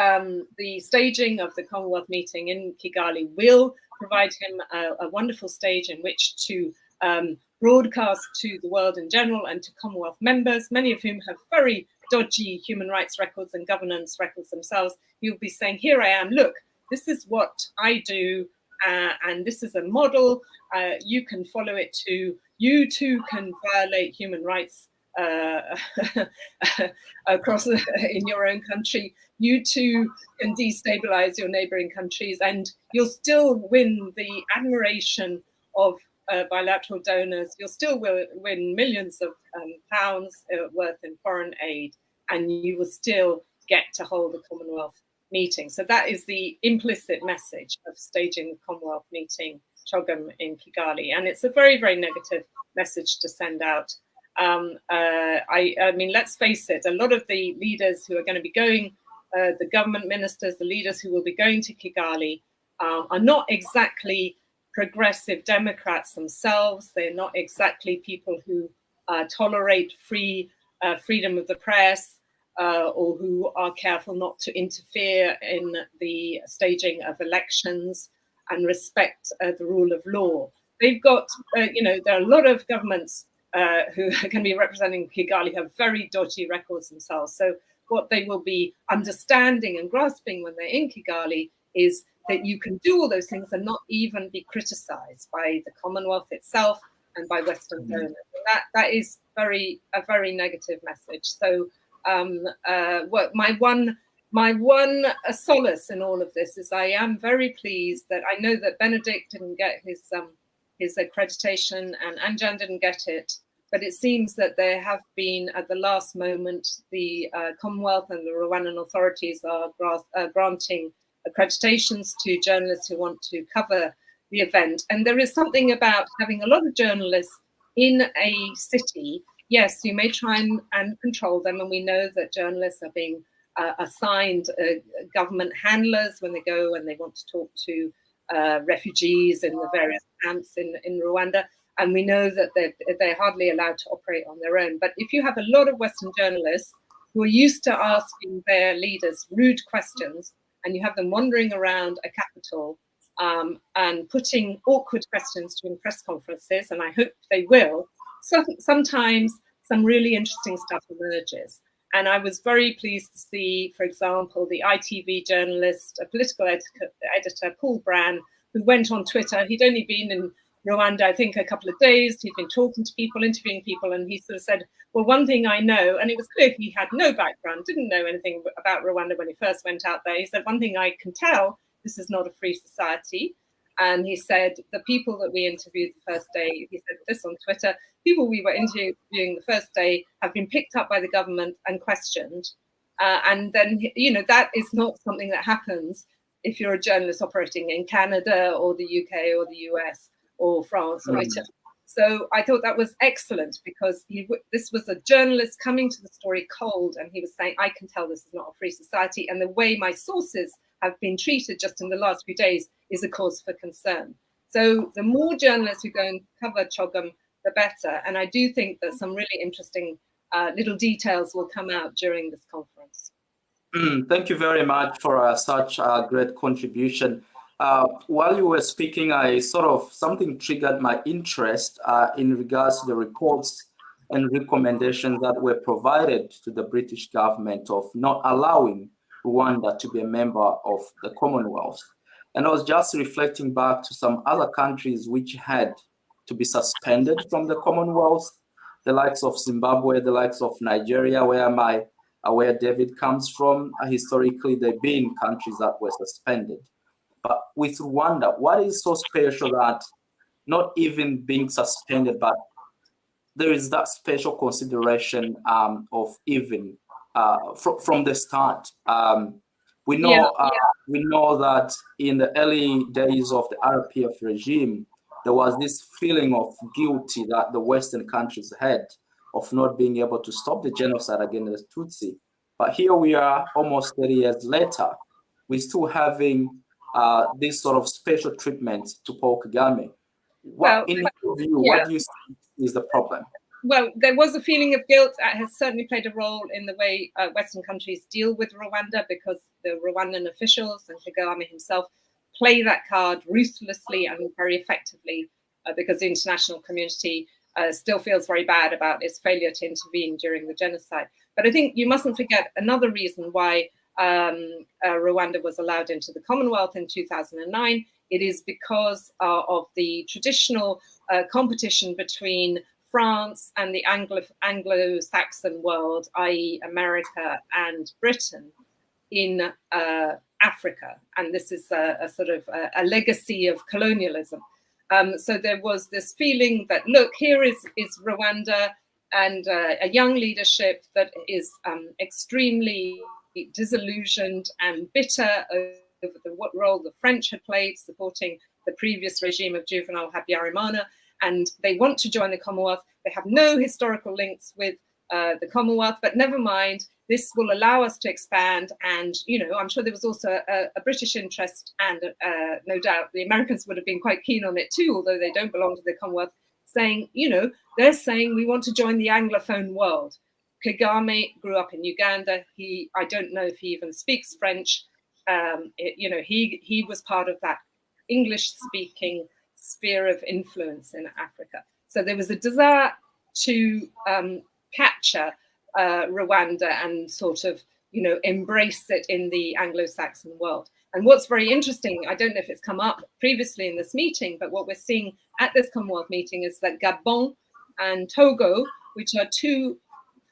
the staging of the Commonwealth meeting in Kigali will provide him a wonderful stage in which to broadcast to the world in general and to Commonwealth members, many of whom have very dodgy human rights records and governance records themselves. You'll be saying, here I am, look, this is what I do, and this is a model. You can follow it too. You too can violate human rights across in your own country. You too can destabilize your neighboring countries, and you'll still win the admiration of bilateral donors. You'll still win millions of pounds worth in foreign aid, and you will still get to hold a Commonwealth meeting. So that is the implicit message of staging the Commonwealth meeting, CHOGM, in Kigali, and it's a very, very negative message to send out. I mean, let's face it, a lot of the leaders who are going to be going, the government ministers, the leaders who will be going to Kigali are not exactly progressive Democrats themselves. They're not exactly people who tolerate freedom of the press or who are careful not to interfere in the staging of elections and respect the rule of law. They've got, you know, there are a lot of governments who are going to be representing Kigali have very dodgy records themselves. So what they will be understanding and grasping when they're in Kigali is that you can do all those things and not even be criticized by the Commonwealth itself and by Western donors. And that is a very negative message. So my one solace in all of this is I am very pleased that I know that Benedict didn't get his accreditation and Anjan didn't get it, but it seems that there have been, at the last moment, the Commonwealth and the Rwandan authorities are granting accreditations to journalists who want to cover the event. And there is something about having a lot of journalists in a city. Yes, you may try and control them, and we know that journalists are being assigned government handlers when they go and they want to talk to refugees in the various camps in Rwanda, and we know that they're hardly allowed to operate on their own. But if you have a lot of Western journalists who are used to asking their leaders rude questions, and you have them wandering around a capital and putting awkward questions during press conferences, and I hope they will, sometimes some really interesting stuff emerges. And I was very pleased to see, for example, the ITV journalist, a political editor, Paul Brand, who went on Twitter. He'd only been Rwanda, I think, a couple of days. He'd been talking to people, interviewing people, and he sort of said, well, one thing I know, and it was clear he had no background, didn't know anything about Rwanda when he first went out there. He said, one thing I can tell, this is not a free society. And he said, the people that we interviewed the first day, he said this on Twitter, people we were interviewing the first day have been picked up by the government and questioned. And then, that is not something that happens if you're a journalist operating in Canada or the UK or the US or France or Italy. So I thought that was excellent, because this was a journalist coming to the story cold, and he was saying, I can tell this is not a free society, and the way my sources have been treated just in the last few days is a cause for concern. So the more journalists who go and cover CHOGM, the better. And I do think that some really interesting little details will come out during this conference. Thank you very much for such a great contribution. While you were speaking, something triggered my interest in regards to the reports and recommendations that were provided to the British government of not allowing Rwanda to be a member of the Commonwealth. And I was just reflecting back to some other countries which had to be suspended from the Commonwealth, the likes of Zimbabwe, the likes of Nigeria, where David comes from. Historically, they've been countries that were suspended. But with Rwanda, what is so special that not even being suspended, but there is that special consideration of even from the start? We know that in the early days of the RPF regime, there was this feeling of guilty that the Western countries had of not being able to stop the genocide against the Tutsi. But here we are, almost 30 years later, we're still having this sort of special treatment to Paul Kagame. What do you see is the problem? Well, there was a feeling of guilt that has certainly played a role in the way Western countries deal with Rwanda, because the Rwandan officials and Kagame himself play that card ruthlessly and very effectively, because the international community still feels very bad about its failure to intervene during the genocide. But I think you mustn't forget another reason why Rwanda was allowed into the Commonwealth in 2009. It is because of the traditional competition between France and the Anglo-Saxon world, i.e. America and Britain, in Africa. And this is a sort of a legacy of colonialism. So there was this feeling that, look, here is Rwanda, and a young leadership that is extremely disillusioned and bitter over what role the French had played supporting the previous regime of Juvenal Habyarimana, and they want to join the Commonwealth. They have no historical links with the Commonwealth, but never mind, this will allow us to expand. And, I'm sure there was also a British interest, and no doubt the Americans would have been quite keen on it too, although they don't belong to the Commonwealth, saying, they're saying we want to join the Anglophone world. Kagame grew up in Uganda. I don't know if he even speaks French. He was part of that English-speaking sphere of influence in Africa. So there was a desire to capture Rwanda and sort of, embrace it in the Anglo-Saxon world. And what's very interesting, I don't know if it's come up previously in this meeting, but what we're seeing at this Commonwealth meeting is that Gabon and Togo, which are two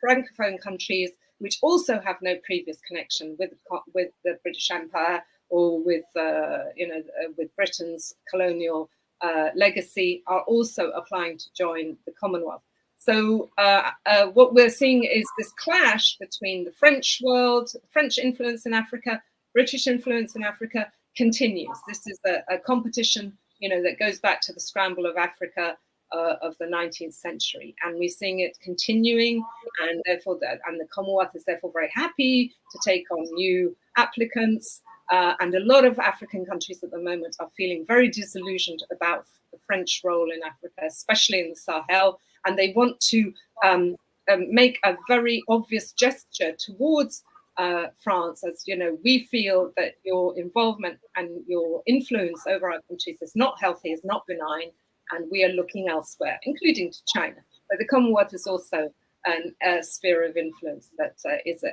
Francophone countries which also have no previous connection with the British Empire or with Britain's colonial legacy, are also applying to join the Commonwealth. So what we're seeing is this clash between the French world, French influence in Africa, British influence in Africa continues. This is a competition, that goes back to the scramble of Africa of the 19th century, and we're seeing it continuing, and therefore, the Commonwealth is therefore very happy to take on new applicants. And a lot of African countries at the moment are feeling very disillusioned about the French role in Africa, especially in the Sahel, and they want to make a very obvious gesture towards France, as we feel that your involvement and your influence over our countries is not healthy, is not benign, and we are looking elsewhere, including to China. But the Commonwealth is also a sphere of influence that is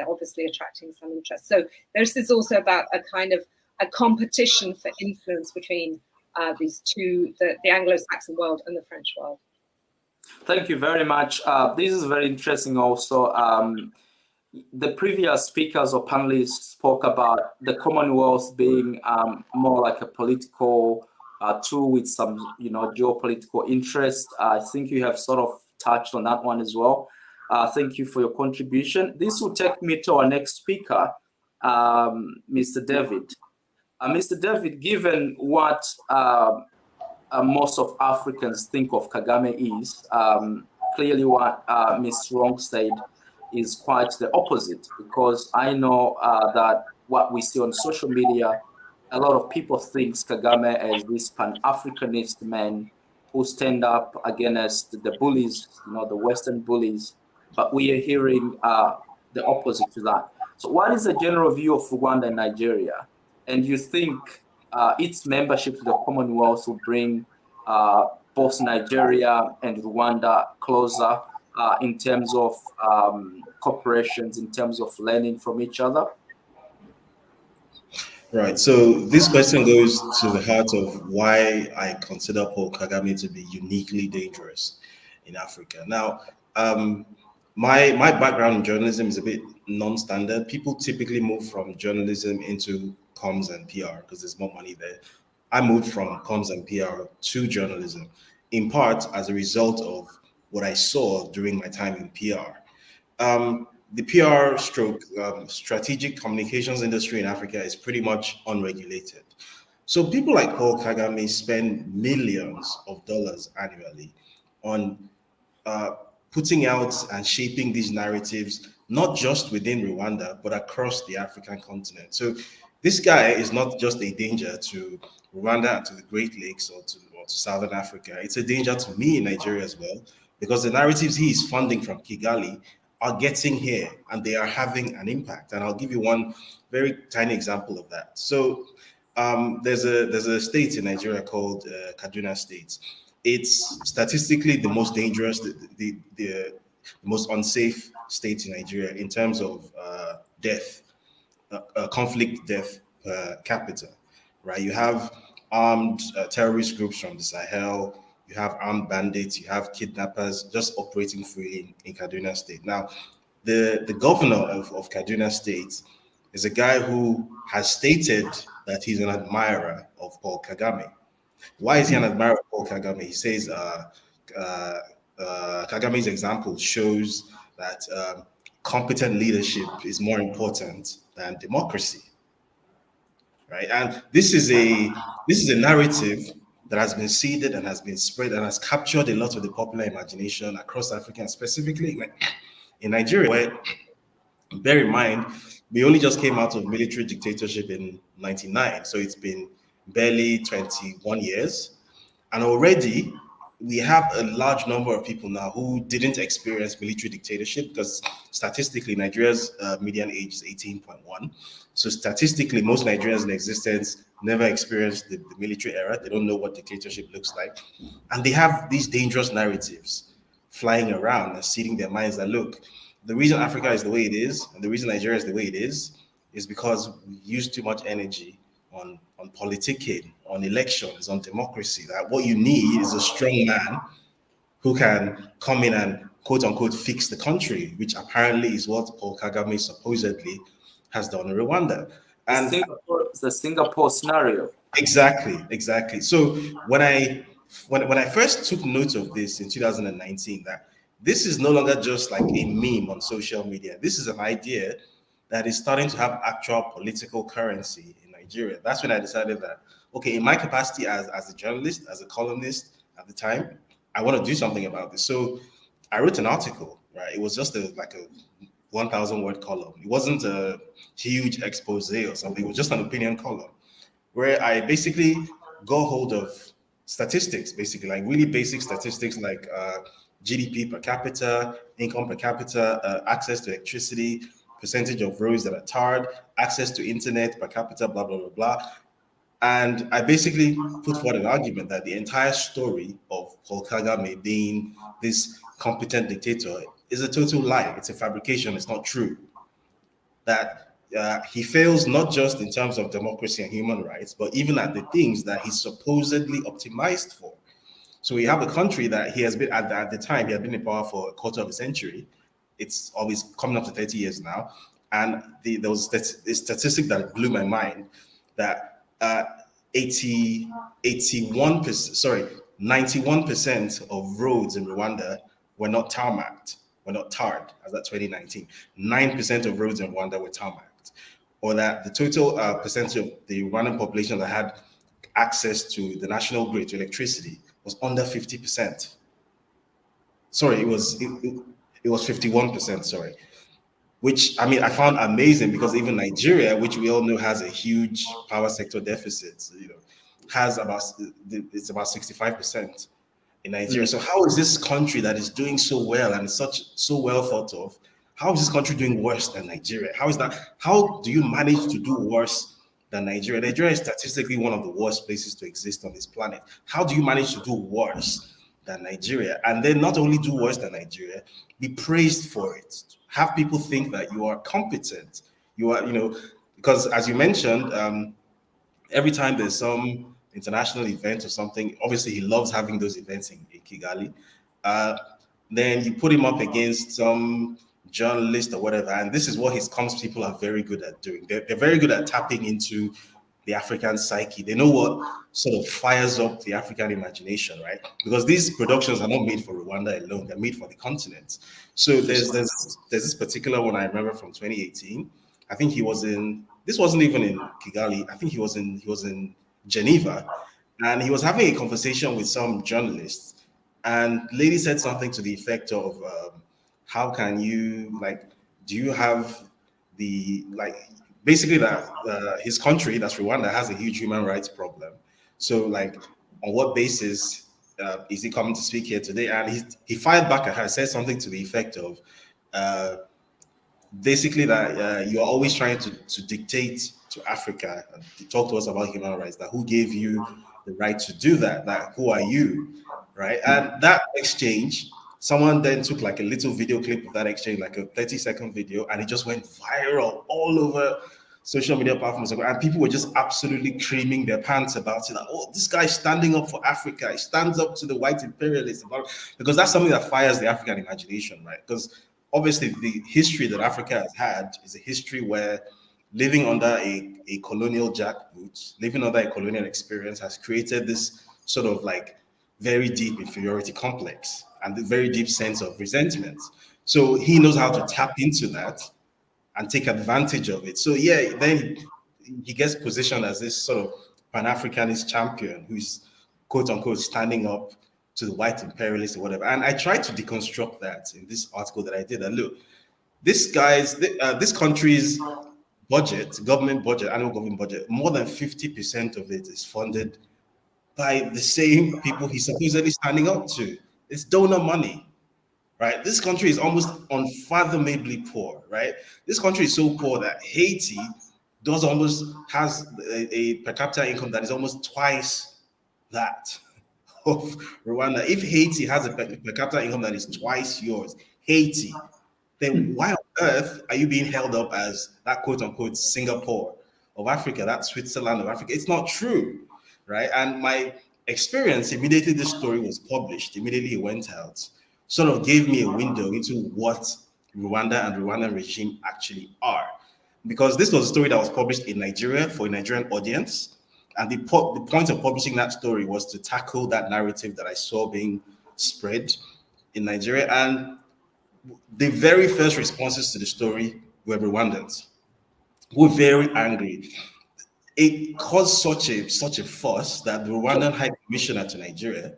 obviously attracting some interest. So this is also about a kind of a competition for influence between these two, the Anglo-Saxon world and the French world. Thank you very much. This is very interesting also. The previous speakers or panelists spoke about the Commonwealth being more like a political tool with some, geopolitical interest. I think you have sort of touched on that one as well. Thank you for your contribution. This will take me to our next speaker, Mr. David. Mr. David, given what most of Africans think of Kagame is, clearly what Ms. Wrong said is quite the opposite, because I know that what we see on social media, a lot of people think Kagame as this Pan-Africanist man who stand up against the bullies, the Western bullies, but we are hearing the opposite to that. So what is the general view of Rwanda and Nigeria? And you think its membership to the Commonwealth will bring both Nigeria and Rwanda closer in terms of cooperations, in terms of learning from each other? Right. So this question goes to the heart of why I consider Paul Kagame to be uniquely dangerous in Africa. Now, my background in journalism is a bit non-standard. People typically move from journalism into comms and PR because there's more money there. I moved from comms and PR to journalism, in part as a result of what I saw during my time in PR. The PR stroke strategic communications industry in Africa is pretty much unregulated. So people like Paul Kagame spend millions of dollars annually on putting out and shaping these narratives, not just within Rwanda, but across the African continent. So this guy is not just a danger to Rwanda and to the Great Lakes or to Southern Africa. It's a danger to me in Nigeria as well, because the narratives he is funding from Kigali are getting here and they are having an impact. And I'll give you one very tiny example of that. So there's a state in Nigeria called Kaduna State. It's statistically the most dangerous, the most unsafe state in Nigeria in terms of death, conflict death per capita, right? You have armed terrorist groups from the Sahel, you have armed bandits, you have kidnappers just operating freely in Kaduna State. Now, the governor of Kaduna State is a guy who has stated that he's an admirer of Paul Kagame. Why is he an admirer of Paul Kagame? He says Kagame's example shows that competent leadership is more important than democracy, right? And this is a narrative that has been seeded and has been spread and has captured a lot of the popular imagination across Africa, and specifically in Nigeria, where, bear in mind, we only just came out of military dictatorship in '99, so it's been barely 21 years, and already we have a large number of people now who didn't experience military dictatorship, because statistically Nigeria's median age is 18.1. So statistically, most Nigerians in existence never experienced the military era. They don't know what dictatorship looks like. And they have these dangerous narratives flying around and seeding their minds that, look, the reason Africa is the way it is and the reason Nigeria is the way it is because we use too much energy on politicking, on elections, on democracy. That what you need is a strong man who can come in and quote unquote fix the country, which apparently is what Paul Kagame supposedly has done in Rwanda. And the Singapore scenario. Exactly. So when I first took note of this in 2019, that this is no longer just like a meme on social media. This is an idea that is starting to have actual political currency in Nigeria. That's when I decided that, okay, in my capacity as a journalist, as a columnist at the time, I want to do something about this. So I wrote an article, right? It was just like a 1,000 word column. It wasn't a huge expose or something. It was just an opinion column where I basically got hold of statistics, basically like really basic statistics like GDP per capita, income per capita, access to electricity, percentage of roads that are tarred, access to internet per capita, blah, blah, blah, blah. And I basically put forward an argument that the entire story of Paul Kagame being this competent dictator is a total lie. It's a fabrication. It's not true. That he fails not just in terms of democracy and human rights, but even at the things that he supposedly optimized for. So we have a country that he has been at the time, he had been in power for a quarter of a century. It's always coming up to 30 years now. And there was a statistic that blew my mind that 91% of roads in Rwanda were not tarmacked, were not tarred, as at 2019. 9% of roads in Rwanda were tarmacked. Or that the total percentage of the Rwandan population that had access to the national grid, to electricity, was under 50%. Sorry, it was 51%, sorry. Which, I mean, I found amazing, because even Nigeria, which we all know has a huge power sector deficit, has about 65% in Nigeria. So how is this country that is doing so well and so well thought of, how is this country doing worse than Nigeria? How is that? How do you manage to do worse than Nigeria? Nigeria is statistically one of the worst places to exist on this planet. How do you manage to do worse than Nigeria? And then not only do worse than Nigeria, be praised for it. Have people think that you are competent. You are, because as you mentioned, every time there's some international event or something, obviously he loves having those events in Kigali. Then you put him up against some journalist or whatever, and this is what his comms people are very good at doing. They're very good at tapping into the African psyche. They know what sort of fires up the African imagination, right? Because these productions are not made for Rwanda alone; they're made for the continent. So there's this particular one I remember from 2018. I think he was in. This wasn't even in Kigali. I think he was in Geneva, and he was having a conversation with some journalists, and the lady said something to the effect of, "How can you do you have the basically that his country, that's Rwanda, has a huge human rights problem. So on what basis is he coming to speak here today?" And he fired back at her, said something to the effect of basically that you are always trying to dictate to Africa and to talk to us about human rights, that who gave you the right to do that, that who are you, right? And that exchange, someone then took a little video clip of that exchange, a 30-second video, and it just went viral all over social media platforms, and people were just absolutely creaming their pants about it. Oh, this guy's standing up for Africa. He stands up to the white imperialists, because that's something that fires the African imagination, right? Because obviously the history that Africa has had is a history where living under a colonial jackboot, living under a colonial experience has created this sort of very deep inferiority complex and a very deep sense of resentment. So he knows how to tap into that and take advantage of it. So yeah, then he gets positioned as this sort of Pan-Africanist champion who's quote unquote standing up to the white imperialists or whatever. And I tried to deconstruct that in this article that I did. And look, this country's budget, government budget, annual government budget, more than 50% of it is funded by the same people he's supposedly standing up to. It's donor money, right? This country is almost unfathomably poor, right? This country is so poor that Haiti has a per capita income that is almost twice that of Rwanda. If Haiti has a per capita income that is twice yours, Haiti, then why on earth are you being held up as that quote unquote Singapore of Africa, that Switzerland of Africa? It's not true, right? And my experience, immediately this story was published, immediately it went out, sort of gave me a window into what Rwanda and the Rwandan regime actually are. Because this was a story that was published in Nigeria for a Nigerian audience. And the point of publishing that story was to tackle that narrative that I saw being spread in Nigeria. And the very first responses to the story were Rwandans, who were very angry. It caused such a fuss that the Rwandan High Commissioner to Nigeria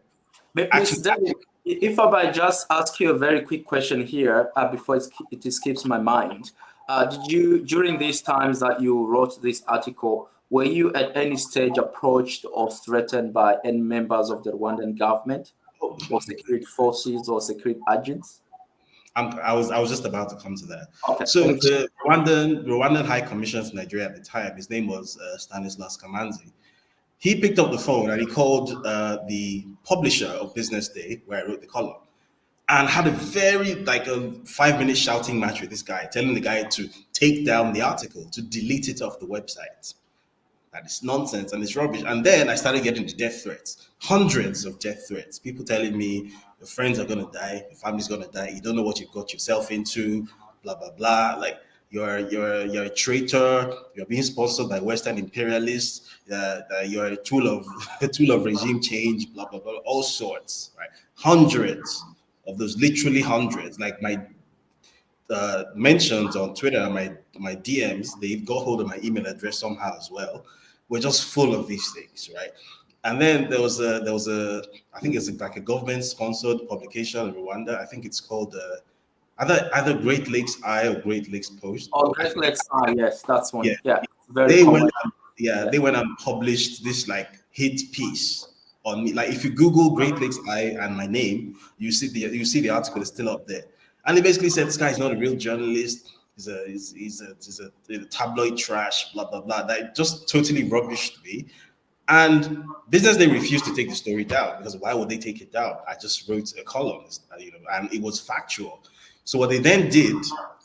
actually... If I might just ask you a very quick question here before it escapes my mind. Did you, during these times that you wrote this article, were you at any stage approached or threatened by any members of the Rwandan government or security forces or security agents? I was just about to come to that. Okay. So the Rwandan High Commissioner to Nigeria at the time, his name was Stanislas Kamanzi. He picked up the phone and he called the publisher of Business Day, where I wrote the column. and had a very like a 5-minute shouting match with this guy, telling the guy to take down the article, to delete it off the website. That is nonsense and it's rubbish. And then I started getting the death threats, hundreds of death threats. People telling me your friends are gonna die, your family's gonna die, you don't know what you've got yourself into, blah blah blah. Like you're a traitor, you're being sponsored by Western imperialists, you're a tool of regime change, blah blah blah, all sorts, right? Hundreds of those, literally hundreds. Like my mentions on Twitter, my DMs, they've got hold of my email address somehow as well. We're just full of these things, right? And then there was a I think it's like a government sponsored publication in Rwanda. I think it's called either Great Lakes Eye or Great Lakes Post. Oh, Great Lakes Eye, yes, that's one. Yeah, they went and published this like hit piece on me. Like if you Google Great Lakes Eye and my name, you see the article is still up there. And they basically said this guy is not a real journalist. He's a tabloid trash, blah blah blah. That just totally rubbished me. And Business Day refused to take the story down because why would they take it down? I just wrote a column, and it was factual. So what they then did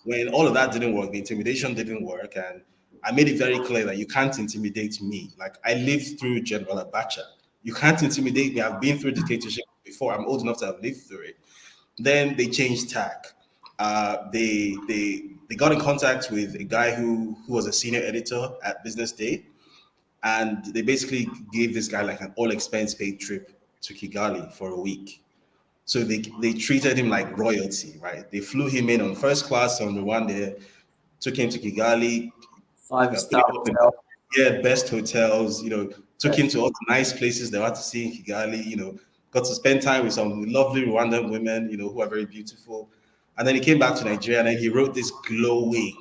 when all of that didn't work, the intimidation didn't work, and I made it very clear that you can't intimidate me. Like I lived through General Abacha. You can't intimidate me. I've been through dictatorship before. I'm old enough to have lived through it. Then they changed tack. They got in contact with a guy who was a senior editor at Business Day, and they basically gave this guy like an all expense paid trip to Kigali for a week. So they treated him like royalty, right? They flew him in on first class on Rwanda, took him to Kigali, 5-star hotel. Best hotels, took him to all the nice places they want to see in Kigali, got to spend time with some lovely Rwandan women, who are very beautiful. And then he came back to Nigeria and then he wrote this glowing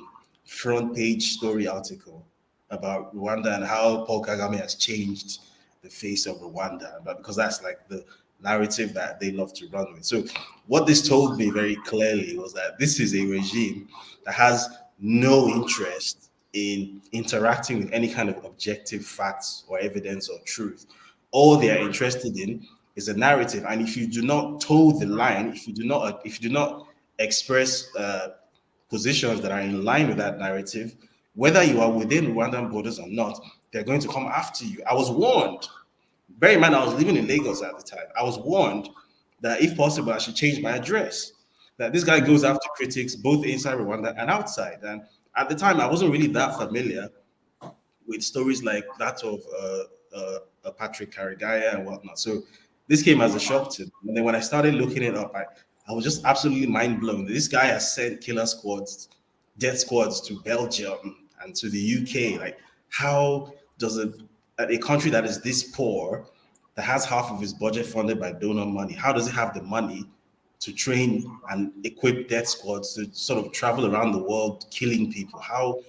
front page story article about Rwanda and how Paul Kagame has changed the face of Rwanda, but because that's like the narrative that they love to run with. So what this told me very clearly was that this is a regime that has no interest in interacting with any kind of objective facts or evidence or truth. All they are interested in is a narrative, and if you do not toe the line, if you do not express positions that are in line with that narrative, whether you are within Rwandan borders or not, they're going to come after you. I was warned. Bear in mind, I was living in Lagos at the time. I was warned that if possible, I should change my address. That this guy goes after critics both inside Rwanda and outside. And at the time, I wasn't really that familiar with stories like that of Patrick Karigaya and whatnot. So this came as a shock to me. And then when I started looking it up, I was just absolutely mind blown. This guy has sent killer squads, death squads to Belgium and to the UK. Like, how does a country that is this poor, that has half of its budget funded by donor money, how does it have the money to train and equip death squads to sort of travel around the world killing people? How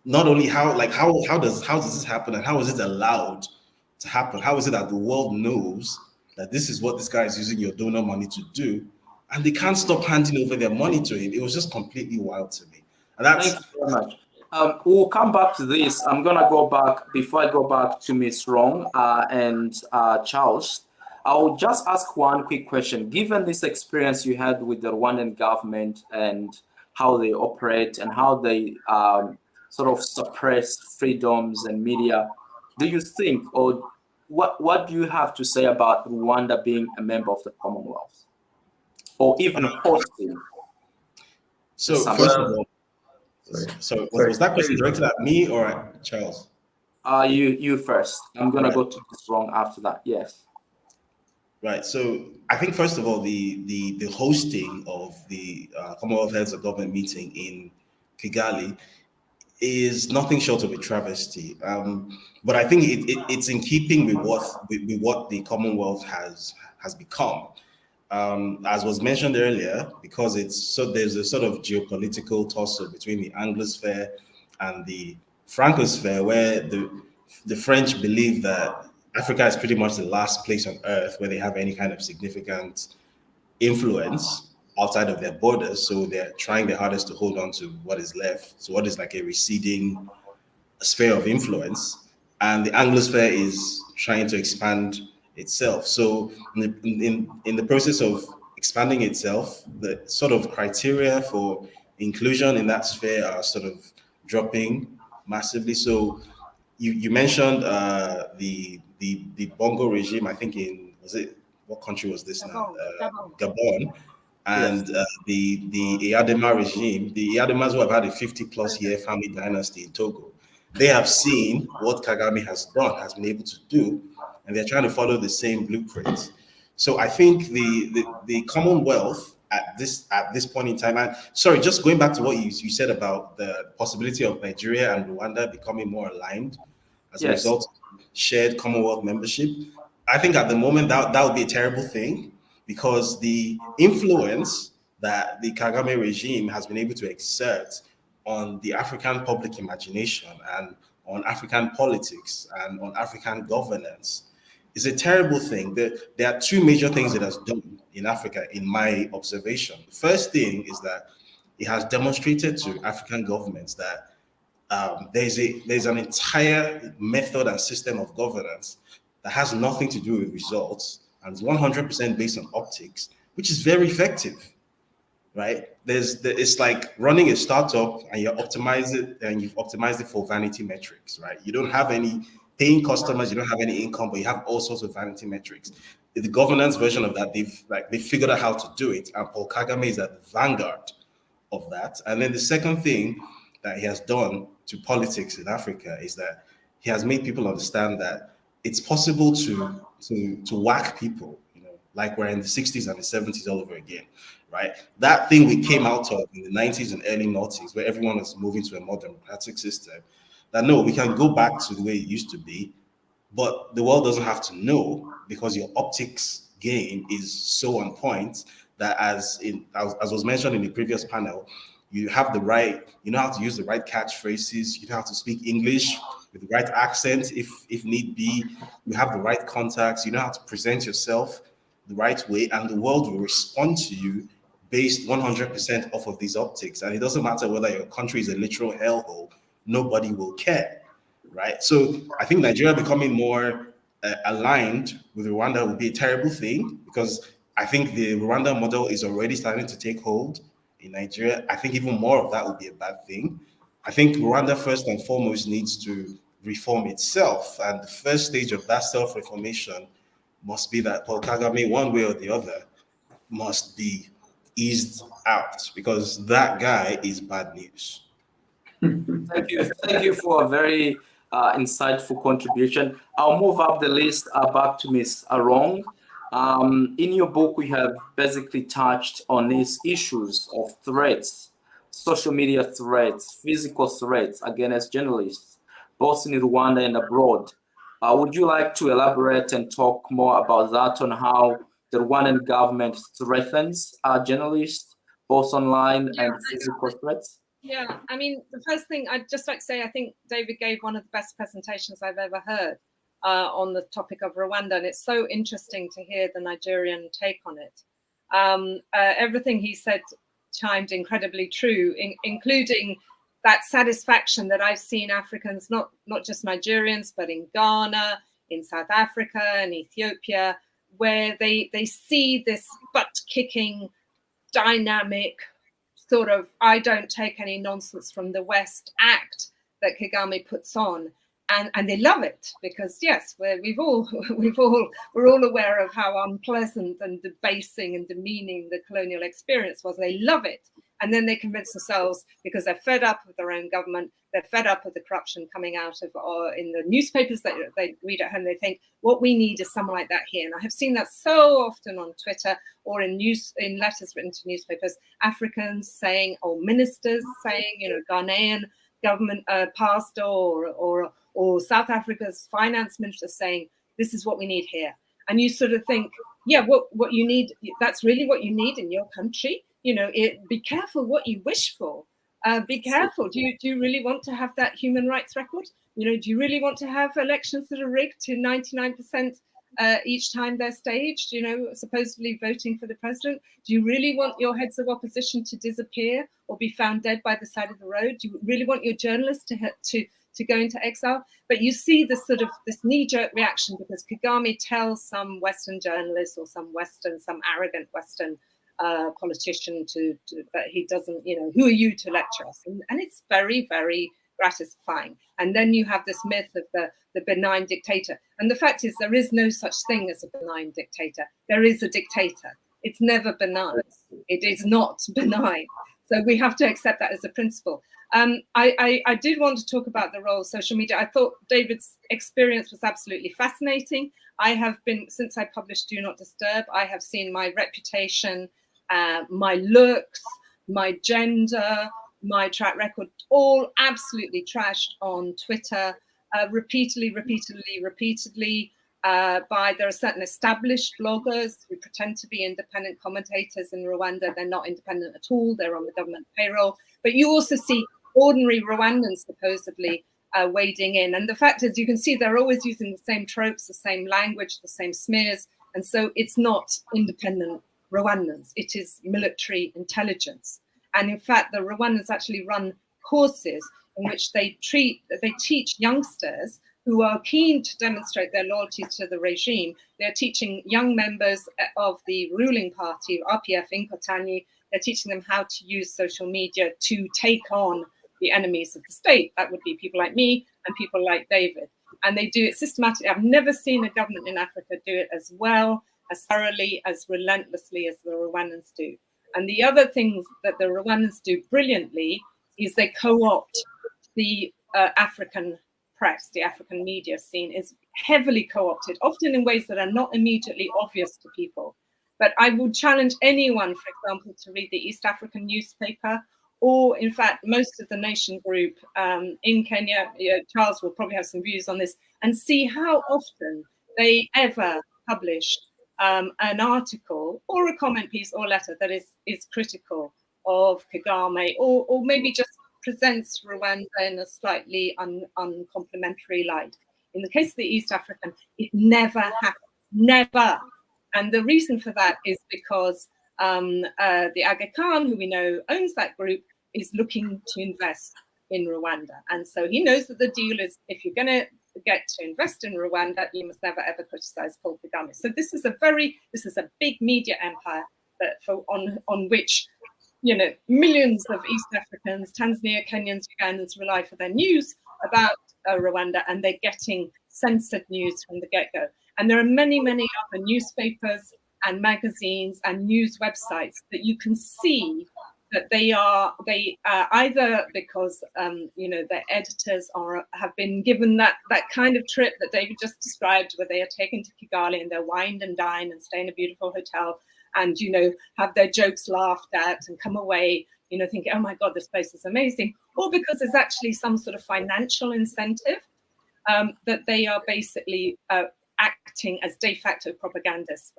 does this happen, and how is it allowed to happen? How is it that the world knows that this is what this guy is using your donor money to do, and they can't stop handing over their money to him? It was just completely wild to me. And that's Thank you very much. We'll come back to this. I'm gonna go back before I go back to Ms. Rong and Charles. I'll just ask one quick question. Given this experience you had with the Rwandan government and how they operate and how they sort of suppress freedoms and media, do you think, or what do you have to say about Rwanda being a member of the Commonwealth, or even hosting? So first of all, was that question directed at me or at Charles? You first. I'm gonna go to this wrong after that. Yes. Right. So I think first of all, the hosting of the Commonwealth Heads of Government meeting in Kigali is nothing short of a travesty. But I think it's in keeping with what the Commonwealth has become. As was mentioned earlier, because there's a sort of geopolitical tussle between the Anglosphere and the Francosphere, where the French believe that Africa is pretty much the last place on earth where they have any kind of significant influence outside of their borders. So they're trying their hardest to hold on to what is left. So what is like a receding sphere of influence. And the Anglosphere is trying to expand itself. So in the process of expanding itself. The sort of criteria for inclusion in that sphere are sort of dropping massively. So you mentioned the Bongo regime. I think what country was this now? Gabon. And the Eyadema regime, the Eyademas who have had a 50+ year family dynasty in Togo, they have seen what Kagame has done, has been able to do, and they're trying to follow the same blueprint. So I think the Commonwealth at this point in time, and sorry, just going back to what you said about the possibility of Nigeria and Rwanda becoming more aligned as a result of shared Commonwealth membership, I think at the moment that would be a terrible thing, because the influence that the Kagame regime has been able to exert on the African public imagination and on African politics and on African governance is a terrible thing. There are two major things it has done in Africa, in my observation. The first thing is that it has demonstrated to African governments that there's an entire method and system of governance that has nothing to do with results and is 100% based on optics, which is very effective, right? It's like running a startup and you've optimized it for vanity metrics, right? You don't have any paying customers, you don't have any income, but you have all sorts of vanity metrics. The governance version of that, they figured out how to do it, and Paul Kagame is at the vanguard of that. And then the second thing that he has done to politics in Africa is that he has made people understand that it's possible to whack people, like we're in the 60s and the 70s all over again, right? That thing we came out of in the 90s and early 90s, where everyone was moving to a more democratic system, that no, we can go back to the way it used to be, but the world doesn't have to know, because your optics game is so on point that as was mentioned in the previous panel, you have the right, you know how to use the right catchphrases, you know how to speak English with the right accent if need be, you have the right contacts, you know how to present yourself the right way, and the world will respond to you based 100% off of these optics. And it doesn't matter whether your country is a literal hellhole, nobody will care, right? So I think Nigeria becoming more aligned with Rwanda would be a terrible thing, because I think the Rwanda model is already starting to take hold in Nigeria. I think even more of that would be a bad thing. I think Rwanda first and foremost needs to reform itself, and the first stage of that self-reformation must be that Paul Kagame, one way or the other, must be eased out, because that guy is bad news. Thank you for a very insightful contribution. I'll move up the list back to Ms. Arong. In your book, we have basically touched on these issues of threats, social media threats, physical threats against journalists, both in Rwanda and abroad. Would you like to elaborate and talk more about that, on how the Rwandan government threatens journalists, both online and physical threats? Yeah, I mean, the first thing I'd just like to say, I think David gave one of the best presentations I've ever heard on the topic of Rwanda, and it's so interesting to hear the Nigerian take on it. Everything he said chimed incredibly true, including that satisfaction that I've seen Africans, not just Nigerians, but in Ghana, in South Africa and Ethiopia, where they see this butt-kicking, dynamic, sort of I don't take any nonsense from the West act that Kagame puts on, and they love it, because yes, we're all aware of how unpleasant and debasing and demeaning the colonial experience was. They love it, and then they convince themselves, because they're fed up with their own government, they're fed up with the corruption coming out of in the newspapers that they read at home. They think what we need is someone like that here, and I have seen that so often on Twitter or in letters written to newspapers. Africans saying, or ministers saying, Ghanaian government pastor or South Africa's finance minister saying, this is what we need here. And you sort of think, yeah, what you need, that's really what you need in your country. Be careful what you wish for. Be careful. Do you really want to have that human rights record? Do you really want to have elections that are rigged to 99% each time they're staged, supposedly voting for the president? Do you really want your heads of opposition to disappear or be found dead by the side of the road? Do you really want your journalists to go into exile. But you see this sort of this knee-jerk reaction because Kagame tells some Western journalists or some arrogant Western politician that he doesn't, who are you to lecture us? And it's very, very gratifying. And then you have this myth of the benign dictator. And the fact is, there is no such thing as a benign dictator. There is a dictator. It's never benign. It is not benign. So we have to accept that as a principle. I did want to talk about the role of social media. I thought David's experience was absolutely fascinating. I have been, since I published Do Not Disturb, I have seen my reputation, my looks, my gender, my track record, all absolutely trashed on Twitter, repeatedly. There are certain established bloggers who pretend to be independent commentators in Rwanda. They're not independent at all. They're on the government payroll. But you also see ordinary Rwandans supposedly wading in. And the fact is, you can see they're always using the same tropes, the same language, the same smears. And so it's not independent Rwandans. It is military intelligence. And in fact, the Rwandans actually run courses in which they teach youngsters who are keen to demonstrate their loyalty to the regime. They're teaching young members of the ruling party, RPF Inkotanyi, they're teaching them how to use social media to take on the enemies of the state. That would be people like me and people like David. And they do it systematically. I've never seen a government in Africa do it as well, as thoroughly, as relentlessly as the Rwandans do. And the other things that the Rwandans do brilliantly is they co-opt the African press, the African media scene is heavily co-opted, often in ways that are not immediately obvious to people. But I would challenge anyone, for example, to read the East African newspaper, or in fact, most of the Nation group in Kenya. Charles will probably have some views on this, and see how often they ever publish an article or a comment piece or letter that is critical of Kagame, or maybe just presents Rwanda in a slightly uncomplimentary light. In the case of the East African, it never happens, never. And the reason for that is because the Aga Khan, who we know owns that group, is looking to invest in Rwanda. And so he knows that the deal is, if you're going to get to invest in Rwanda, you must never ever criticize Paul Kagame. So this is a big media empire that on which millions of East Africans, Tanzania, Kenyans, Ugandans rely for their news about Rwanda, and they're getting censored news from the get-go. And there are many, many other newspapers and magazines and news websites that you can see that they either because their editors have been given that kind of trip that David just described, where they are taken to Kigali and they're wined and dine and stay in a beautiful hotel, and have their jokes laughed at and come away thinking, oh my God, this place is amazing, or because there's actually some sort of financial incentive that they are basically acting as de facto propagandists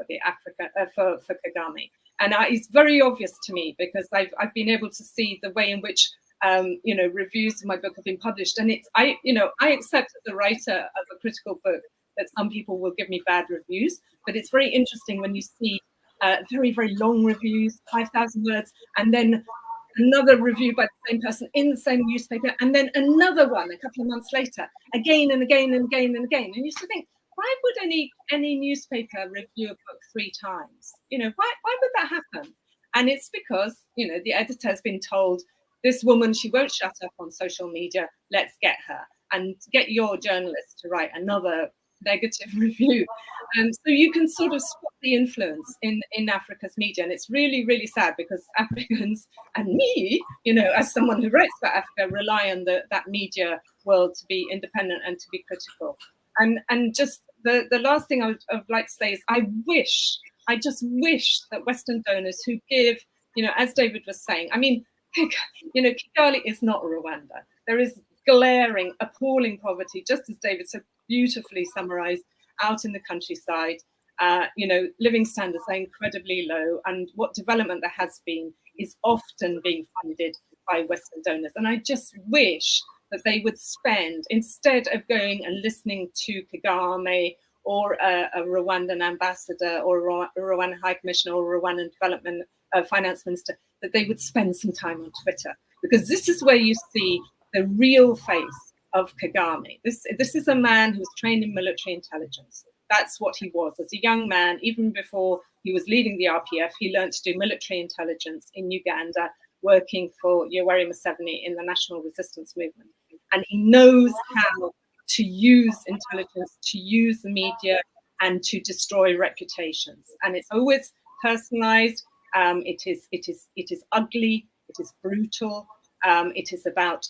for for Kagame. And it's very obvious to me, because I've been able to see the way in which reviews of my book have been published, and I accept as a writer of a critical book that some people will give me bad reviews, but it's very interesting when you see very, very long reviews, 5,000 words, and then another review by the same person in the same newspaper, and then another one a couple of months later, again and again and again and again. And you used to think, why would any newspaper review a book 3 times? Why would that happen? And it's because, the editor has been told, this woman, she won't shut up on social media, let's get her, and get your journalist to write another negative review. And so you can sort of spot the influence in Africa's media. And it's really, really sad, because Africans and me, as someone who writes about Africa, rely on that media world to be independent and to be critical. And just the last thing I would like to say is I just wish that Western donors who give, as David was saying, I mean, Kigali is not Rwanda. There is glaring, appalling poverty, just as David so beautifully summarized, out in the countryside. Living standards are incredibly low, and what development there has been is often being funded by Western donors. And I just wish that they would spend, instead of going and listening to Kagame or a Rwandan ambassador or a Rwandan High Commissioner or a Rwandan Development Finance Minister, that they would spend some time on Twitter, because this is where you see the real face of Kagame. This is a man who's trained in military intelligence. That's what he was. As a young man, even before he was leading the RPF, he learned to do military intelligence in Uganda, working for Yoweri Museveni in the national resistance movement. And he knows how to use intelligence, to use the media, and to destroy reputations. And it's always personalized. It is ugly. It is brutal. It is about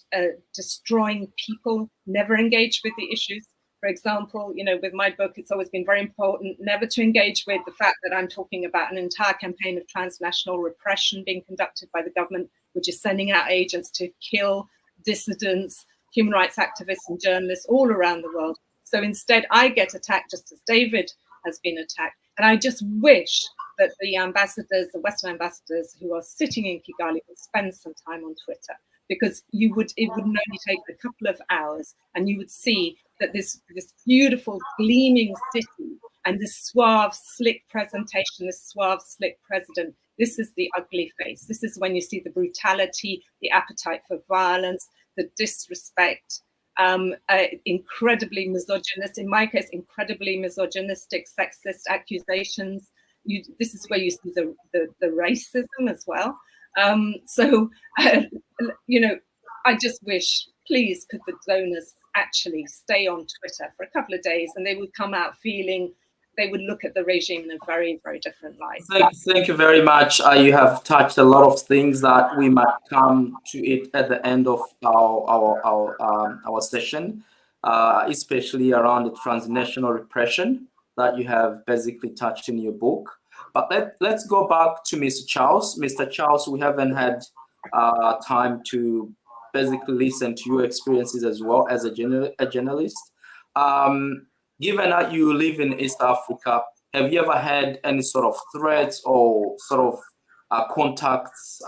destroying people, never engage with the issues. For example, with my book, it's always been very important never to engage with the fact that I'm talking about an entire campaign of transnational repression being conducted by the government, which is sending out agents to kill dissidents, human rights activists and journalists all around the world. So instead, I get attacked just as David has been attacked. And I just wish that the ambassadors, the Western ambassadors who are sitting in Kigali would spend some time on Twitter, because it would only take a couple of hours and you would see that this beautiful gleaming city and this suave, slick presentation, this suave, slick president, this is the ugly face. This is when you see the brutality, the appetite for violence, the disrespect, incredibly misogynist, in my case, incredibly misogynistic, sexist accusations. This is where you see the racism as well. I just wish, please, could the donors actually stay on Twitter for a couple of days, and they would come out feeling, they would look at the regime in a very, very different light. Thank you very much. You have touched a lot of things that we might come to it at the end of our session, especially around the transnational repression that you have basically touched in your book. But let's go back to Mr. Charles. Mr. Charles, we haven't had time to basically listen to your experiences as well as a journalist. Given that you live in East Africa, have you ever had any sort of threats or sort of contacts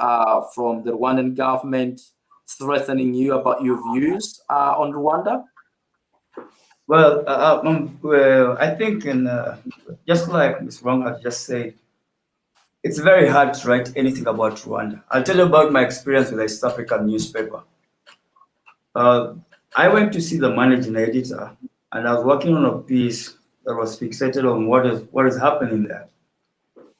from the Rwandan government threatening you about your views on Rwanda? Well, I think, just like Ms. Wong has just said, it's very hard to write anything about Rwanda. I'll tell you about my experience with the East African newspaper. I went to see the managing editor, and I was working on a piece that was fixated on what is happening there.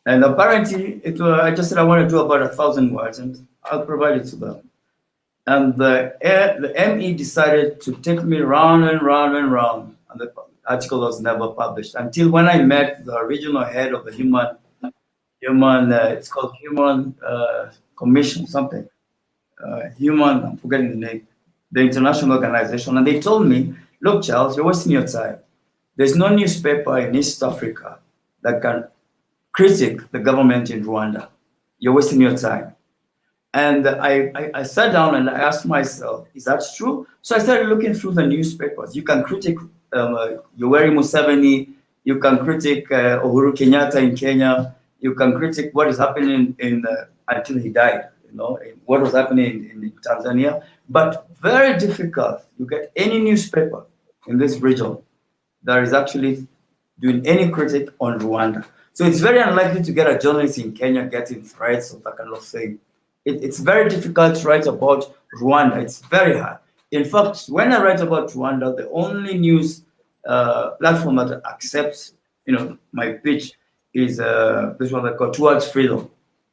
And apparently, I just said I want to do about 1,000 words, and I'll provide it to them. And the ME decided to take me round and round and round, and the article was never published until when I met the regional head of the it's called Human Commission, something. I'm forgetting the name, the international organization. And they told me, look, Charles, you're wasting your time. There's no newspaper in East Africa that can critique the government in Rwanda. You're wasting your time. And I sat down and I asked myself, is that true? So I started looking through the newspapers. You can critique Yoweri Museveni, you can critique Uhuru Kenyatta in Kenya, you can critique what is happening until he died, what was happening in Tanzania. But very difficult, you get any newspaper in this region that is actually doing any critique on Rwanda. So it's very unlikely to get a journalist in Kenya getting threats or that kind of thing. It's very difficult to write about Rwanda. It's very hard. In fact, when I write about Rwanda, the only news platform that accepts, my pitch is this one I call Towards Freedom.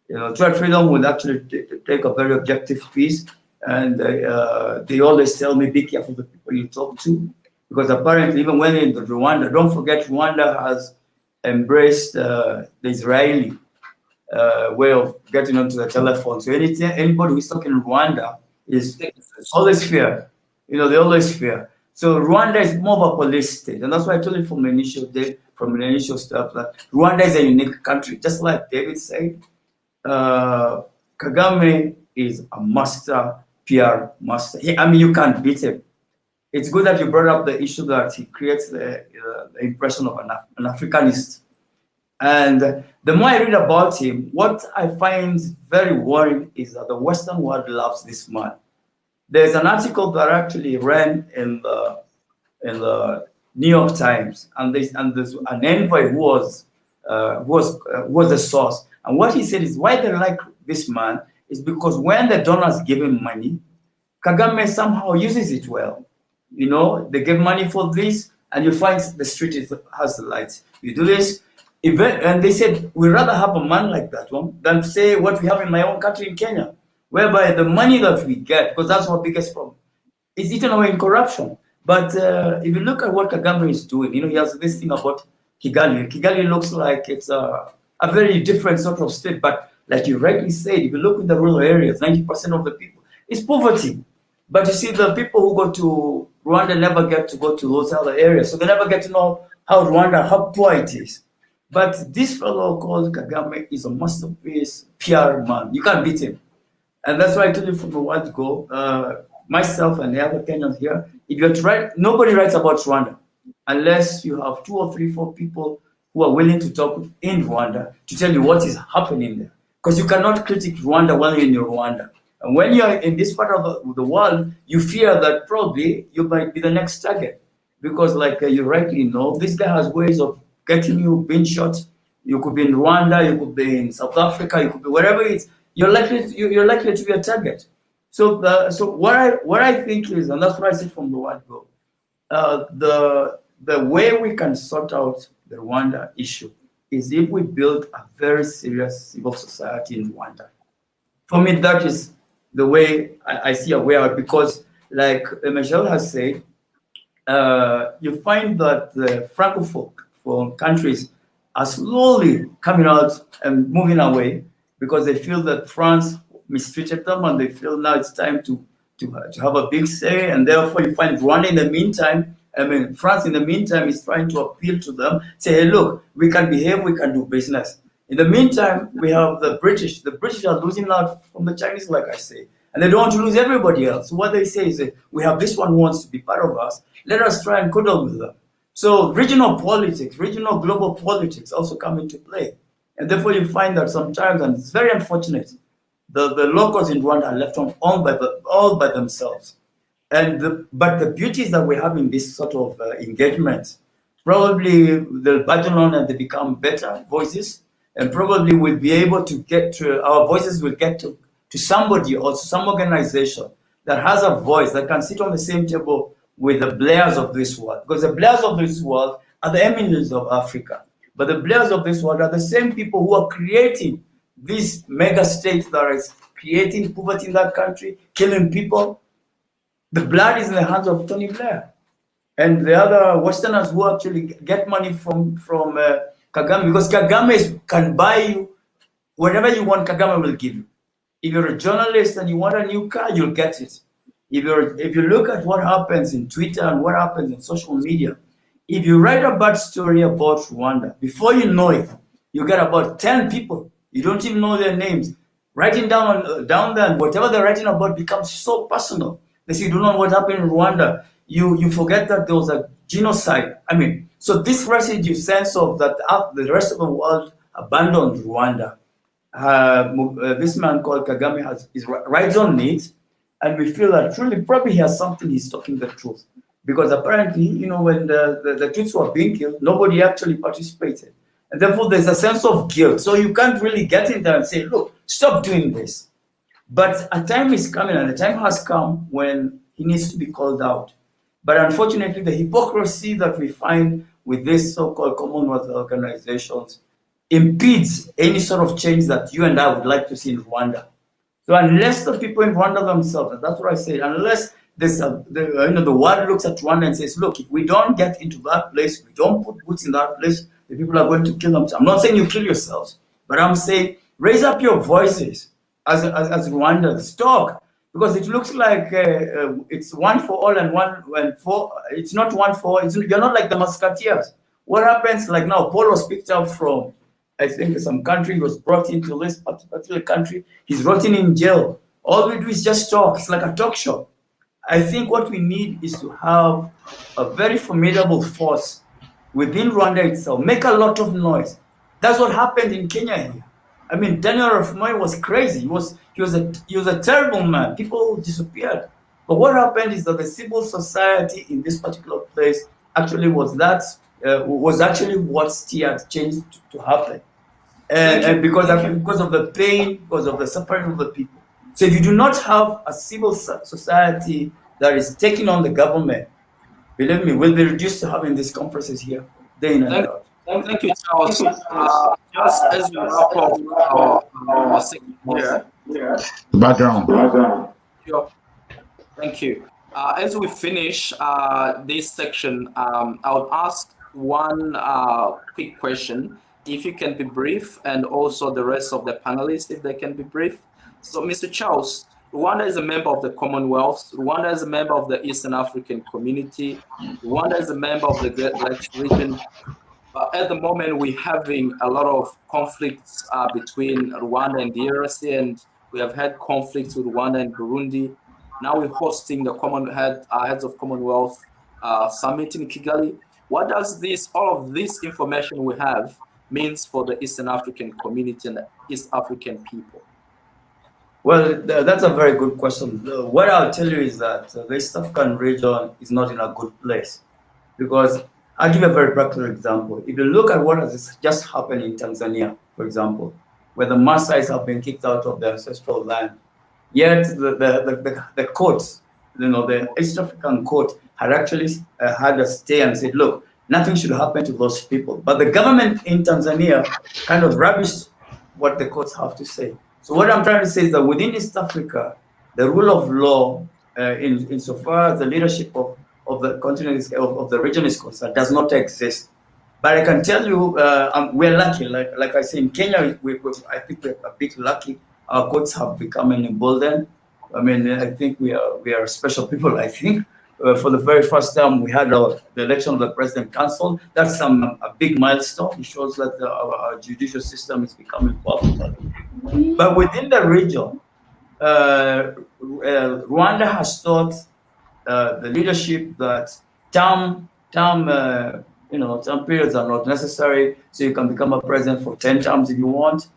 Towards Freedom would actually take a very objective piece, and they always tell me, be careful the people you talk to, because apparently even when in Rwanda, don't forget Rwanda has embraced the Israeli way of getting onto the telephone. So anybody who's talking in Rwanda is always fear. They always fear. So Rwanda is more of a police state, and that's why I told you from the initial stuff that Rwanda is a unique country. Just like David said, Kagame is a master PR master. You can't beat him. It's good that you brought up the issue that he creates the impression of an Africanist. And the more I read about him, what I find very worrying is that the Western world loves this man. There's an article that actually ran in the New York Times, and there's an envoy who was the source. And what he said is why they like this man is because when the donors give him money, Kagame somehow uses it well. You know, they give money for this, and you find the street has the lights. You do this, and they said, we'd rather have a man like that one than say what we have in my own country in Kenya, whereby the money that we get, because that's our biggest problem, is eaten away in corruption. But if you look at what Kagame is doing, you know, he has this thing about Kigali. Kigali looks like it's a very different sort of state, but like you rightly said, if you look in the rural areas, 90% of the people, it's poverty. But you see, the people who go to Rwanda never get to go to those other areas, so they never get to know how Rwanda, how poor it is. But this fellow called Kagame is a masterpiece PR man. You can't beat him. And that's why I told you from a while ago, myself and the other Kenyans here, if you're trying, nobody writes about Rwanda unless you have 2 or 3, 4 people who are willing to talk in Rwanda to tell you what is happening there. Because you cannot critique Rwanda while you're in Rwanda. And when you're in this part of the world, you fear that probably you might be the next target. Because like you rightly know, this guy has ways of getting you being shot. You could be in Rwanda, you could be in South Africa, you could be wherever it is. You're likely to be a target. So what I think is, and that's what I said from the word go, the way we can sort out the Rwanda issue is if we build a very serious civil society in Rwanda. For me, that is the way I see a way out, because like Michelle has said, you find that the Francophone countries are slowly coming out and moving away because they feel that France mistreated them, and they feel now it's time to have a big say, and therefore you find Rwanda in the meantime, France in the meantime is trying to appeal to them, say, hey, look, we can behave, we can do business. In the meantime, we have the British. The British are losing out from the Chinese, like I say, and they don't want to lose everybody else. So what they say is, we have this one who wants to be part of us. Let us try and cuddle with them. So regional politics, regional global politics also come into play. And therefore you find that sometimes, and it's very unfortunate, the locals in Rwanda are left all by themselves. But the beauty is that we're having this sort of engagement. Probably they'll battle on and they become better voices, and probably we'll be able to get to, our voices will get to somebody or some organization that has a voice that can sit on the same table with the Blairs of this world. Because the Blairs of this world are the eminents of Africa. But the Blairs of this world are the same people who are creating this mega state that is creating poverty in that country, killing people. The blood is in the hands of Tony Blair and the other Westerners who actually get money from Kagame, because Kagame can buy you whatever you want. Kagame will give you. If you're a journalist and you want a new car, you'll get it. If you look at what happens in Twitter and what happens in social media, if you write a bad story about Rwanda, before you know it, you get about 10 people, you don't even know their names, writing down there, and whatever they're writing about becomes so personal. They say, you don't know what happened in Rwanda. You forget that there was a genocide. I mean, so this residue sense of that the rest of the world abandoned Rwanda. This man called Kagame rides on it, and we feel that truly probably he has something, he's talking the truth. Because apparently, you know, when the kids were being killed, nobody actually participated. And therefore, there's a sense of guilt. So you can't really get in there and say, look, stop doing this. But a time is coming, and the time has come when he needs to be called out. But unfortunately, the hypocrisy that we find with these so-called Commonwealth organizations impedes any sort of change that you and I would like to see in Rwanda. So unless the people in Rwanda themselves, and that's what I say, unless the world looks at Rwanda and says, look, if we don't get into that place, we don't put boots in that place, the people are going to kill themselves. I'm not saying you kill yourselves, but I'm saying raise up your voices as Rwandans. Talk, because it looks like it's one for all and one for. It's not one for all. You're not like the Musketeers. What happens? Like now, Paul was picked up from, I think, some country. He was brought into this particular country. He's rotting in jail. All we do is just talk. It's like a talk show. I think what we need is to have a very formidable force within Rwanda itself. Make a lot of noise. That's what happened in Kenya here. I mean, Daniel Arap Moi was crazy. He was a terrible man. People disappeared. But what happened is that the civil society in this particular place actually was actually what steered change to happen. And because of the pain, because of the suffering of the people. So if you do not have a civil society that is taking on the government, Believe me, we'll be reduced to having these conferences here, day in and out. Thank you, Charles. Just as we wrap up our section here. Background. Sure. Thank you. As we finish this section, I would ask one quick question, if you can be brief, and also the rest of the panelists, if they can be brief. So, Mr. Charles, Rwanda is a member of the Commonwealth. Rwanda is a member of the Eastern African Community. Rwanda is a member of the Great Lakes region. At the moment, we're having a lot of conflicts between Rwanda and DRC, and we have had conflicts with Rwanda and Burundi. Now we're hosting the heads of Commonwealth summit in Kigali. What does all of this information we have means for the Eastern African community and the East African people? Well, that's a very good question. What I'll tell you is that the East African region is not in a good place, because I'll give you a very practical example. If you look at what has just happened in Tanzania, for example, where the Maasais have been kicked out of their ancestral land, yet the courts, the East African court had actually had a stay and said, look, nothing should happen to those people. But the government in Tanzania kind of rubbished what the courts have to say. So what I'm trying to say is that within East Africa, the rule of law, insofar as the leadership of the continent of the region is concerned, does not exist. But I can tell you, we're lucky. Like I say, in Kenya, I think we're a bit lucky. Our courts have become emboldened. I mean, I think we are special people. I think for the very first time, we had the election of the President Council. That's a big milestone. It shows that our judicial system is becoming powerful. But within the region, Rwanda has taught the leadership that term periods are not necessary, so you can become a president for 10 terms if you want.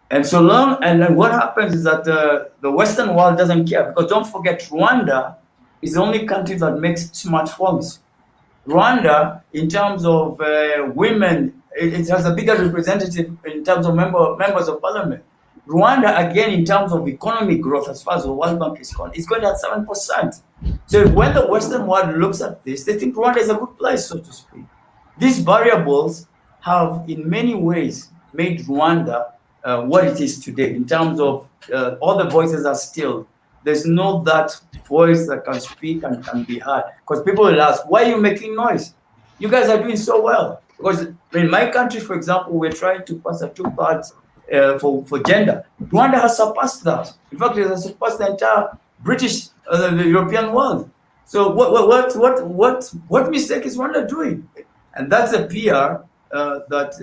And so long, and then what happens is that the Western world doesn't care, because don't forget, Rwanda is the only country that makes smartphones. Rwanda, in terms of women, it has a bigger representative in terms of members of parliament. Rwanda, again, in terms of economic growth, as far as the World Bank is concerned, is going at 7%. So when the Western world looks at this, they think Rwanda is a good place, so to speak. These variables have, in many ways, made Rwanda what it is today, in terms of all the voices are still. There's no that voice that can speak and can be heard. Because people will ask, why are you making noise? You guys are doing so well. Because in my country, for example, we're trying to pass a two-part for gender. Rwanda has surpassed that. In fact, it has surpassed the entire British, the European world. So what mistake is Rwanda doing? And that's a PR that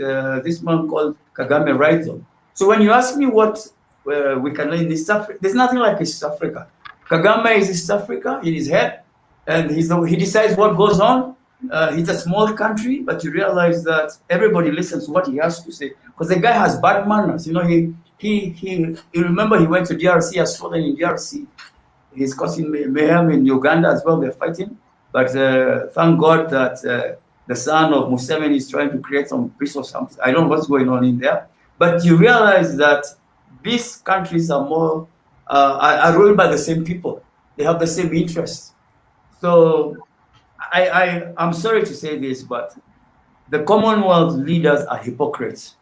this man called Kagame rides on. So when you ask me what we can learn in East Africa, there's nothing like East Africa. Kagame is East Africa in his head, and he decides what goes on. He's a small country, but you realize that everybody listens to what he has to say, because the guy has bad manners. You remember he went to DRC, has fallen in DRC. He's causing mayhem in Uganda as well. They're fighting, but thank God that the son of Museveni is trying to create some peace or something. I don't know what's going on in there, but you realize that these countries are more are ruled by the same people. They have the same interests. So I'm sorry to say this, but the Commonwealth leaders are hypocrites.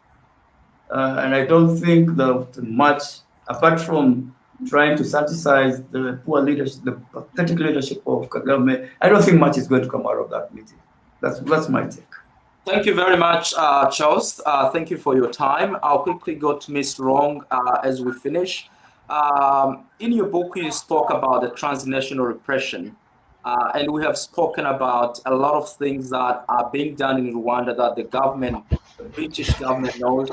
And I don't think that much, apart from trying to satirize the poor leadership, the pathetic leadership of Kagame, I don't think much is going to come out of that meeting. That's my take. Thank you very much, Charles. Thank you for your time. I'll quickly go to Ms. Rong as we finish. In your book, you spoke about the transnational repression. And we have spoken about a lot of things that are being done in Rwanda that the government, the British government knows.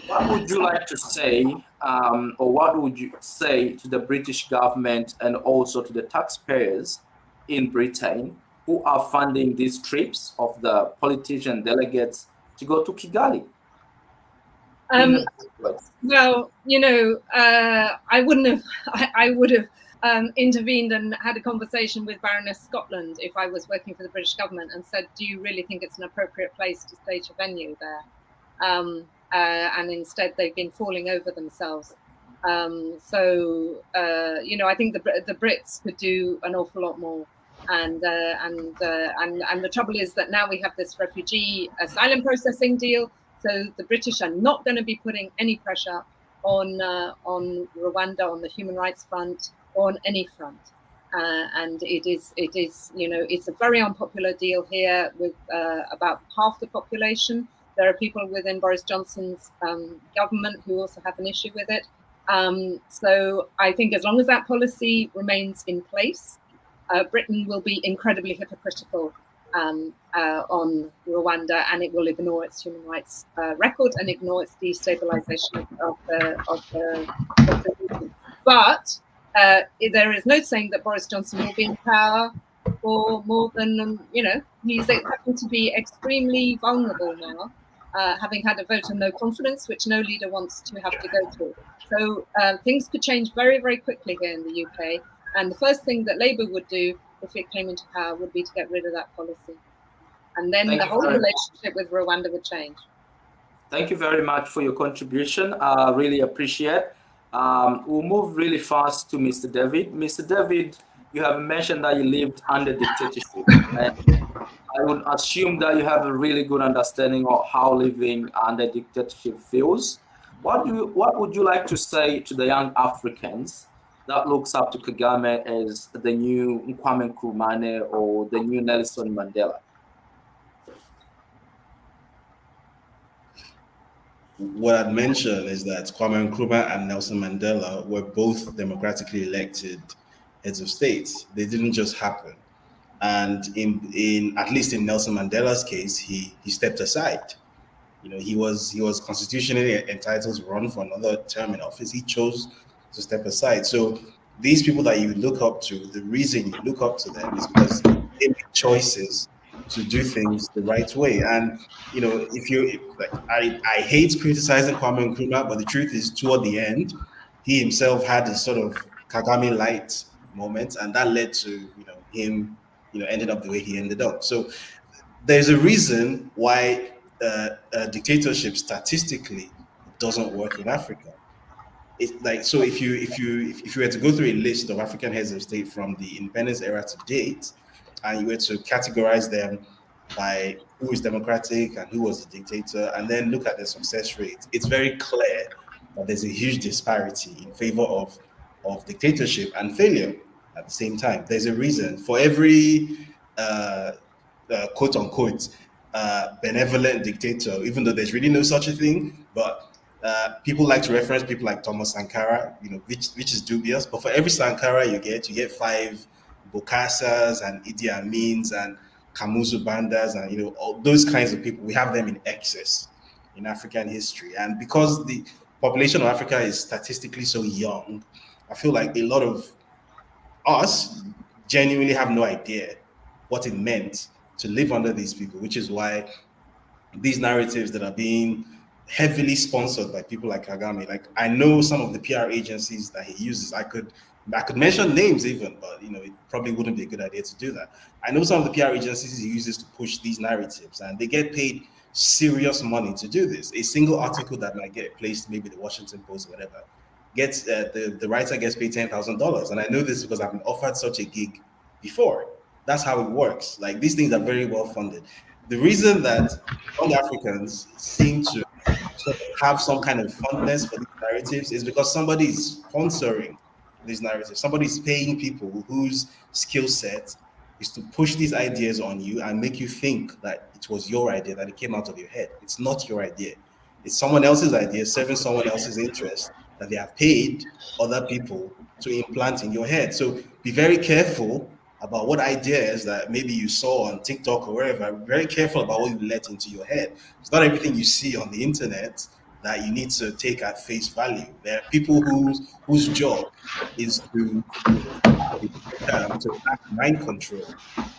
What would you like to say, or what would you say to the British government and also to the taxpayers in Britain who are funding these trips of the politician delegates to go to Kigali? Well, I would have intervened and had a conversation with Baroness Scotland if I was working for the British government and said, do you really think it's an appropriate place to stage a venue there? And instead they've been falling over themselves. I think the Brits could do an awful lot more And the trouble is that now we have this refugee asylum processing deal. So the British are not going to be putting any pressure on Rwanda on the human rights front or on any front. And it is, you know, it's a very unpopular deal here with about half the population. There are people within Boris Johnson's government who also have an issue with it. So I think as long as that policy remains in place, Britain will be incredibly hypocritical on Rwanda, and it will ignore its human rights record and ignore its destabilization of the region. But there is no saying that Boris Johnson will be in power for more than, you know, he's having to be extremely vulnerable now, having had a vote of no confidence, which no leader wants to have to go through. So things could change very, very quickly here in the UK. And the first thing that Labour would do if it came into power would be to get rid of that policy. And then the whole relationship with Rwanda would change. Thank you very much for your contribution. I really appreciate. We'll move really fast to Mr. David. Mr. David, you have mentioned that you lived under dictatorship. And I would assume that you have a really good understanding of how living under dictatorship feels. What would you like to say to the young Africans that looks up to Kagame as the new Kwame Nkrumah or the new Nelson Mandela? What I'd mention is that Kwame Nkrumah and Nelson Mandela were both democratically elected heads of state. They didn't just happen. And in at least in Nelson Mandela's case, he stepped aside. You know, he was constitutionally entitled to run for another term in office. He chose to step aside. So these people that you look up to, the reason you look up to them is because they make choices to do things the right way. And you know, I hate criticizing Kwame Nkrumah, but the truth is, toward the end, he himself had a sort of Kagame light moment, and that led to him ended up the way he ended up. So there's a reason why dictatorship statistically doesn't work in Africa. It's like, so if you were to go through a list of African heads of state from the independence era to date, and you were to categorize them by who is democratic and who was a dictator, and then look at the success rate, it's very clear that there's a huge disparity in favor of dictatorship and failure at the same time. There's a reason for every quote unquote benevolent dictator, even though there's really no such a thing, but people like to reference people like Thomas Sankara, which is dubious. But for every Sankara you get 5 Bokasas and Idi Amins and Kamuzu Bandas and all those kinds of people. We have them in excess in African history, and because the population of Africa is statistically so young, I feel like a lot of us genuinely have no idea what it meant to live under these people, which is why these narratives that are being heavily sponsored by people like Kagame, like I know some of the PR agencies that he uses. I could mention names even, but it probably wouldn't be a good idea to do that. I know some of the PR agencies he uses to push these narratives, and they get paid serious money to do this. A single article that might get placed, maybe the Washington Post or whatever, gets the writer gets paid $10,000. And I know this because I've been offered such a gig before. That's how it works. Like, these things are very well funded. The reason that young Africans seem to sort of have some kind of fondness for these narratives is because somebody is sponsoring these narratives. Somebody is paying people whose skill set is to push these ideas on you and make you think that it was your idea, that it came out of your head. It's not your idea. It's someone else's idea, serving someone else's interest, that they have paid other people to implant in your head. So be very careful about what ideas that maybe you saw on TikTok or wherever. Be very careful about what you let into your head. It's not everything you see on the internet that you need to take at face value. There are people whose job is to act mind control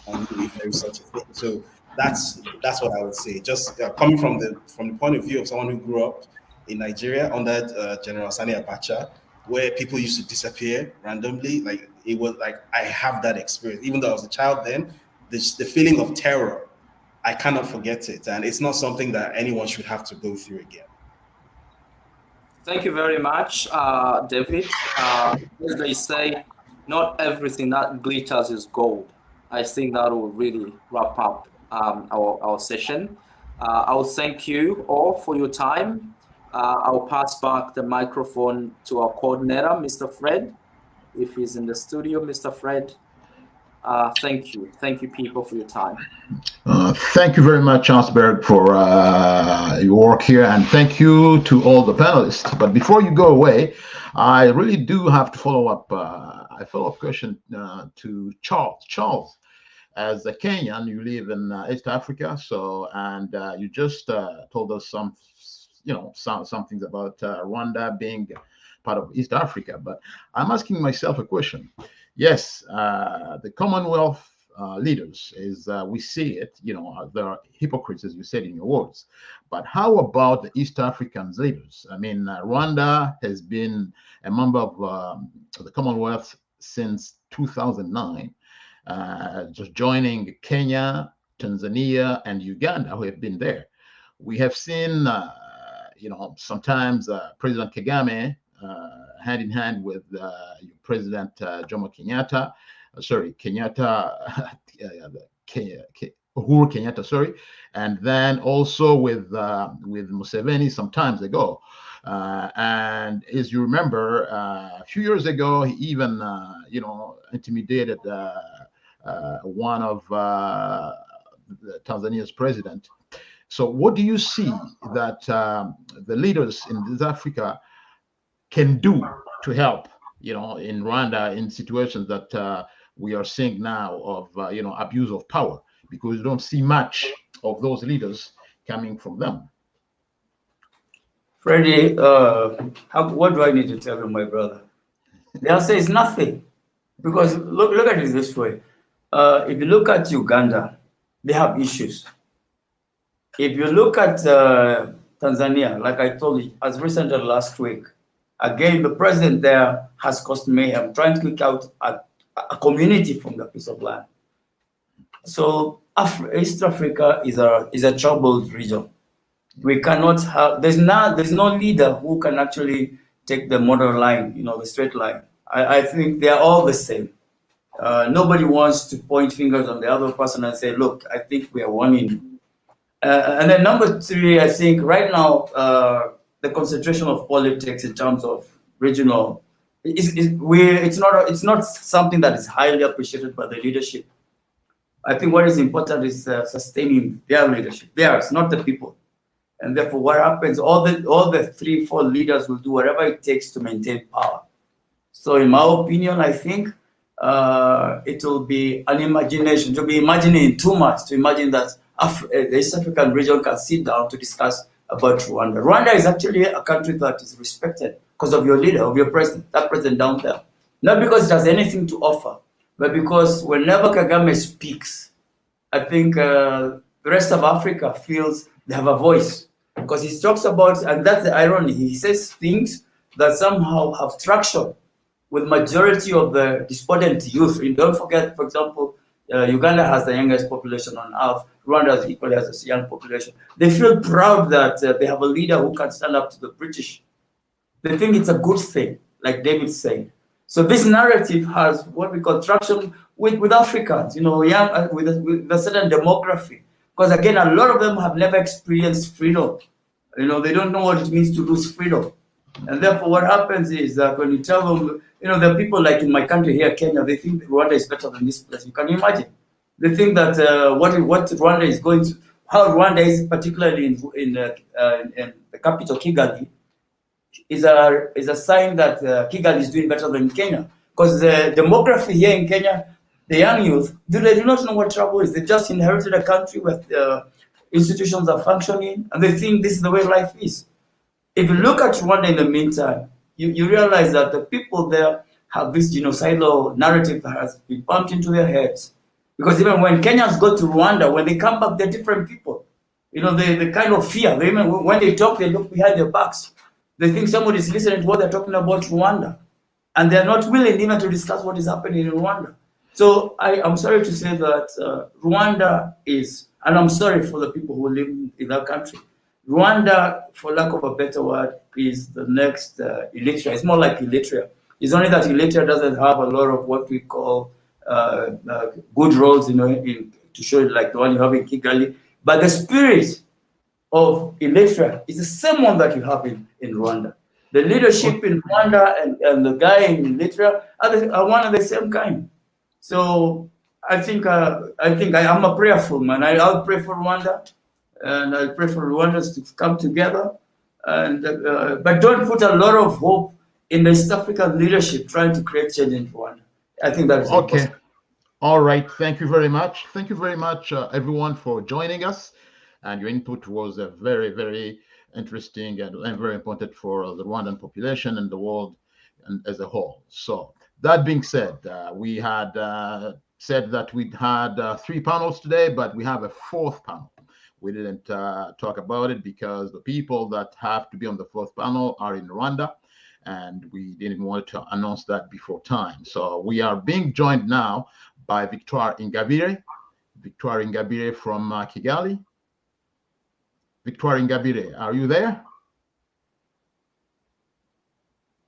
on you if there is such a thing. So that's what I would say. Just coming from the point of view of someone who grew up in Nigeria under General Sani Abacha, where people used to disappear randomly. Like, it was like, I have that experience. Even though I was a child then, the feeling of terror, I cannot forget it. And it's not something that anyone should have to go through again. Thank you very much, David. As they say, not everything that glitters is gold. I think that will really wrap up our session. I'll thank you all for your time. I'll pass back the microphone to our coordinator, Mr. Fred, if he's in the studio. Mr. Fred, thank you. Thank you, people, for your time. Thank you very much, Chancellor, for your work here, and thank you to all the panelists. But before you go away, I really do have to follow up a follow-up question to Charles. Charles, as a Kenyan, you live in East Africa, so and you just told us some things about Rwanda being part of East Africa. But I'm asking myself a question. Yes, the Commonwealth leaders is we see it, there are hypocrites, as you said in your words, but how about the East African leaders? I mean, Rwanda has been a member of the Commonwealth since 2009, just joining Kenya, Tanzania, and Uganda, who have been there. We have seen, sometimes President Kagame hand in hand with President Jomo Kenyatta, Uhuru Kenyatta, sorry, and then also with Museveni some times ago. And as you remember, a few years ago, he even, intimidated one of Tanzania's president. So what do you see that the leaders in East Africa can do to help, in Rwanda, in situations that we are seeing now of, abuse of power, because you don't see much of those leaders coming from them? Freddie, what do I need to tell you, my brother? The answer is nothing, because look at it this way. If you look at Uganda, they have issues. If you look at Tanzania, like I told you, as recent as last week, again, the president there has caused mayhem, trying to kick out a community from the piece of land. So East Africa is a troubled region. We cannot have, there's no leader who can actually take the model line, the straight line. I think they are all the same. Nobody wants to point fingers on the other person and say, look, I think we are winning you. And then number three, I think right now, the concentration of politics in terms of regional, it's not something that is highly appreciated by the leadership. I think what is important is sustaining their leadership, theirs, not the people. And therefore, what happens, all the 3-4 leaders will do whatever it takes to maintain power. So in my opinion, I think it will be an imagination, to be imagining too much, to imagine that the East African region can sit down to discuss about Rwanda. Rwanda is actually a country that is respected because of your leader, of your president, that president down there. Not because it has anything to offer, but because whenever Kagame speaks, I think the rest of Africa feels they have a voice. Because he talks about, and that's the irony, he says things that somehow have traction with majority of the despondent youth. And don't forget, for example, Uganda has the youngest population on earth. Rwanda equally has a young population. They feel proud that they have a leader who can stand up to the British. They think it's a good thing, like David said. So this narrative has what we call traction with Africans, young, with a certain demography. Because again, a lot of them have never experienced freedom. They don't know what it means to lose freedom. And therefore, what happens is that when you tell them, there are people like in my country here, Kenya, they think Rwanda is better than this place. You can imagine. They think that what Rwanda is going to, how Rwanda is, particularly in the capital, Kigali, is a sign that Kigali is doing better than Kenya. Because the demography here in Kenya, the young youth, they do not know what trouble is. They just inherited a country where institutions are functioning, and they think this is the way life is. If you look at Rwanda in the meantime, you realize that the people there have this genocidal narrative that has been pumped into their heads. Because even when Kenyans go to Rwanda, when they come back, they're different people. They kind of fear. When they talk, they look behind their backs. They think somebody is listening to what they're talking about Rwanda. And they're not willing even to discuss what is happening in Rwanda. So I'm sorry to say that Rwanda is, and I'm sorry for the people who live in that country. Rwanda, for lack of a better word, is the next Eritrea. It's more like Eritrea. It's only that Eritrea doesn't have a lot of what we call good roles, to show like the one you have in Kigali. But the spirit of Eritrea is the same one that you have in Rwanda. The leadership in Rwanda and the guy in Eritrea are one of the same kind. So I think I'm a prayerful man. I'll pray for Rwanda, and I'll pray for Rwandans to come together. And but don't put a lot of hope in the East African leadership trying to create change in Rwanda. I think that is okay. Impossible. All right. Thank you very much. Thank you very much, everyone, for joining us. And your input was very, very interesting and very important for the Rwandan population and the world as a whole. So that being said, we had said that we'd had 3 panels today, but we have a 4th panel. We didn't talk about it because the people that have to be on the 4th panel are in Rwanda, and we didn't want to announce that before time. So we are being joined now by Victoire Ingabire. Victoire Ingabire from Kigali. Victoire Ingabire, are you there?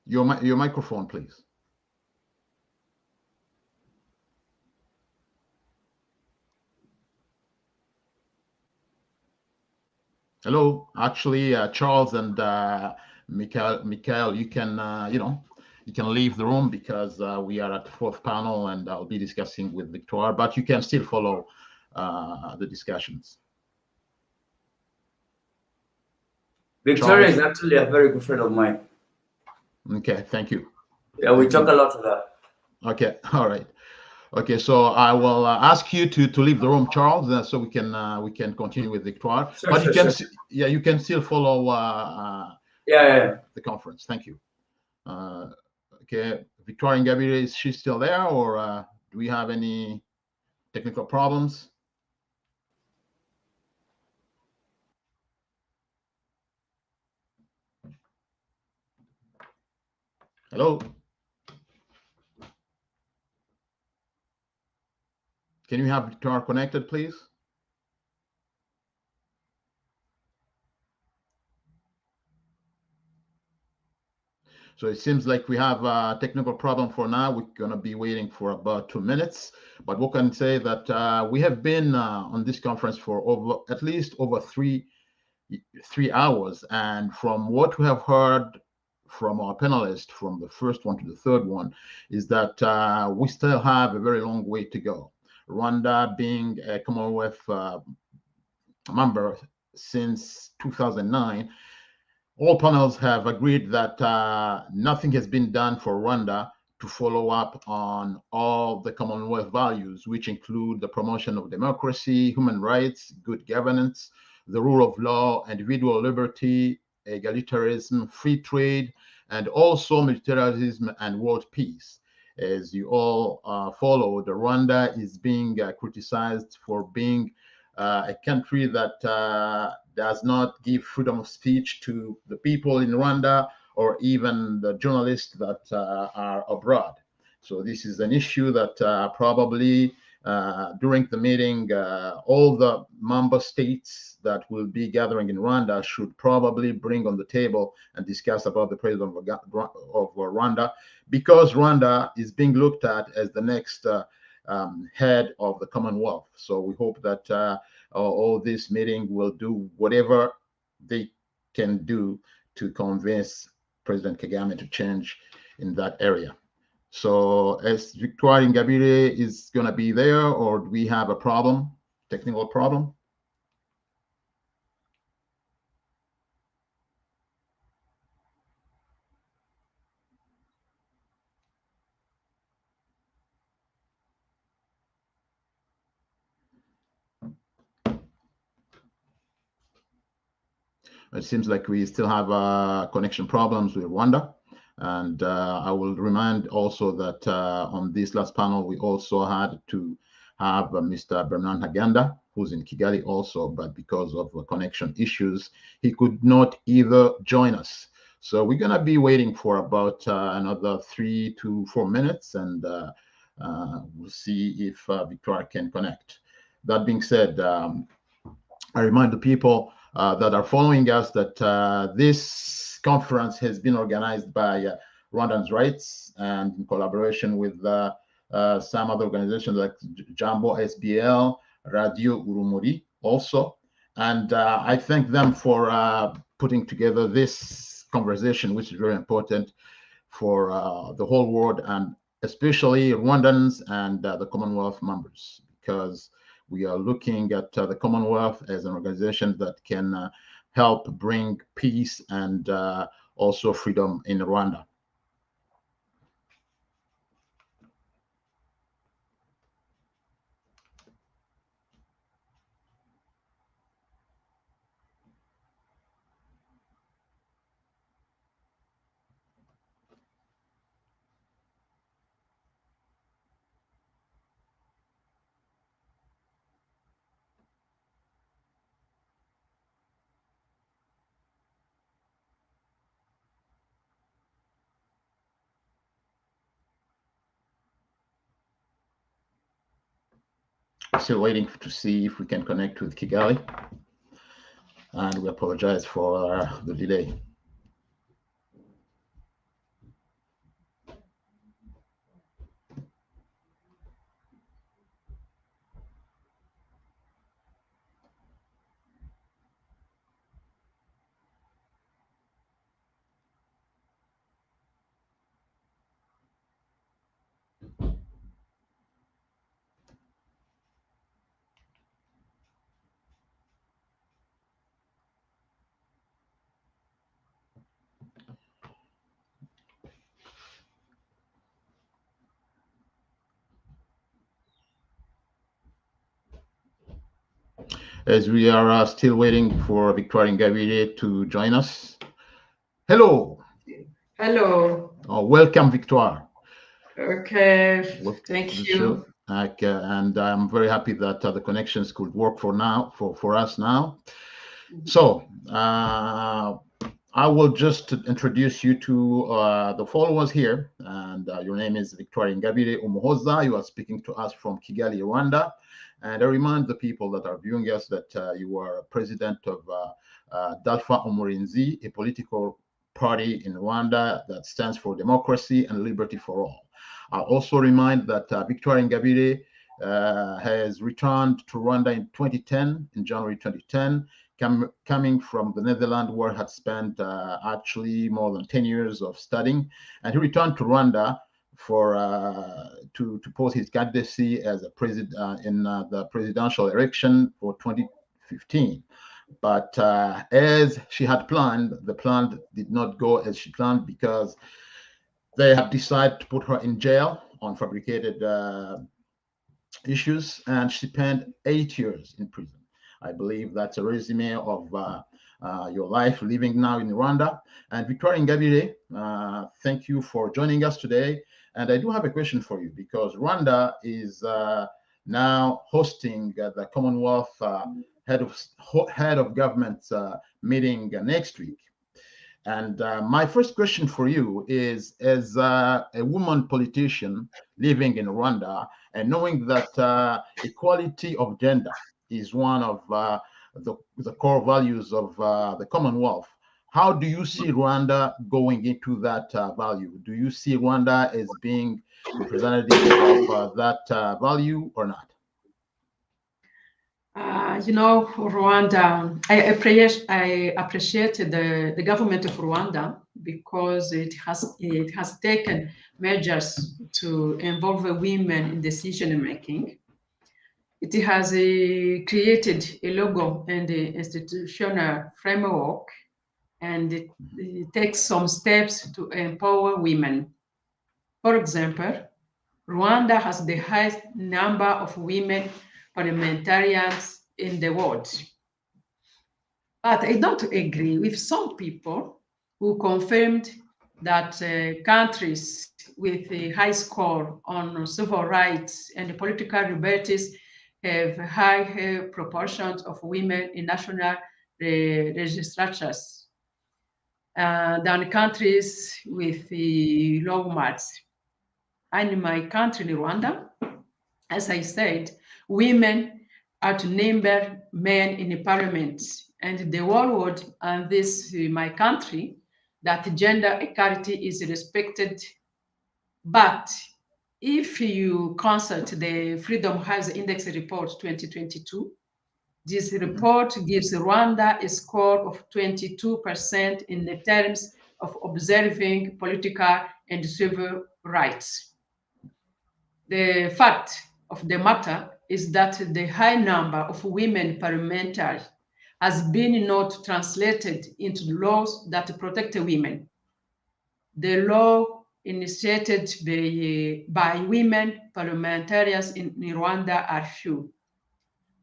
Your microphone, please. Hello. Actually, Charles and Michael, you can you can leave the room because we are at the 4th panel, and I'll be discussing with Victoire, but you can still follow the discussions. Victoria is actually a very good friend of mine. Okay, thank you. Yeah, we talk a lot of that. Okay, all right. Okay, so I will ask you to leave the room, Charles, so we can continue with Victoire. Sure, but sure, you can, sure. yeah, you can still follow the conference. Thank you. Okay, Victoire Ingabire, is she still there, or do we have any technical problems? Hello? Can you have Victoire connected, please? So it seems like we have a technical problem for now. We're going to be waiting for about 2 minutes. But we can say that we have been on this conference for at least over three hours. And from what we have heard from our panelists, from the first one to the third one, is that we still have a very long way to go. Rwanda being a Commonwealth member since 2009, all panels have agreed that nothing has been done for Rwanda to follow up on all the Commonwealth values, which include the promotion of democracy, human rights, good governance, the rule of law, individual liberty, egalitarianism, free trade, and also multilateralism and world peace. As you all follow, Rwanda is being criticized for being a country that does not give freedom of speech to the people in Rwanda or even the journalists that are abroad. So this is an issue that probably during the meeting, all the member states that will be gathering in Rwanda should probably bring on the table and discuss about the president of Rwanda, because Rwanda is being looked at as the next head of the Commonwealth. So we hope that all this meeting will do whatever they can do to convince President Kagame to change in that area. So as Victoire Ingabire is going to be there, or do we have a problem, technical problem? It seems like we still have connection problems with Rwanda. And I will remind also that on this last panel, we also had to have Mr. Bernard Ntaganda, who's in Kigali also, but because of connection issues, he could not either join us. So we're going to be waiting for about another 3 to 4 minutes, and we'll see if Victoire can connect. That being said, I remind the people that are following us that this conference has been organized by Rwandans' Rights and in collaboration with some other organizations like Jambo SBL, Radio Urumuri also. And I thank them for putting together this conversation, which is very important for the whole world, and especially Rwandans and the Commonwealth members, because we are looking at the Commonwealth as an organization that can help bring peace and also freedom in Rwanda. Still waiting to see if we can connect with Kigali, and we apologize for the delay. As we are still waiting for Victoire Ingabire to join us. Hello. Hello. Welcome, Victoire. Okay, thank you. And I'm very happy that the connections could work for us now. So I will just introduce you to the followers here. And your name is Victoire Ingabire Umuhoza. You are speaking to us from Kigali, Rwanda. And I remind the people that are viewing us that you are president of Dalfa Umurinzi, a political party in Rwanda that stands for democracy and liberty for all. I'll also remind that Victoire Ingabire has returned to Rwanda in 2010, in January 2010, coming from the Netherlands, where he had spent actually more than 10 years of studying. And he returned to Rwanda for to pose his candidacy as a president in the presidential election for 2015. But as she had planned, the plan did not go as she planned, because they have decided to put her in jail on fabricated issues, and she spent 8 years in prison. I believe that's a resume of your life living now in Rwanda. And Victoire Ingabire, thank you for joining us today. And I do have a question for you, because Rwanda is now hosting the Commonwealth head of government meeting next week. And my first question for you is, as a woman politician living in Rwanda, and knowing that equality of gender is one of the core values of the Commonwealth, how do you see Rwanda going into that value? Do you see Rwanda as being representative of that value or not? Rwanda, I appreciate the government of Rwanda, because it has taken measures to involve women in decision making. It has created a logo and the institutional framework, and it takes some steps to empower women. For example, Rwanda has the highest number of women parliamentarians in the world. But I don't agree with some people who confirmed that countries with a high score on civil rights and political liberties have high proportions of women in national legislatures than countries with low marks. And in my country, Rwanda, as I said, women outnumber men in the parliament, and the world and this my country, that gender equality is respected. But if you consult the Freedom House Index Report 2022, this report gives Rwanda a score of 22% in the terms of observing political and civil rights. The fact of the matter is that the high number of women parliamentarians has been not translated into laws that protect women. The law initiated by women parliamentarians in Rwanda are few.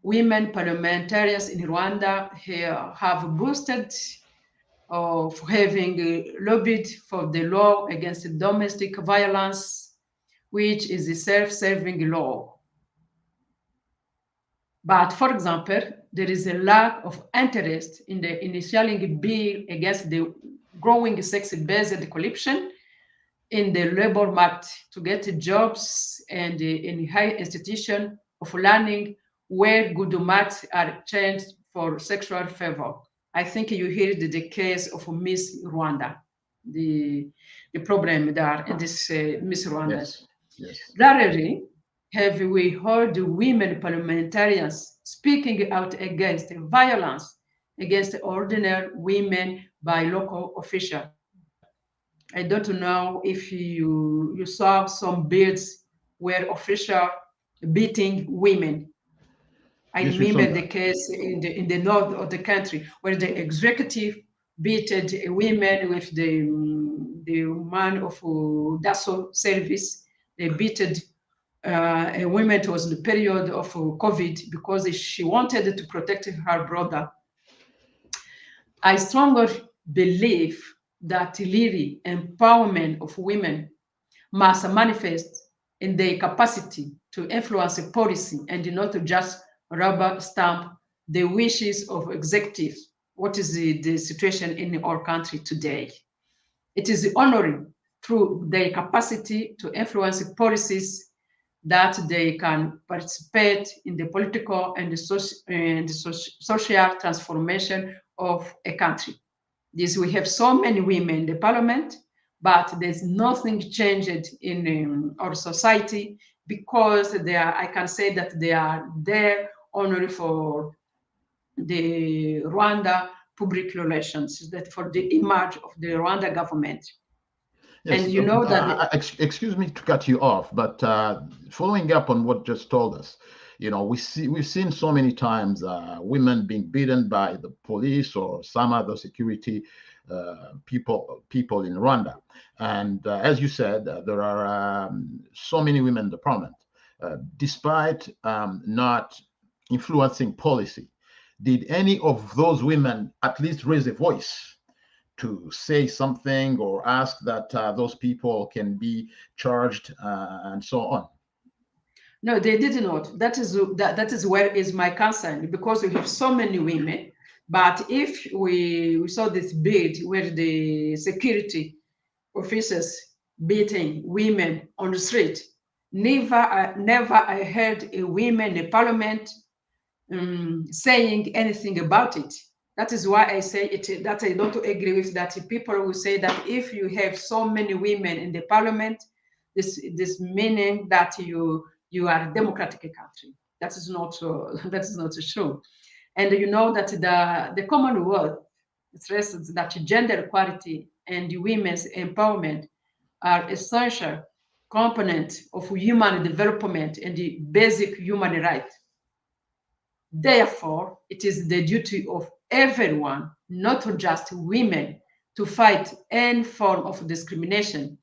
Women parliamentarians in Rwanda have boasted of having lobbied for the law against domestic violence, which is a self-serving law. But for example, there is a lack of interest in the initialing bill against the growing sex-based corruption in the labor market to get jobs and in high institution of learning where good marks are changed for sexual favor. I think you heard the case of Miss Rwanda, the problem there in this Miss Rwanda. Yes. Yes. Rarely have we heard women parliamentarians speaking out against violence against ordinary women by local officials. I don't know if you saw some bills where officials beating women. I Yes, we saw remember that. the case in the north of the country where the executive beated women with the man of DASO service. They beated a woman that was in the period of COVID because she wanted to protect her brother. I strongly believe that really empowerment of women must manifest in their capacity to influence policy and not to just rubber stamp the wishes of executives. What is the situation in our country today? It is honoring through their capacity to influence policies that they can participate in the political and the social transformation of a country. This, we have so many women in the parliament, but there's nothing changed in our society because they are, I can say that they are there only for the Rwanda public relations, that for the image of the Rwanda government. Yes, and you know that excuse me to cut you off, but following up on what just told us, you know, we've seen so many times women being beaten by the police or some other security people in Rwanda, and as you said, there are so many women in the parliament, despite not influencing policy. Did any of those women at least raise a voice to say something or ask that those people can be charged and so on? No, they did not. That is where is my concern, because we have so many women. But if we saw this bid where the security officers beating women on the street, never I heard a woman in parliament saying anything about it. That is why I say it, that I don't agree with that. People will say that if you have so many women in the parliament, this meaning that you are a democratic country. That is not true. And you know that the Commonwealth stresses that gender equality and women's empowerment are essential components of human development and the basic human right. Therefore, it is the duty of everyone, not just women, to fight any form of discrimination,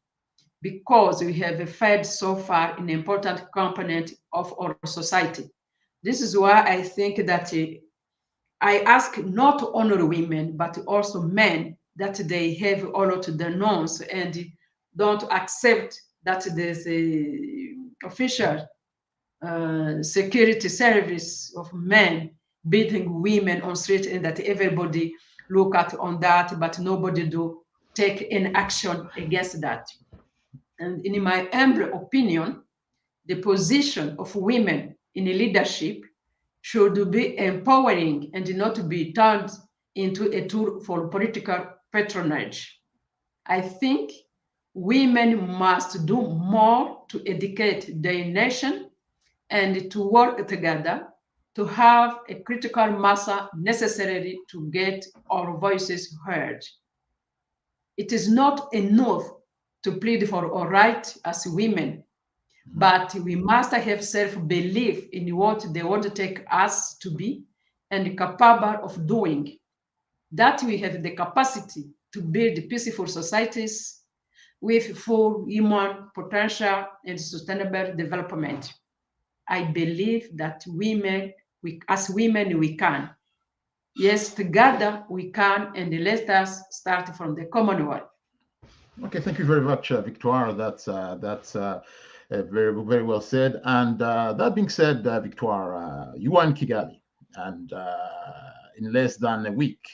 because we have failed so far in an important component of our society. This is why I think that I ask not only women, but also men, that they have all to denounce and don't accept that there's a official security service of men beating women on street, and that everybody look at on that, but nobody do take any action against that. And in my humble opinion, the position of women in leadership should be empowering and not be turned into a tool for political patronage. I think women must do more to educate their nation and to work together to have a critical mass necessary to get our voices heard. It is not enough to plead for our rights as women, but we must have self-belief in what the world takes us to be and capable of doing. That we have the capacity to build peaceful societies with full human potential and sustainable development. I believe that as women, we can. Yes, together we can, and let us start from the Commonwealth. Okay, thank you very much, Victoire. That's very, very well said. And that being said, Victoire, you are in Kigali, and in less than a week,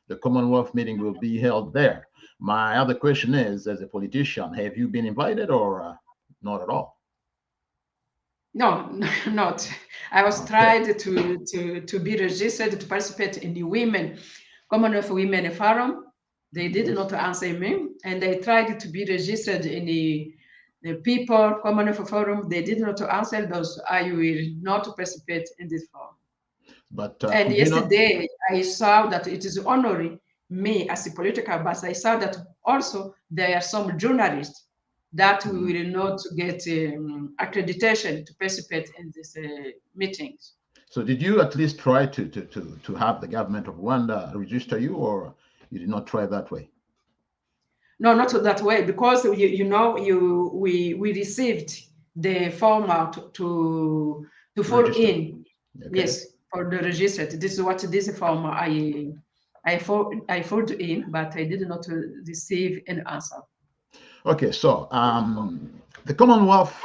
the Commonwealth meeting will be held there. My other question is, as a politician, have you been invited or not at all? No, not. I was tried to be registered to participate in the Commonwealth Women Forum. They did not answer me, and I tried to be registered in the People Commonwealth Forum. They did not answer those. I will not participate in this forum. But and yesterday I saw that it is honoring me as a political, but I saw that also there are some journalists that we will not get accreditation to participate in these meetings. So did you at least try to have the government of Rwanda register you, or you did not try that way? No, not that way, because we received the format to fill in. Okay. Yes, for the registered. This is what this form I filled in, but I did not receive an answer. Okay, so the Commonwealth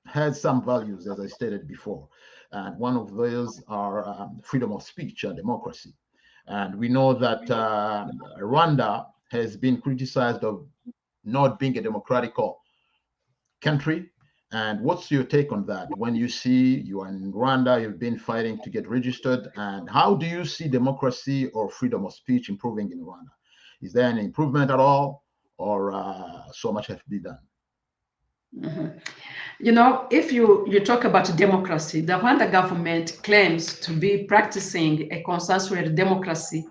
has some values, as I stated before, and one of those are freedom of speech and democracy. And we know that Rwanda has been criticized of not being a democratic country. And what's your take on that? When you see you are in Rwanda, you've been fighting to get registered, and how do you see democracy or freedom of speech improving in Rwanda? Is there any improvement at all, or so much has to be done? Mm-hmm. If you talk about democracy, the Rwanda government claims to be practicing a consensual democracy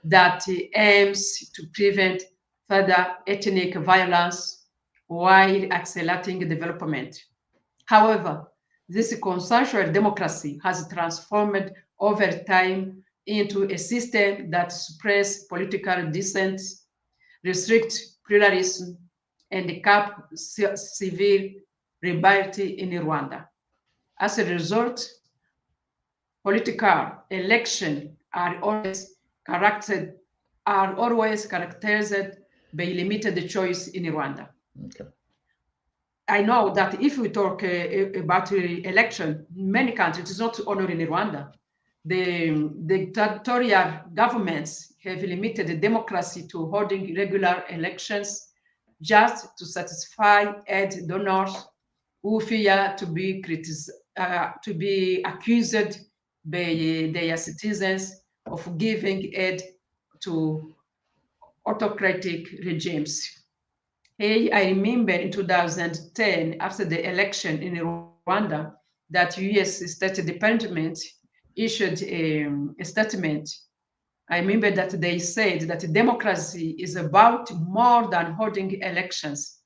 that aims to prevent further ethnic violence while accelerating development. However, this consensual democracy has transformed over time into a system that suppresses political dissent, restricts pluralism, and cap civil liberty in Rwanda. As a result, political elections are always characterized by limited choice in Rwanda. Okay. I know that if we talk about election, many countries, it's not only in Rwanda. The dictatorial governments have limited democracy to holding regular elections just to satisfy aid donors who fear to be accused by their citizens of giving aid to autocratic regimes. Hey, I remember in 2010, after the election in Rwanda, that U.S. State Department issued a statement. I remember that they said that democracy is about more than holding elections.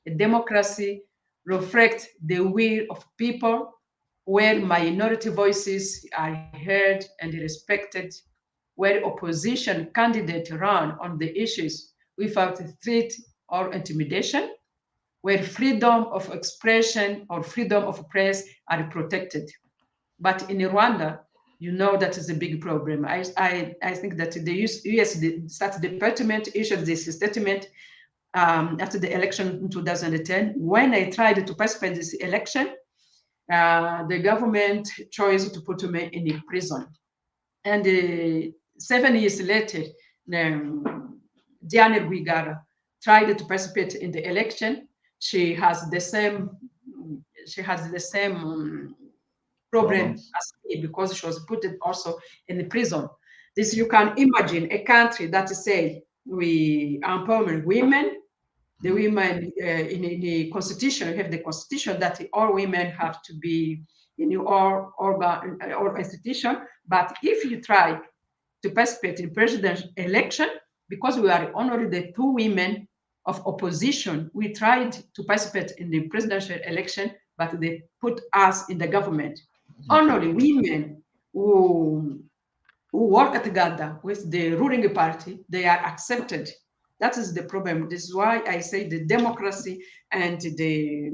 A democracy reflects the will of people, where minority voices are heard and respected, where opposition candidates run on the issues without threat or intimidation, where freedom of expression or freedom of press are protected. But in Rwanda, that is a big problem. I think that the U.S. State Department issued this statement after the election in 2010. When I tried to participate in this election, the government chose to put me in prison. And 7 years later, Diane Rwigara tried to participate in the election. She has the same problem as me, because she was put also in the prison. This, you can imagine a country that say we empower women, The women in the constitution, we have the constitution that all women have to be in all institution. But if you try to participate in presidential election, because we are only the two women of opposition, we tried to participate in the presidential election, but they put us in the government. Only women who work together with the ruling party, they are accepted. That is the problem. This is why I say the democracy and the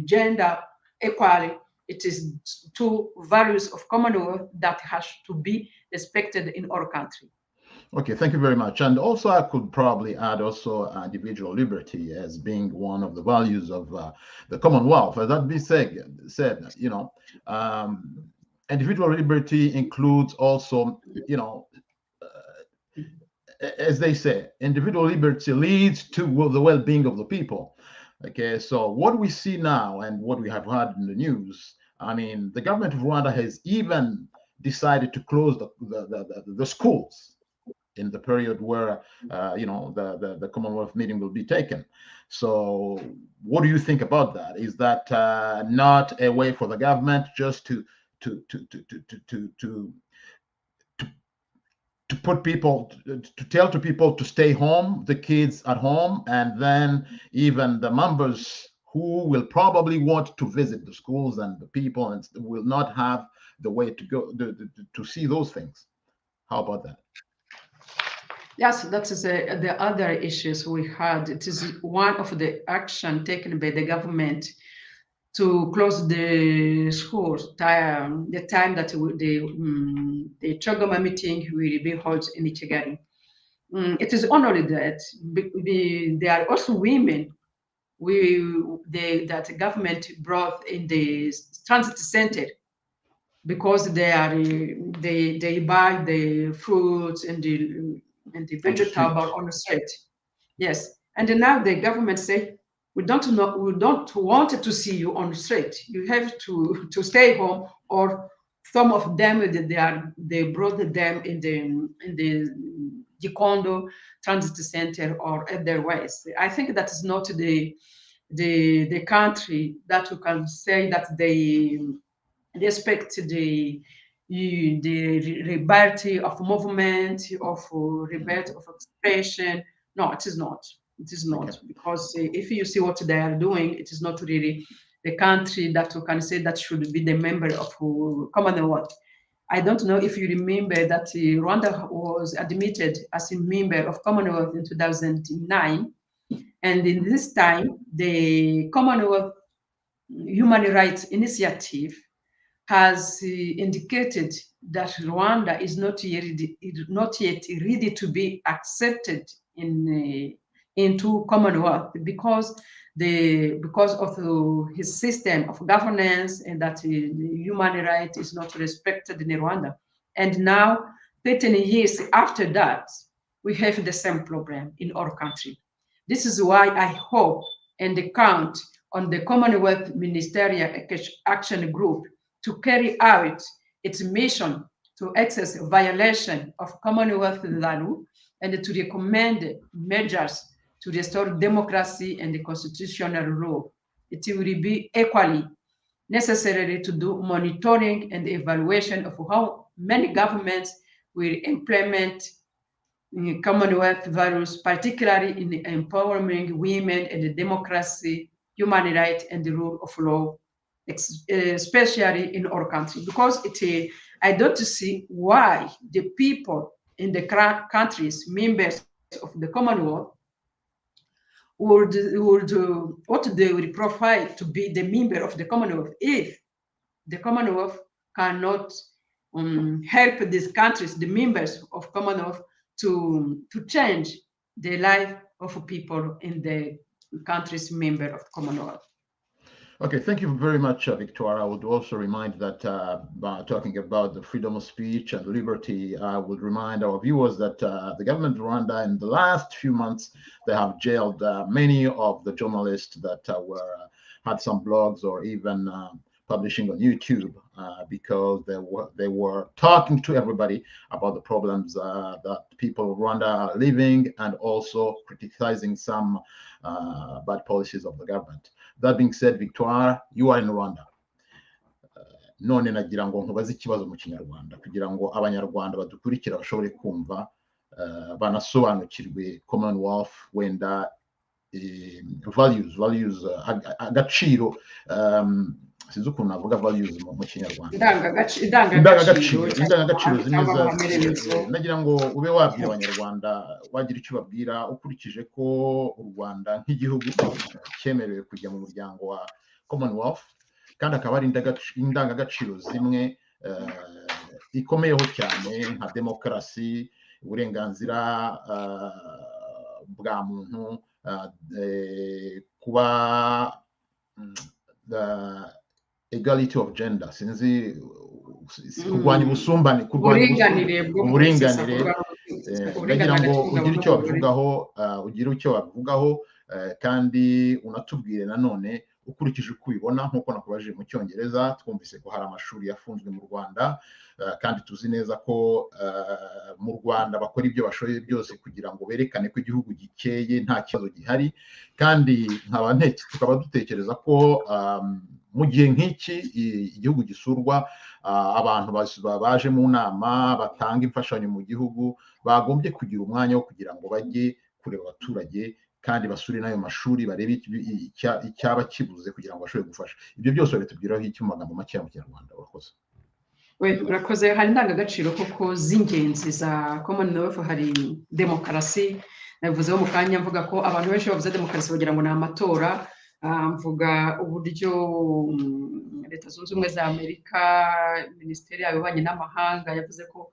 gender equality, it is two values of Commonwealth that has to be respected in our country. Okay, thank you very much. And also, I could probably add also individual liberty as being one of the values of the Commonwealth. As that being said, you know, individual liberty includes also, you know, as they say, individual liberty leads to the well-being of the people. Okay, so what we see now and what we have heard in the news, I mean, the government of Rwanda has even decided to close the schools in the period where, you know, the Commonwealth meeting will be taken. So what do you think about that? Is that not a way for the government just to put people, to tell to people to stay home, the kids at home, and then even the members who will probably want to visit the schools and the people and will not have the way to go to see those things? How about that? Yes, that is the other issues we had. It is one of the action taken by the government to close the schools, the time that the Chogama meeting will be held in Kigali. It is only that there are also women that the government brought in the transit center because they buy the fruits and the vegetable on the street. Yes, and now the government say, we don't want to see you on the street. You have to stay home. Or some of them they brought them in the Congo transit center or otherwise. I think that is not the country that you can say that they respect the liberty of movement, of liberty of expression. No, it is not. It is not, okay. Because if you see what they are doing, it is not really the country that you can say that should be the member of Commonwealth. I don't know if you remember that Rwanda was admitted as a member of Commonwealth in 2009. And in this time, the Commonwealth Human Rights Initiative has indicated that Rwanda is not yet ready to be accepted into Commonwealth because of his system of governance and that human rights is not respected in Rwanda. And now, 13 years after that, we have the same problem in our country. This is why I hope and count on the Commonwealth Ministerial Action Group to carry out its mission to access violation of Commonwealth value and to recommend measures to restore democracy and the constitutional rule. It will be equally necessary to do monitoring and evaluation of how many governments will implement Commonwealth values, particularly in empowering women and the democracy, human rights, and the rule of law, especially in our country. Because I don't see why the people in the countries, members of the Commonwealth, would what they would provide to be the member of the Commonwealth if the Commonwealth cannot help these countries, the members of Commonwealth, to change the life of people in the countries member of Commonwealth. Okay, thank you very much, Victoria. I would also remind that talking about the freedom of speech and liberty, I would remind our viewers that the government of Rwanda in the last few months, they have jailed many of the journalists that had some blogs or even publishing on YouTube because they were talking to everybody about the problems that people of Rwanda are living, and also criticizing some bad policies of the government. That being said, Victoire, you are in Rwanda. None nagira ngo nkubaze ikibazo mu Kinyarwanda kugira ngo abanyarwanda badukurikira bashobore kumva banasobanukirwe Commonwealth wenda values agaciro sinzi ukuntu navuga values mu Kinyarwanda indangagaciro zimwe nagira ngo ube wabwira abanyarwanda wagira icyo babwira ukurikije ko u Rwanda nk'igihugu cyemerewe kujya mu muryango wa Commonwealth kandi akaba ari indangagaciro zimwe ikomeyeho cyane nka demokarasi, uburenganzira bwa muntu, kuba equality of gender, sinzi kurwanya ubusumbane, uburinganire. Ndagira ngo ugire icyo wabivugaho kandi unatubwire nanone ukurikije uko ubibona, nk'uko nakubajije mu Cyongereza. Twumvise ko hari amashuri yafunzwe mu Rwanda kandi tuzi neza ko mu Rwanda bakora ibyo bashoboye byose kugira ngo berekane ko igihugu gikeye nta kibazo gihari, kandi tukaba dutekereza ko mu gihe nk'iki igihugu gisurwa, abantu baje mu nama batanga imfashanyo mu gihugu bagombye kugira umwanya wo kugira ngo bajye kureba abaturage kandi basure n'ayo mashuri barebe icyaba kibuze kugira ngo bashobore gufasha. Ibyo byose babitubwiraho iki mu magambo make mu Kinyarwanda? Urakoze. Hari indangagaciro koko z'ingenzi za Commonwealth. Hari demokarasi, nabivuzeho mu kanya mvuga ko abantu benshi bavuze demokarasi bagira ngo ni amatora. Mvuga uburyo Leta Zunze Ubumwe za Amerika, Minisiteri y'Ububanyi n'Amahanga yavuze ko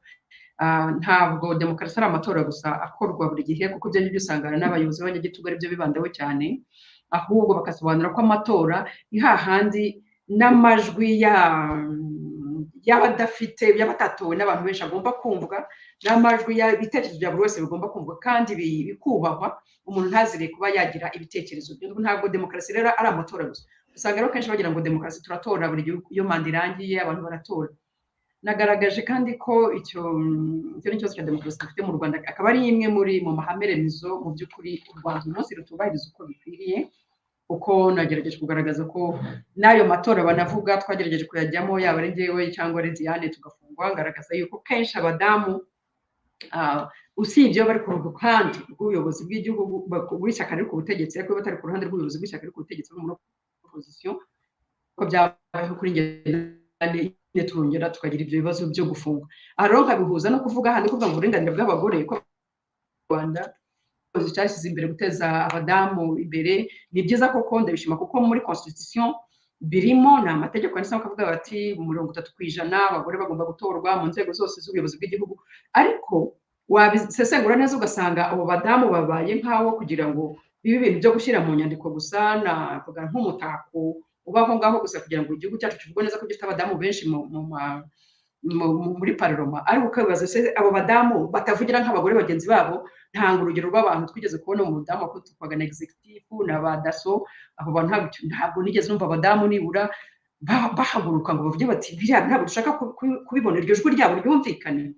ntabwo demokarasi ari amatora gusa akorwa buri gihe, kuko ibyo ngibyo usanga n'abayobozi b'abanyagitugu ari byo bibandaho cyane, ahubwo bakasobanura ko amatora ni hahandi n'amajwi y'abadafite, y'abatatowe n'abantu benshi agomba kumvwa, n'amajwi y'ibitekerezo bya buri wese bigomba kumvwa kandi bikubahwa. Umuntu ntazire kuba yagira ibitekerezo. Ntabwo demokarasi rero ari amatora gusa. Usanga rero kenshi bagira ngo demokarasi turatora buri gihe, iyo manda irangiye abantu baratora. Nagaragaje kandi ko icyo ni ikibazo cya demokarasi dufite mu Rwanda, akaba ari imwe mu mahame remezo mu by'ukuri u Rwanda uyu munsi rutubahiriza uko bikwiriye, kuko nagerageje kugaragaza ko n'ayo matora banavuga twagerageje kuyajyamo, yaba ari njyewe cyangwa ari Diane tugafungwa, ngaragaza yuko kenshi abadamu usibye bari ku ruhande rw'ubuyobozi bw'igihugu bw'ishyaka riri ku butegetsi, ariko batari ku ruhande rw'ubuyobozi bw'ishyaka riri ku butegetsi muri opposition, ko byabayeho kuri njye turongera tukagira ibyo bibazo byo gufungwa. Aha rero nkabihuza no kuvuga ahandi kuvuga ngo uburenganire bw'abagore ko Rwanda cyashyize imbere guteza abadamu imbere. Ni byiza koko ndabishima, kuko muri constitution birimo, ni amategeko yanditseho akavuga bati 30% abagore bagomba gutorwa mu nzego zose z'ubuyobozi bw'igihugu, ariko wabisesengura neza ugasanga abo badamu babaye nk'aho kugira ngo bibe ibintu byo gushyira mu nyandiko gusa, navuga nk'umutako ubaho ngaho gusa kugira ngo igihugu cyacu kivugwe neza ko gifite abadamu benshi muri parlement. Ariko ukabibaza se abo badamu batavugira nk'abagore bagenzi babo. Ntanga urugero rw'abantu twigeze kubona mu mudamu ko twaga na executive n'abadaso, abo bantu ntabwo nigeze numva abadamu nibura bahaguruka ngo bavuge bati biriya ntabwo dushaka kubibona, iryo jwi ryabo ryumvikane.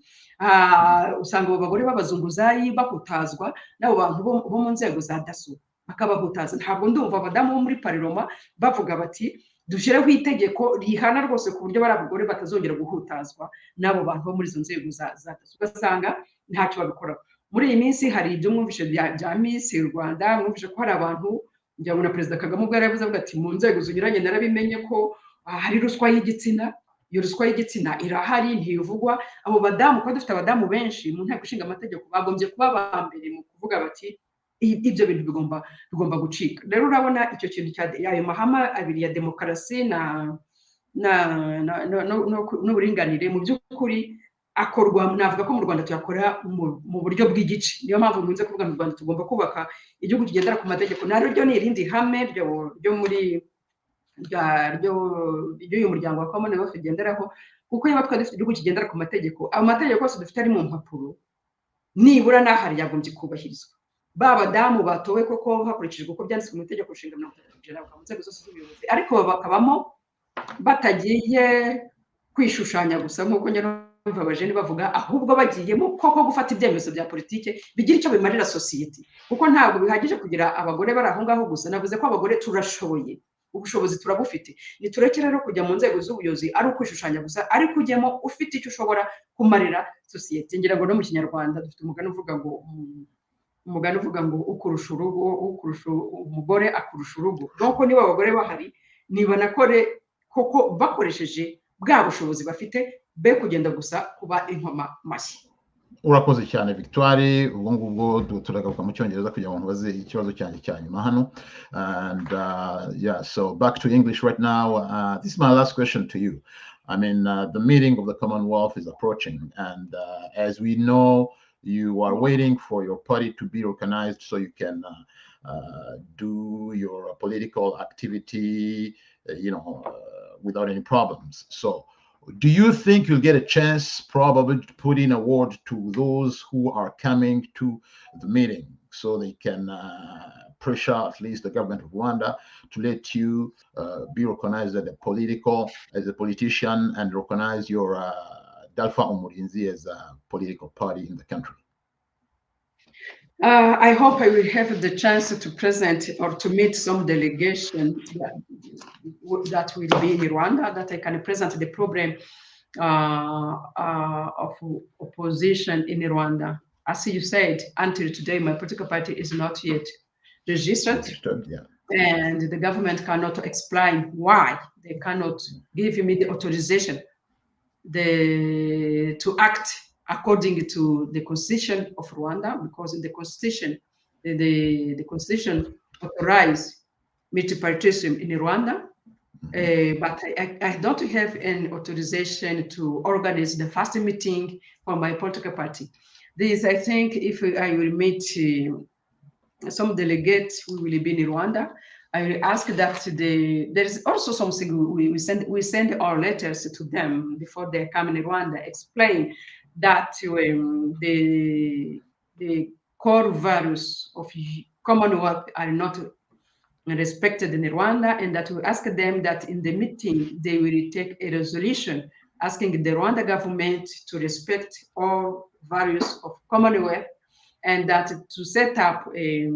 Usanga abo bagore b'abazunguzayi bahutazwa n'abo bantu bo mu nzego za daso bakabahutaza. Ntabwo ndumva abadamu bo muri parlement bavuga bati dushyireho itegeko rihana rwose ku buryo bari abagore batazongera guhutazwa n'abo bantu bo muri izo nzego za daso. Ugasanga ntacyo babikoraho. Muri iyi minsi hari ibyo mwumvishe bya Miss Rwanda, mwumvishe ko hari abantu, njya na Perezida Kagame ubwo yaravuze ati mu nzego zinyuranye narabimenye ko hari ruswa y'igitsina. Iyo ruswa y'igitsina irahari, ntiyuvugwa. Abo badamu, kuba dufite abadamu benshi mu nteko ishinga amategeko, bagombye kuba ba mbere mu kuvuga bati ibyo bintu bigomba gucika. Rero urabona icyo kintu ayo mahama abiri ya demokarasi n'uburinganire mu by'ukuri akorwa, navuga ko mu Rwanda tuyakora mu buryo bw'igice. Niyo mpamvu nkunze kuvuga mu Rwanda tugomba kubaka igihugu kigendera ku mategeko. Naryo ni irindi hame ryo muri ry'uyu muryango wa Commonwealth ugenderaho, kuko niba twari dufite igihugu kigendera ku mategeko, amategeko yose dufite ari mu mpapuro, nibura n'ahari yagombye kubahirizwa. Ba badamu batowe koko hakurikijwe uko byanditswe mu itegeko nshinga 30% mu nzego zose z'ubuyobozi, ariko bakabamo batagiye kwishushanya gusa nk'uko nyamva abajene bavuga, ahubwo bagiyemo koko gufata ibyemezo bya politike bigira icyo bimarira sosiyete, kuko ntabwo bihagije kugira abagore bari aho ngaho gusa. Navuze ko abagore turashoboye, ubushobozi turabufite, nitureke rero kujya mu nzego z'ubuyobozi ari ukwishushanya gusa, ariko ujyemo ufite icyo ushobora kumarira sosiyete. Ngira ngo no mu Kinyarwanda dufite umugani uvuga ngo ukurusha urugo, ukurusha umugore akurusha urugo. Nuko niba abagore bahari, niba nakore koko bakoresheje bwa bushobozi bafite, be kugenda gusa kuba inkoma mashyi. Urakoze cyane Victoire. Ubwo ngubwo turagaruka mu Cyongereza kugira ngo nbaze ikibazo cyanjye cya nyuma hano. And yeah, so back to English right now. This is my last question to you. I mean, the meeting of the Commonwealth is approaching, and as we know, you are waiting for your party to be organized so you can do your political activity, without any problems. So do you think you'll get a chance probably to put in a word to those who are coming to the meeting so they can pressure at least the government of Rwanda to let you be recognized as a politician and recognize your Dalfa Umurinzi as a political party in the country? I hope I will have the chance to present or to meet some delegation that will be in Rwanda, that I can present the problem of opposition in Rwanda. As you said, until today, my political party is not yet registered. Yeah. And the government cannot explain why. They cannot give me the authorization to act according to the constitution of Rwanda, because in the constitution, the constitution authorizes multipartyism in Rwanda, but I don't have an authorization to organize the first meeting for my political party. This, I think, if I will meet some delegates who will be in Rwanda, I will ask that there is also something we send our letters to them before they come in Rwanda, explain that the core values of Commonwealth are not respected in Rwanda, and that we ask them that in the meeting they will take a resolution asking the Rwanda government to respect all values of Commonwealth, and that to set up a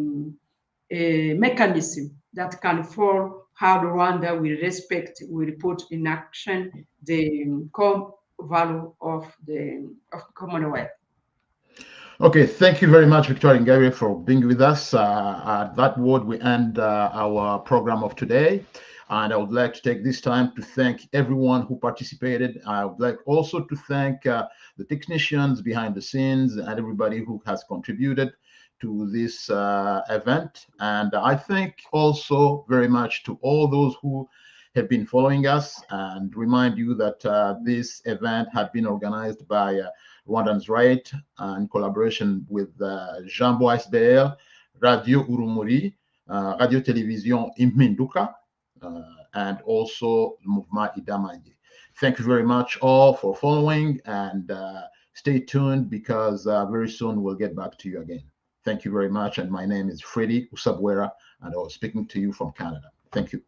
mechanism that can follow how Rwanda will put in action the core value of the Commonwealth. Okay, thank you very much, Victoria and Gary, for being with us. At that word, we end our program of today. And I would like to take this time to thank everyone who participated. I would like also to thank the technicians behind the scenes and everybody who has contributed to this event. And I thank also very much to all those who have been following us, and remind you that this event had been organized by Rwandans Right in collaboration with Jambo SBR, Radio Urumuri, Radio Television Impinduka, and also Mouvement Idamanje. Thank you very much all for following, and stay tuned, because very soon we'll get back to you again. Thank you very much, and my name is Freddy Usabwera, and I was speaking to you from Canada. Thank you.